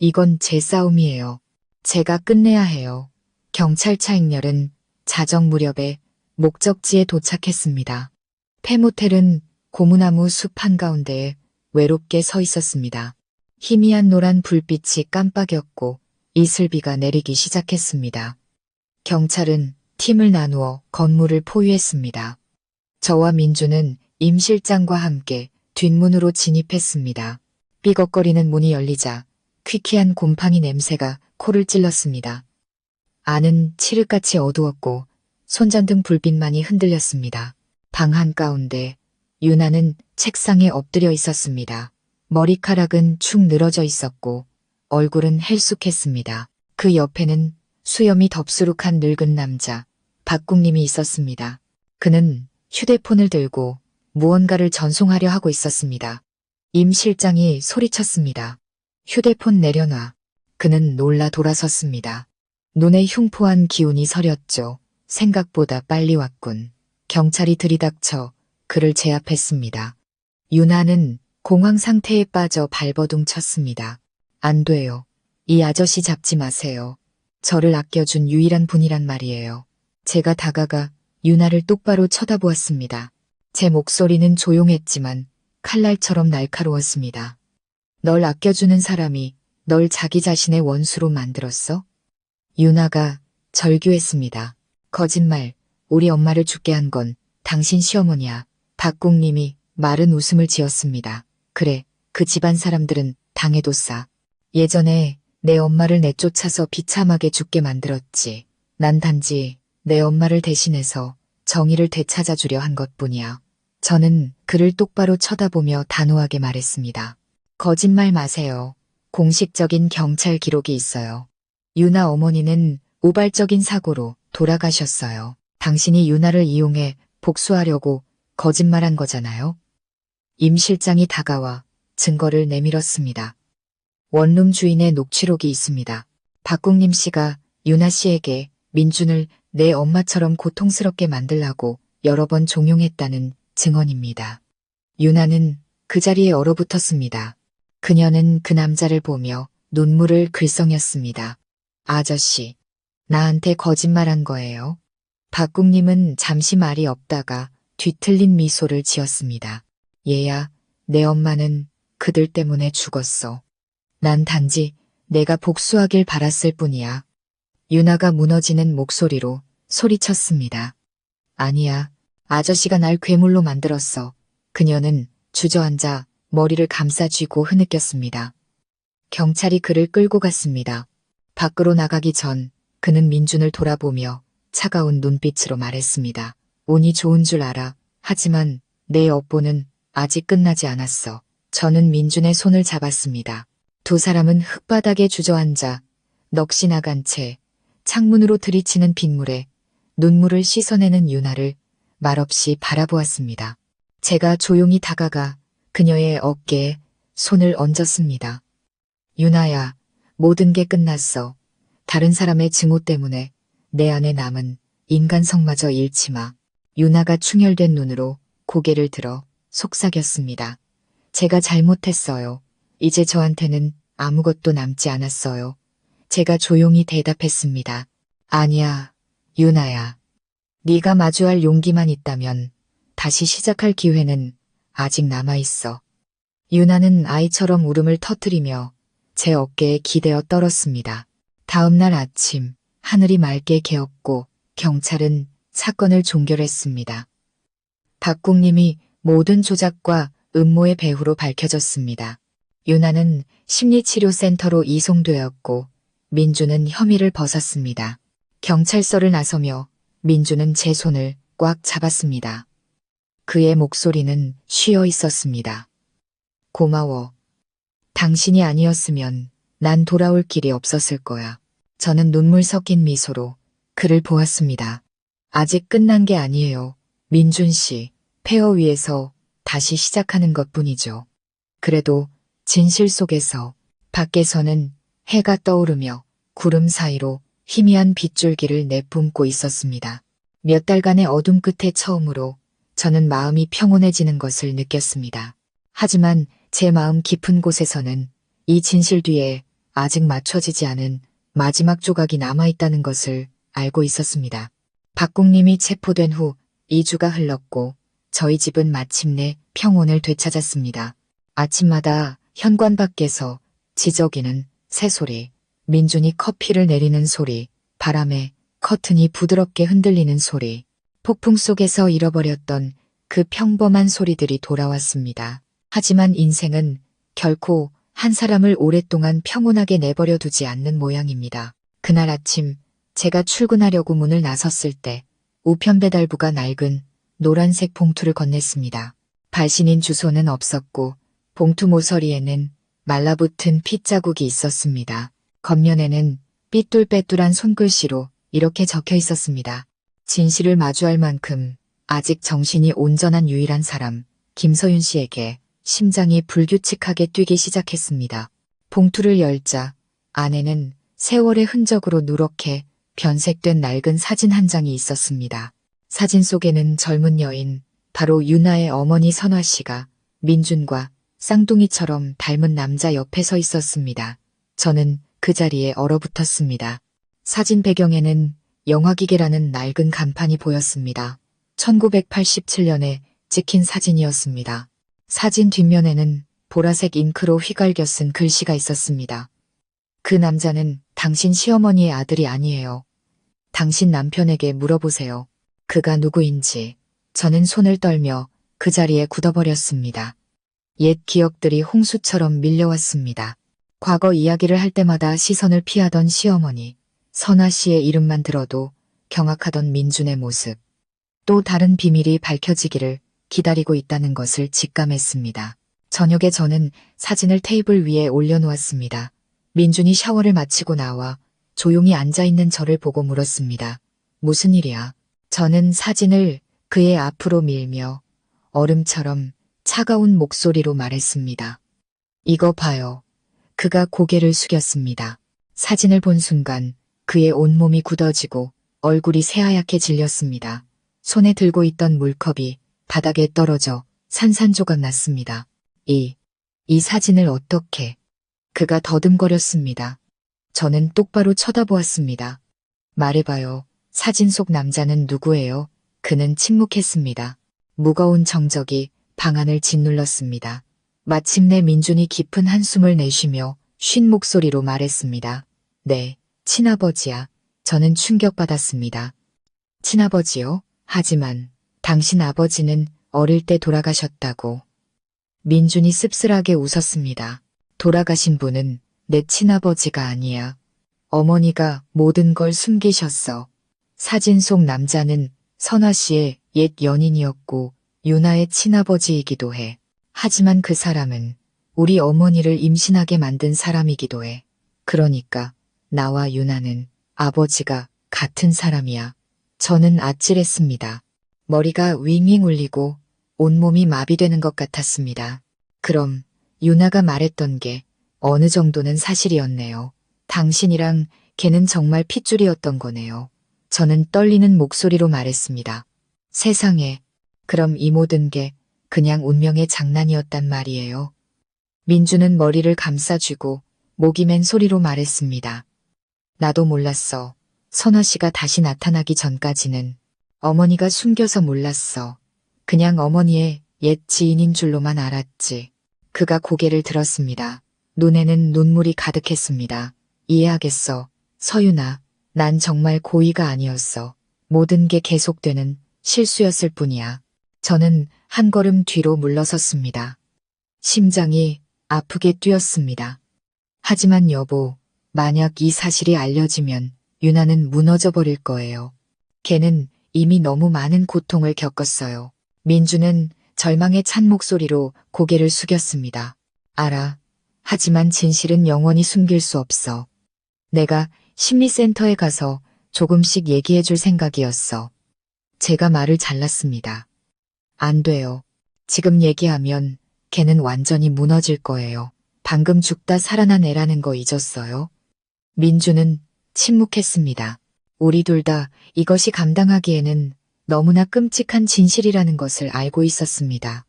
이건 제 싸움이에요. 제가 끝내야 해요. 경찰차 행렬은 자정 무렵에 목적지에 도착했습니다. 폐모텔은 고무나무 숲 한가운데에 외롭게 서 있었습니다. 희미한 노란 불빛이 깜빡였고 이슬비가 내리기 시작했습니다. 경찰은 팀을 나누어 건물을 포위했습니다. 저와 민주는 임 실장과 함께 뒷문으로 진입했습니다. 삐걱거리는 문이 열리자 퀴퀴한 곰팡이 냄새가 코를 찔렀습니다. 안은 칠흑같이 어두웠고 손전등 불빛만이 흔들렸습니다. 방 한가운데 유나는 책상에 엎드려 있었습니다. 머리카락은 축 늘어져 있었고 얼굴은 헬쑥했습니다. 그 옆에는 수염이 덥수룩한 늙은 남자 박국님이 있었습니다. 그는 휴대폰을 들고 무언가를 전송하려 하고 있었습니다. 임 실장이 소리쳤습니다. 휴대폰 내려놔. 그는 놀라 돌아섰습니다. 눈에 흉포한 기운이 서렸죠. 생각보다 빨리 왔군. 경찰이 들이닥쳐 그를 제압했습니다. 유나는 공황 상태에 빠져 발버둥 쳤습니다. 안 돼요. 이 아저씨 잡지 마세요. 저를 아껴준 유일한 분이란 말이에요. 제가 다가가 유나를 똑바로 쳐다보았습니다. 제 목소리는 조용했지만 칼날처럼 날카로웠습니다. 널 아껴주는 사람이 널 자기 자신의 원수로 만들었어? 유나가 절규했습니다. 거짓말, 우리 엄마를 죽게 한 건 당신 시어머니야. 박국님이 마른 웃음을 지었습니다. 그래, 그 집안 사람들은 당해도 싸. 예전에 내 엄마를 내쫓아서 비참하게 죽게 만들었지. 난 단지 내 엄마를 대신해서 정의를 되찾아주려 한 것뿐이야. 저는 그를 똑바로 쳐다보며 단호하게 말했습니다. 거짓말 마세요. 공식적인 경찰 기록이 있어요. 유나 어머니는 우발적인 사고로 돌아가셨어요. 당신이 유나를 이용해 복수하려고 거짓말한 거잖아요. 임 실장이 다가와 증거를 내밀었습니다. 원룸 주인의 녹취록이 있습니다. 박국림 씨가 유나 씨에게 민준을 내 엄마처럼 고통스럽게 만들라고 여러 번 종용했다는 증언입니다. 유나는 그 자리에 얼어붙었습니다. 그녀는 그 남자를 보며 눈물을 글썽였습니다. 아저씨, 나한테 거짓말한 거예요? 박국림은 잠시 말이 없다가 뒤틀린 미소를 지었습니다. 얘야, 내 엄마는 그들 때문에 죽었어. 난 단지 내가 복수하길 바랐을 뿐이야. 유나가 무너지는 목소리로 소리쳤습니다. 아니야, 아저씨가 날 괴물로 만들었어. 그녀는 주저앉아 머리를 감싸쥐고 흐느꼈습니다. 경찰이 그를 끌고 갔습니다. 밖으로 나가기 전 그는 민준을 돌아보며 차가운 눈빛으로 말했습니다. 운이 좋은 줄 알아. 하지만 내 업보는 아직 끝나지 않았어. 저는 민준의 손을 잡았습니다. 두 사람은 흙바닥에 주저앉아 넋이 나간 채 창문으로 들이치는 빗물에 눈물을 씻어내는 유나를 말없이 바라보았습니다. 제가 조용히 다가가 그녀의 어깨에 손을 얹었습니다. 유나야, 모든 게 끝났어. 다른 사람의 증오 때문에 내 안에 남은 인간성마저 잃지 마. 유나가 충혈된 눈으로 고개를 들어 속삭였습니다. 제가 잘못했어요. 이제 저한테는 아무것도 남지 않았어요. 제가 조용히 대답했습니다. 아니야, 유나야. 네가 마주할 용기만 있다면 다시 시작할 기회는 아직 남아있어. 유나는 아이처럼 울음을 터뜨리며 제 어깨에 기대어 떨었습니다. 다음 날 아침 하늘이 맑게 개었고 경찰은 사건을 종결했습니다. 박국림이 모든 조작과 음모의 배후로 밝혀졌습니다. 유나는 심리치료센터로 이송되었고 민주는 혐의를 벗었습니다. 경찰서를 나서며 민주는 제 손을 꽉 잡았습니다. 그의 목소리는 쉬어 있었습니다. 고마워. 당신이 아니었으면 난 돌아올 길이 없었을 거야. 저는 눈물 섞인 미소로 그를 보았습니다. 아직 끝난 게 아니에요. 민준 씨, 폐허 위에서 다시 시작하는 것뿐이죠. 그래도 진실 속에서 밖에서는 해가 떠오르며 구름 사이로 희미한 빗줄기를 내뿜고 있었습니다. 몇 달간의 어둠 끝에 처음으로 저는 마음이 평온해지는 것을 느꼈습니다. 하지만 제 마음 깊은 곳에서는 이 진실 뒤에 아직 맞춰지지 않은 마지막 조각이 남아있다는 것을 알고 있었습니다. 박국림이 체포된 후 2주가 흘렀고 저희 집은 마침내 평온을 되찾았습니다. 아침마다 현관 밖에서 지저귀는 새소리, 민준이 커피를 내리는 소리, 바람에 커튼이 부드럽게 흔들리는 소리, 폭풍 속에서 잃어버렸던 그 평범한 소리들이 돌아왔습니다. 하지만 인생은 결코 한 사람을 오랫동안 평온하게 내버려 두지 않는 모양입니다. 그날 아침 제가 출근하려고 문을 나섰을 때 우편 배달부가 낡은 노란색 봉투를 건넸습니다. 발신인 주소는 없었고 봉투 모서리에는 말라붙은 핏자국이 있었습니다. 겉면에는 삐뚤빼뚤한 손글씨로 이렇게 적혀 있었습니다. 진실을 마주할 만큼 아직 정신이 온전한 유일한 사람, 김서윤 씨에게 심장이 불규칙하게 뛰기 시작했습니다. 봉투를 열자 안에는 세월의 흔적으로 누렇게 변색된 낡은 사진 한 장이 있었습니다. 사진 속에는 젊은 여인, 바로 유나의 어머니 선화 씨가 민준과 쌍둥이처럼 닮은 남자 옆에 서 있었습니다. 저는 그 자리에 얼어붙었습니다. 사진 배경에는 영화기계라는 낡은 간판이 보였습니다. 1987년에 찍힌 사진이었습니다. 사진 뒷면에는 보라색 잉크로 휘갈겨 쓴 글씨가 있었습니다. 그 남자는 당신 시어머니의 아들이 아니에요. 당신 남편에게 물어보세요. 그가 누구인지. 저는 손을 떨며 그 자리에 굳어버렸습니다. 옛 기억들이 홍수처럼 밀려왔습니다. 과거 이야기를 할 때마다 시선을 피하던 시어머니, 선화 씨의 이름만 들어도 경악하던 민준의 모습. 또 다른 비밀이 밝혀지기를 기다리고 있다는 것을 직감했습니다. 저녁에 저는 사진을 테이블 위에 올려놓았습니다. 민준이 샤워를 마치고 나와 조용히 앉아있는 저를 보고 물었습니다. 무슨 일이야? 저는 사진을 그의 앞으로 밀며 얼음처럼 차가운 목소리로 말했습니다. 이거 봐요. 그가 고개를 숙였습니다. 사진을 본 순간 그의 온몸이 굳어지고 얼굴이 새하얗게 질렸습니다. 손에 들고 있던 물컵이 바닥에 떨어져 산산조각 났습니다. 이 사진을 어떻게? 그가 더듬거렸습니다. 저는 똑바로 쳐다보았습니다. 말해봐요. 사진 속 남자는 누구예요? 그는 침묵했습니다. 무거운 정적이 방 안을 짓눌렀습니다. 마침내 민준이 깊은 한숨을 내쉬며 쉰 목소리로 말했습니다. 네, 친아버지야. 저는 충격받았습니다. 친아버지요? 하지만 당신 아버지는 어릴 때 돌아가셨다고. 민준이 씁쓸하게 웃었습니다. 돌아가신 분은 내 친아버지가 아니야. 어머니가 모든 걸 숨기셨어. 사진 속 남자는 선화 씨의 옛 연인이었고 유나의 친아버지이기도 해. 하지만 그 사람은 우리 어머니를 임신하게 만든 사람이기도 해. 그러니까 나와 유나는 아버지가 같은 사람이야. 저는 아찔했습니다. 머리가 윙윙 울리고 온몸이 마비되는 것 같았습니다. 그럼 유나가 말했던 게 어느 정도는 사실이었네요. 당신이랑 걔는 정말 핏줄이었던 거네요. 저는 떨리는 목소리로 말했습니다. 세상에, 그럼 이 모든 게 그냥 운명의 장난이었단 말이에요. 민주는 머리를 감싸쥐고 목이 맨 소리로 말했습니다. 나도 몰랐어. 선화 씨가 다시 나타나기 전까지는 어머니가 숨겨서 몰랐어. 그냥 어머니의 옛 지인인 줄로만 알았지. 그가 고개를 들었습니다. 눈에는 눈물이 가득했습니다. 이해하겠어. 서윤아, 난 정말 고의가 아니었어. 모든 게 계속되는 실수였을 뿐이야. 저는 한 걸음 뒤로 물러섰습니다. 심장이 아프게 뛰었습니다. 하지만 여보, 만약 이 사실이 알려지면 유나는 무너져 버릴 거예요. 걔는 이미 너무 많은 고통을 겪었어요. 민주는 절망에 찬 목소리로 고개를 숙였습니다. 알아. 하지만 진실은 영원히 숨길 수 없어. 내가 심리센터에 가서 조금씩 얘기해 줄 생각이었어. 제가 말을 잘랐습니다. 안 돼요. 지금 얘기하면 걔는 완전히 무너질 거예요. 방금 죽다 살아난 애라는 거 잊었어요? 민주는 침묵했습니다. 우리 둘 다 이것이 감당하기에는 너무나 끔찍한 진실이라는 것을 알고 있었습니다.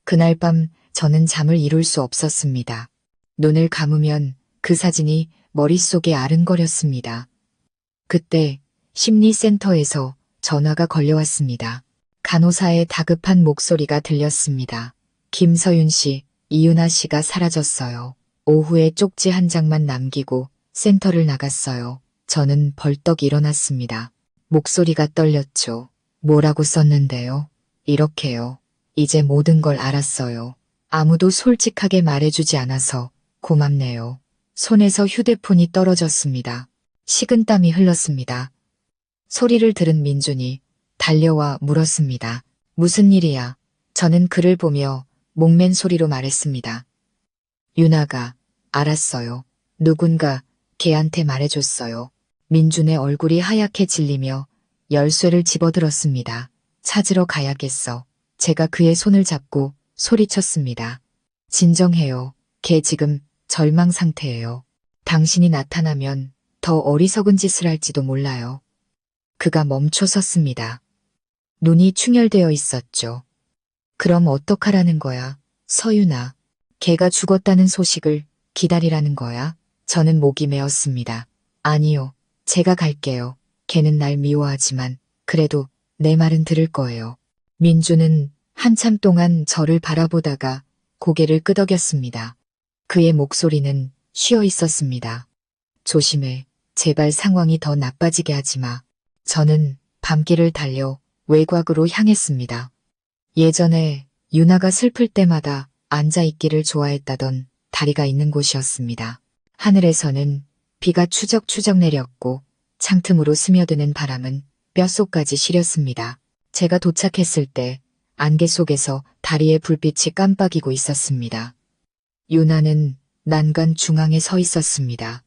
그날 밤 저는 잠을 이룰 수 없었습니다. 눈을 감으면 그 사진이 머릿속에 아른거렸습니다. 그때 심리센터에서 전화가 걸려왔습니다. 간호사의 다급한 목소리가 들렸습니다. 김서윤 씨, 이윤아 씨가 사라졌어요. 오후에 쪽지 한 장만 남기고 센터를 나갔어요. 저는 벌떡 일어났습니다. 목소리가 떨렸죠. 뭐라고 썼는데요? 이렇게요. 이제 모든 걸 알았어요. 아무도 솔직하게 말해주지 않아서 고맙네요. 손에서 휴대폰이 떨어졌습니다. 식은땀이 흘렀습니다. 소리를 들은 민준이 달려와 물었습니다. 무슨 일이야? 저는 그를 보며 목맨 소리로 말했습니다. 유나가 알았어요. 누군가 걔한테 말해줬어요. 민준의 얼굴이 하얗게 질리며 열쇠를 집어들었습니다. 찾으러 가야겠어. 제가 그의 손을 잡고 소리쳤습니다. 진정해요. 걔 지금 절망 상태예요. 당신이 나타나면 더 어리석은 짓을 할지도 몰라요. 그가 멈춰 섰습니다. 눈이 충혈되어 있었죠. 그럼 어떡하라는 거야, 서윤아. 걔가 죽었다는 소식을 기다리라는 거야? 저는 목이 메었습니다. 아니요, 제가 갈게요. 걔는 날 미워하지만 그래도 내 말은 들을 거예요. 민주는 한참 동안 저를 바라보다가 고개를 끄덕였습니다. 그의 목소리는 쉬어 있었습니다. 조심해. 제발 상황이 더 나빠지게 하지 마. 저는 밤길을 달려 외곽으로 향했습니다. 예전에 유나가 슬플 때마다 앉아있기를 좋아했다던 다리가 있는 곳이었습니다. 하늘에서는 비가 추적추적 내렸고 창틈으로 스며드는 바람은 뼛속까지 시렸습니다. 제가 도착했을 때 안개 속에서 다리의 불빛이 깜빡이고 있었습니다. 유나는 난간 중앙에 서 있었습니다.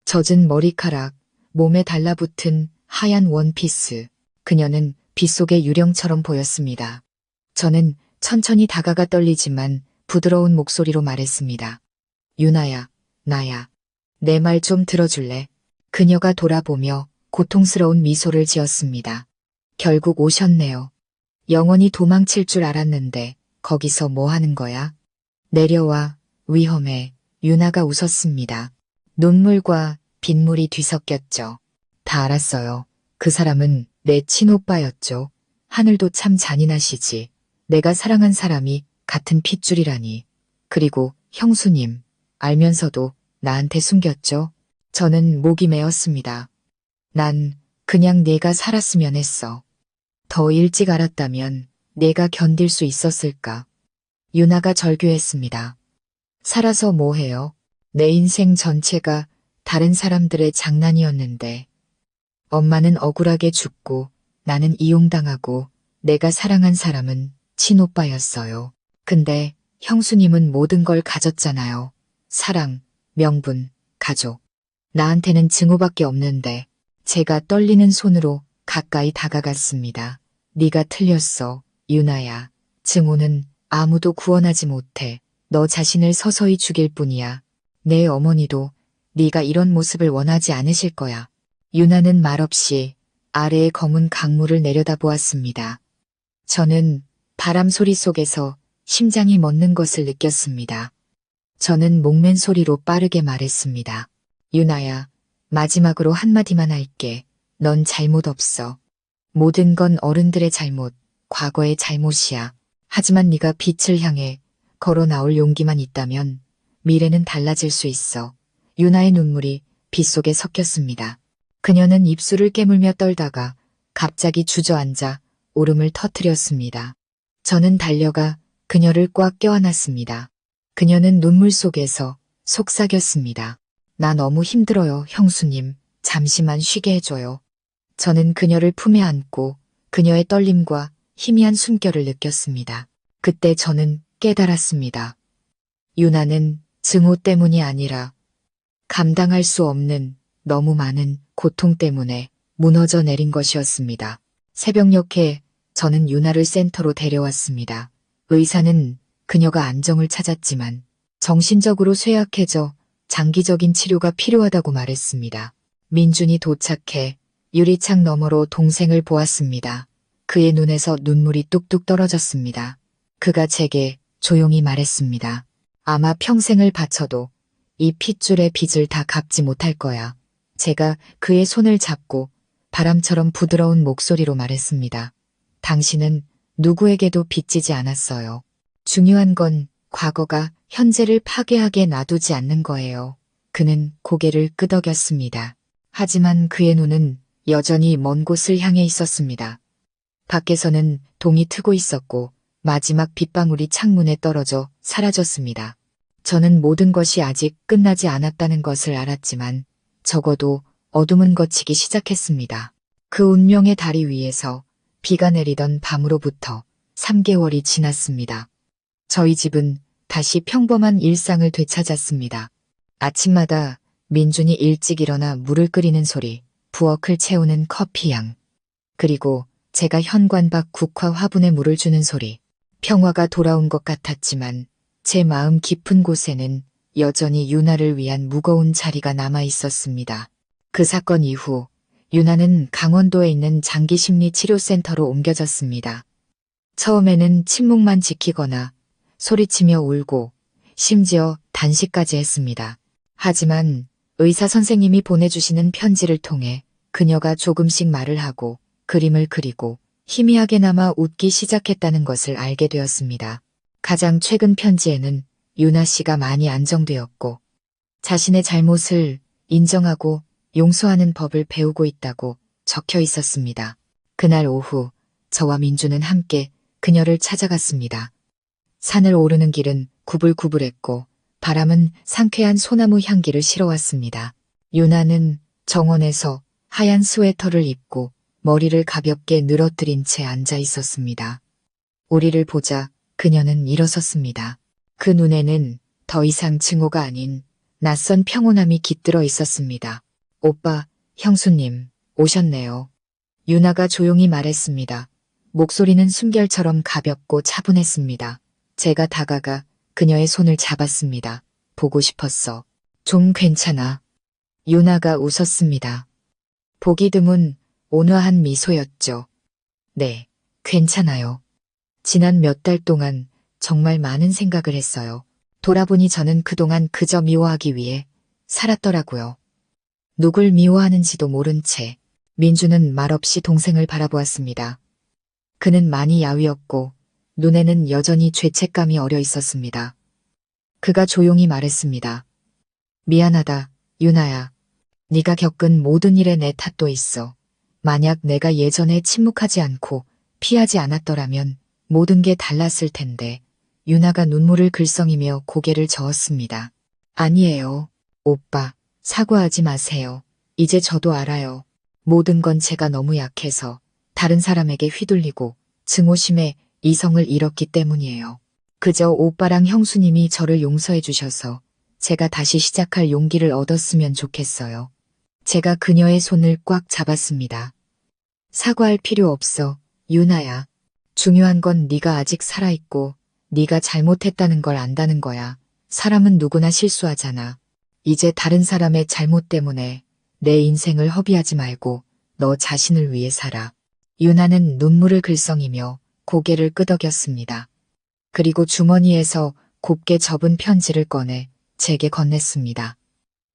젖은 머리카락, 몸에 달라붙은 하얀 원피스. 그녀는 빗속의 유령처럼 보였습니다. 저는 천천히 다가가 떨리지만 부드러운 목소리로 말했습니다. 유나야, 나야. 내 말 좀 들어줄래? 그녀가 돌아보며 고통스러운 미소를 지었습니다. 결국 오셨네요. 영원히 도망칠 줄 알았는데 거기서 뭐 하는 거야? 내려와, 위험해. 유나가 웃었습니다. 눈물과 빗물이 뒤섞였죠. 다 알았어요. 그 사람은 내 친오빠였죠. 하늘도 참 잔인하시지. 내가 사랑한 사람이 같은 핏줄이라니. 그리고 형수님, 알면서도 나한테 숨겼죠. 저는 목이 메었습니다. 난 그냥 내가 살았으면 했어. 더 일찍 알았다면 내가 견딜 수 있었을까? 유나가 절규했습니다. 살아서 뭐해요? 내 인생 전체가 다른 사람들의 장난이었는데. 엄마는 억울하게 죽고 나는 이용당하고 내가 사랑한 사람은 친오빠였어요. 근데 형수님은 모든 걸 가졌잖아요. 사랑, 명분, 가족. 나한테는 증오밖에 없는데 제가 떨리는 손으로 가까이 다가갔습니다. 네가 틀렸어, 유나야. 증오는 아무도 구원하지 못해. 너 자신을 서서히 죽일 뿐이야. 내 어머니도 네가 이런 모습을 원하지 않으실 거야. 유나는 말없이 아래의 검은 강물을 내려다보았습니다. 저는 바람 소리 속에서 심장이 멎는 것을 느꼈습니다. 저는 목맨 소리로 빠르게 말했습니다. 유나야, 마지막으로 한마디만 할게. 넌 잘못 없어. 모든 건 어른들의 잘못, 과거의 잘못이야. 하지만 네가 빛을 향해 걸어 나올 용기만 있다면 미래는 달라질 수 있어. 유나의 눈물이 빗속에 섞였습니다. 그녀는 입술을 깨물며 떨다가 갑자기 주저앉아 울음을 터뜨렸습니다. 저는 달려가 그녀를 꽉 껴안았습니다. 그녀는 눈물 속에서 속삭였습니다. 나 너무 힘들어요, 형수님. 잠시만 쉬게 해줘요. 저는 그녀를 품에 안고 그녀의 떨림과 희미한 숨결을 느꼈습니다. 그때 저는 깨달았습니다. 유나는 증오 때문이 아니라 감당할 수 없는 너무 많은 고통 때문에 무너져 내린 것이었습니다. 새벽녘에 저는 유나를 센터로 데려왔습니다. 의사는 그녀가 안정을 찾았지만 정신적으로 쇠약해져 장기적인 치료가 필요하다고 말했습니다. 민준이 도착해 유리창 너머로 동생을 보았습니다. 그의 눈에서 눈물이 뚝뚝 떨어졌습니다. 그가 제게 조용히 말했습니다. 아마 평생을 바쳐도 이 핏줄의 빚을 다 갚지 못할 거야. 제가 그의 손을 잡고 바람처럼 부드러운 목소리로 말했습니다. 당신은 누구에게도 빚지지 않았어요. 중요한 건 과거가 현재를 파괴하게 놔두지 않는 거예요. 그는 고개를 끄덕였습니다. 하지만 그의 눈은 여전히 먼 곳을 향해 있었습니다. 밖에서는 동이 트고 있었고 마지막 빗방울이 창문에 떨어져 사라졌습니다. 저는 모든 것이 아직 끝나지 않았다는 것을 알았지만 적어도 어둠은 걷히기 시작했습니다. 그 운명의 다리 위에서 비가 내리던 밤으로부터 3개월이 지났습니다. 저희 집은 다시 평범한 일상을 되찾았습니다. 아침마다 민준이 일찍 일어나 물을 끓이는 소리, 부엌을 채우는 커피향, 그리고 제가 현관 밖 국화 화분에 물을 주는 소리. 평화가 돌아온 것 같았지만 제 마음 깊은 곳에는 여전히 유나를 위한 무거운 자리가 남아 있었습니다. 그 사건 이후 유나는 강원도에 있는 장기심리치료센터로 옮겨졌습니다. 처음에는 침묵만 지키거나 소리치며 울고 심지어 단식까지 했습니다. 하지만 의사 선생님이 보내주시는 편지를 통해 그녀가 조금씩 말을 하고 그림을 그리고 희미하게나마 웃기 시작했다는 것을 알게 되었습니다. 가장 최근 편지에는 유나 씨가 많이 안정되었고 자신의 잘못을 인정하고 용서하는 법을 배우고 있다고 적혀 있었습니다. 그날 오후 저와 민주는 함께 그녀를 찾아갔습니다. 산을 오르는 길은 구불구불했고 바람은 상쾌한 소나무 향기를 실어왔습니다. 유나는 정원에서 하얀 스웨터를 입고 머리를 가볍게 늘어뜨린 채 앉아 있었습니다. 우리를 보자 그녀는 일어섰습니다. 그 눈에는 더 이상 증오가 아닌 낯선 평온함이 깃들어 있었습니다. 오빠, 형수님, 오셨네요. 유나가 조용히 말했습니다. 목소리는 숨결처럼 가볍고 차분했습니다. 제가 다가가 그녀의 손을 잡았습니다. 보고 싶었어. 좀 괜찮아. 유나가 웃었습니다. 보기 드문 온화한 미소였죠. 네, 괜찮아요. 지난 몇 달 동안 정말 많은 생각을 했어요. 돌아보니 저는 그동안 그저 미워하기 위해 살았더라고요. 누굴 미워하는지도 모른 채 민주는 말없이 동생을 바라보았습니다. 그는 많이 야위었고 눈에는 여전히 죄책감이 어려 있었습니다. 그가 조용히 말했습니다. 미안하다, 유나야. 네가 겪은 모든 일에 내 탓도 있어. 만약 내가 예전에 침묵하지 않고 피하지 않았더라면 모든 게 달랐을 텐데. 유나가 눈물을 글썽이며 고개를 저었습니다. 아니에요. 오빠, 사과하지 마세요. 이제 저도 알아요. 모든 건 제가 너무 약해서 다른 사람에게 휘둘리고 증오심에 이성을 잃었기 때문이에요. 그저 오빠랑 형수님이 저를 용서해 주셔서 제가 다시 시작할 용기를 얻었으면 좋겠어요. 제가 그녀의 손을 꽉 잡았습니다. 사과할 필요 없어, 유나야. 중요한 건 네가 아직 살아있고 네가 잘못했다는 걸 안다는 거야. 사람은 누구나 실수하잖아. 이제 다른 사람의 잘못 때문에 내 인생을 허비하지 말고 너 자신을 위해 살아. 유나는 눈물을 글썽이며 고개를 끄덕였습니다. 그리고 주머니에서 곱게 접은 편지를 꺼내 제게 건넸습니다.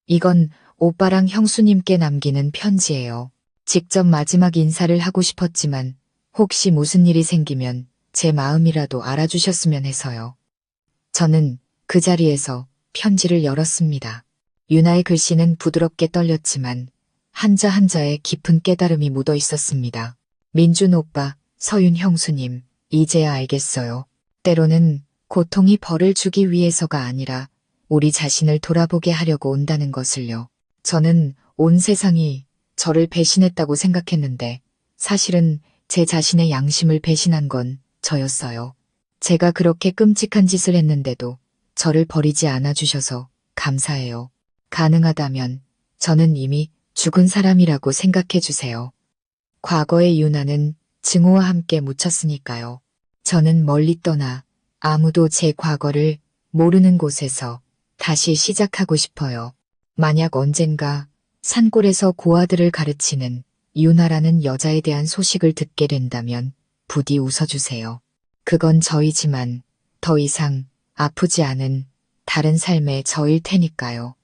이건 오빠랑 형수님께 남기는 편지예요. 직접 마지막 인사를 하고 싶었지만 혹시 무슨 일이 생기면 제 마음이라도 알아주셨으면 해서요. 저는 그 자리에서 편지를 열었습니다. 유나의 글씨는 부드럽게 떨렸지만 한자 한자에 깊은 깨달음이 묻어 있었습니다. 민준 오빠, 서윤 형수님, 이제야 알겠어요. 때로는 고통이 벌을 주기 위해서가 아니라 우리 자신을 돌아보게 하려고 온다는 것을요. 저는 온 세상이 저를 배신했다고 생각했는데 사실은 제 자신의 양심을 배신한 건 저였어요. 제가 그렇게 끔찍한 짓을 했는데도 저를 버리지 않아 주셔서 감사해요. 가능하다면 저는 이미 죽은 사람이라고 생각해 주세요. 과거의 유나는 증오와 함께 묻혔으니까요. 저는 멀리 떠나 아무도 제 과거를 모르는 곳에서 다시 시작하고 싶어요. 만약 언젠가 산골에서 고아들을 가르치는 유나라는 여자에 대한 소식을 듣게 된다면 부디 웃어주세요. 그건 저이지만 더 이상 아프지 않은 다른 삶의 저일 테니까요.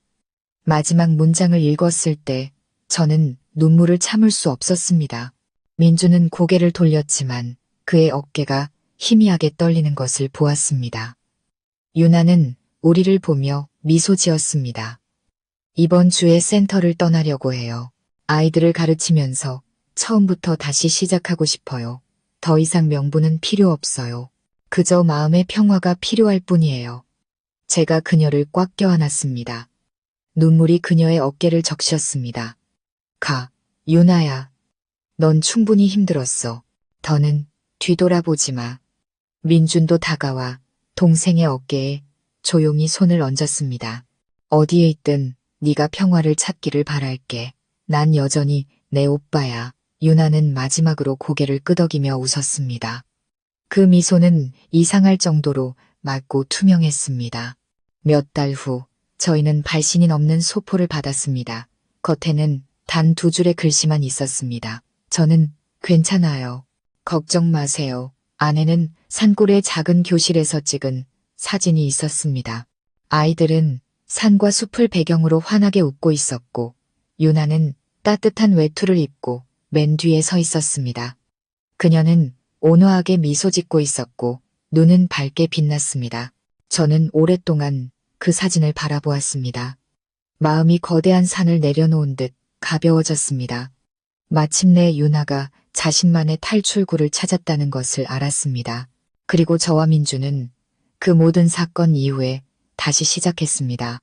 마지막 문장을 읽었을 때 저는 눈물을 참을 수 없었습니다. 민주는 고개를 돌렸지만 그의 어깨가 희미하게 떨리는 것을 보았습니다. 유나는 우리를 보며 미소 지었습니다. 이번 주에 센터를 떠나려고 해요. 아이들을 가르치면서 처음부터 다시 시작하고 싶어요. 더 이상 명분은 필요 없어요. 그저 마음의 평화가 필요할 뿐이에요. 제가 그녀를 꽉 껴안았습니다. 눈물이 그녀의 어깨를 적셨습니다. 가, 유나야. 넌 충분히 힘들었어. 더는 뒤돌아보지 마. 민준도 다가와 동생의 어깨에 조용히 손을 얹었습니다. 어디에 있든 네가 평화를 찾기를 바랄게. 난 여전히 내 오빠야. 유나는 마지막으로 고개를 끄덕이며 웃었습니다. 그 미소는 이상할 정도로 맑고 투명했습니다. 몇 달 후 저희는 발신이 넘는 소포를 받았습니다. 겉에는 단 2줄의 글씨만 있었습니다. 저는 괜찮아요. 걱정 마세요. 안에는 산골의 작은 교실에서 찍은 사진이 있었습니다. 아이들은 산과 숲을 배경으로 환하게 웃고 있었고 유나는 따뜻한 외투를 입고 맨 뒤에 서 있었습니다. 그녀는 온화하게 미소 짓고 있었고 눈은 밝게 빛났습니다. 저는 오랫동안 그 사진을 바라보았습니다. 마음이 거대한 산을 내려놓은 듯 가벼워졌습니다. 마침내 유나가 자신만의 탈출구를 찾았다는 것을 알았습니다. 그리고 저와 민주는 그 모든 사건 이후에 다시 시작했습니다.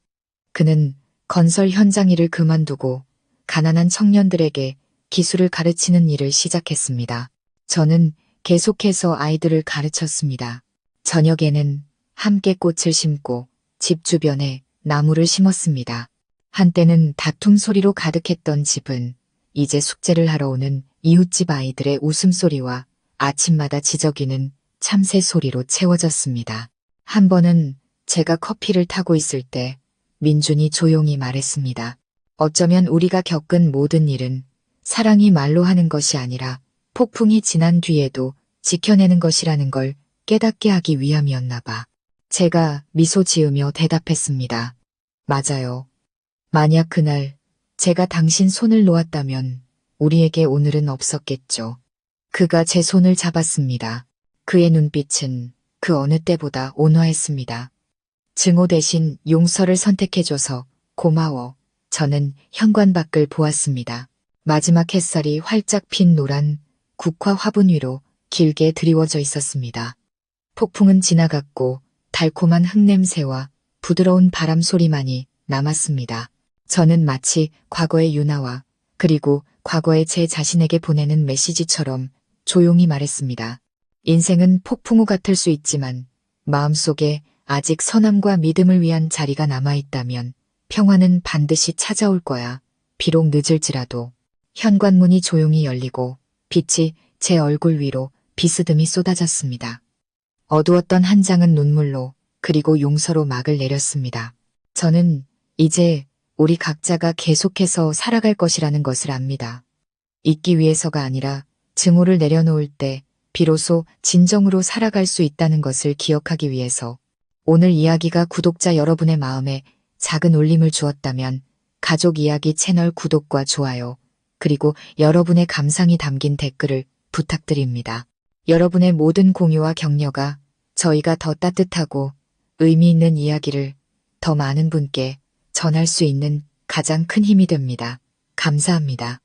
그는 건설 현장 일을 그만두고 가난한 청년들에게 기술을 가르치는 일을 시작했습니다. 저는 계속해서 아이들을 가르쳤습니다. 저녁에는 함께 꽃을 심고 집 주변에 나무를 심었습니다. 한때는 다툼 소리로 가득했던 집은 이제 숙제를 하러 오는 이웃집 아이들의 웃음소리와 아침마다 지저귀는 참새 소리로 채워졌습니다. 한 번은 제가 커피를 타고 있을 때 민준이 조용히 말했습니다. 어쩌면 우리가 겪은 모든 일은 사랑이 말로 하는 것이 아니라 폭풍이 지난 뒤에도 지켜내는 것이라는 걸 깨닫게 하기 위함이었나 봐. 제가 미소 지으며 대답했습니다. 맞아요. 만약 그날 제가 당신 손을 놓았다면 우리에게 오늘은 없었겠죠. 그가 제 손을 잡았습니다. 그의 눈빛은 그 어느 때보다 온화했습니다. 증오 대신 용서를 선택해줘서 고마워. 저는 현관 밖을 보았습니다. 마지막 햇살이 활짝 핀 노란 국화 화분 위로 길게 드리워져 있었습니다. 폭풍은 지나갔고 달콤한 흙냄새와 부드러운 바람 소리만이 남았습니다. 저는 마치 과거의 유나와 그리고 과거의 제 자신에게 보내는 메시지처럼 조용히 말했습니다. 인생은 폭풍우 같을 수 있지만 마음속에 아직 선함과 믿음을 위한 자리가 남아있다면 평화는 반드시 찾아올 거야. 비록 늦을지라도. 현관문이 조용히 열리고 빛이 제 얼굴 위로 비스듬히 쏟아졌습니다. 어두웠던 한 장은 눈물로 그리고 용서로 막을 내렸습니다. 저는 이제 우리 각자가 계속해서 살아갈 것이라는 것을 압니다. 잊기 위해서가 아니라 증오를 내려놓을 때 비로소 진정으로 살아갈 수 있다는 것을 기억하기 위해서. 오늘 이야기가 구독자 여러분의 마음에 작은 울림을 주었다면 가족 이야기 채널 구독과 좋아요, 그리고 여러분의 감상이 담긴 댓글을 부탁드립니다. 여러분의 모든 공유와 격려가 저희가 더 따뜻하고 의미 있는 이야기를 더 많은 분께 전할 수 있는 가장 큰 힘이 됩니다. 감사합니다.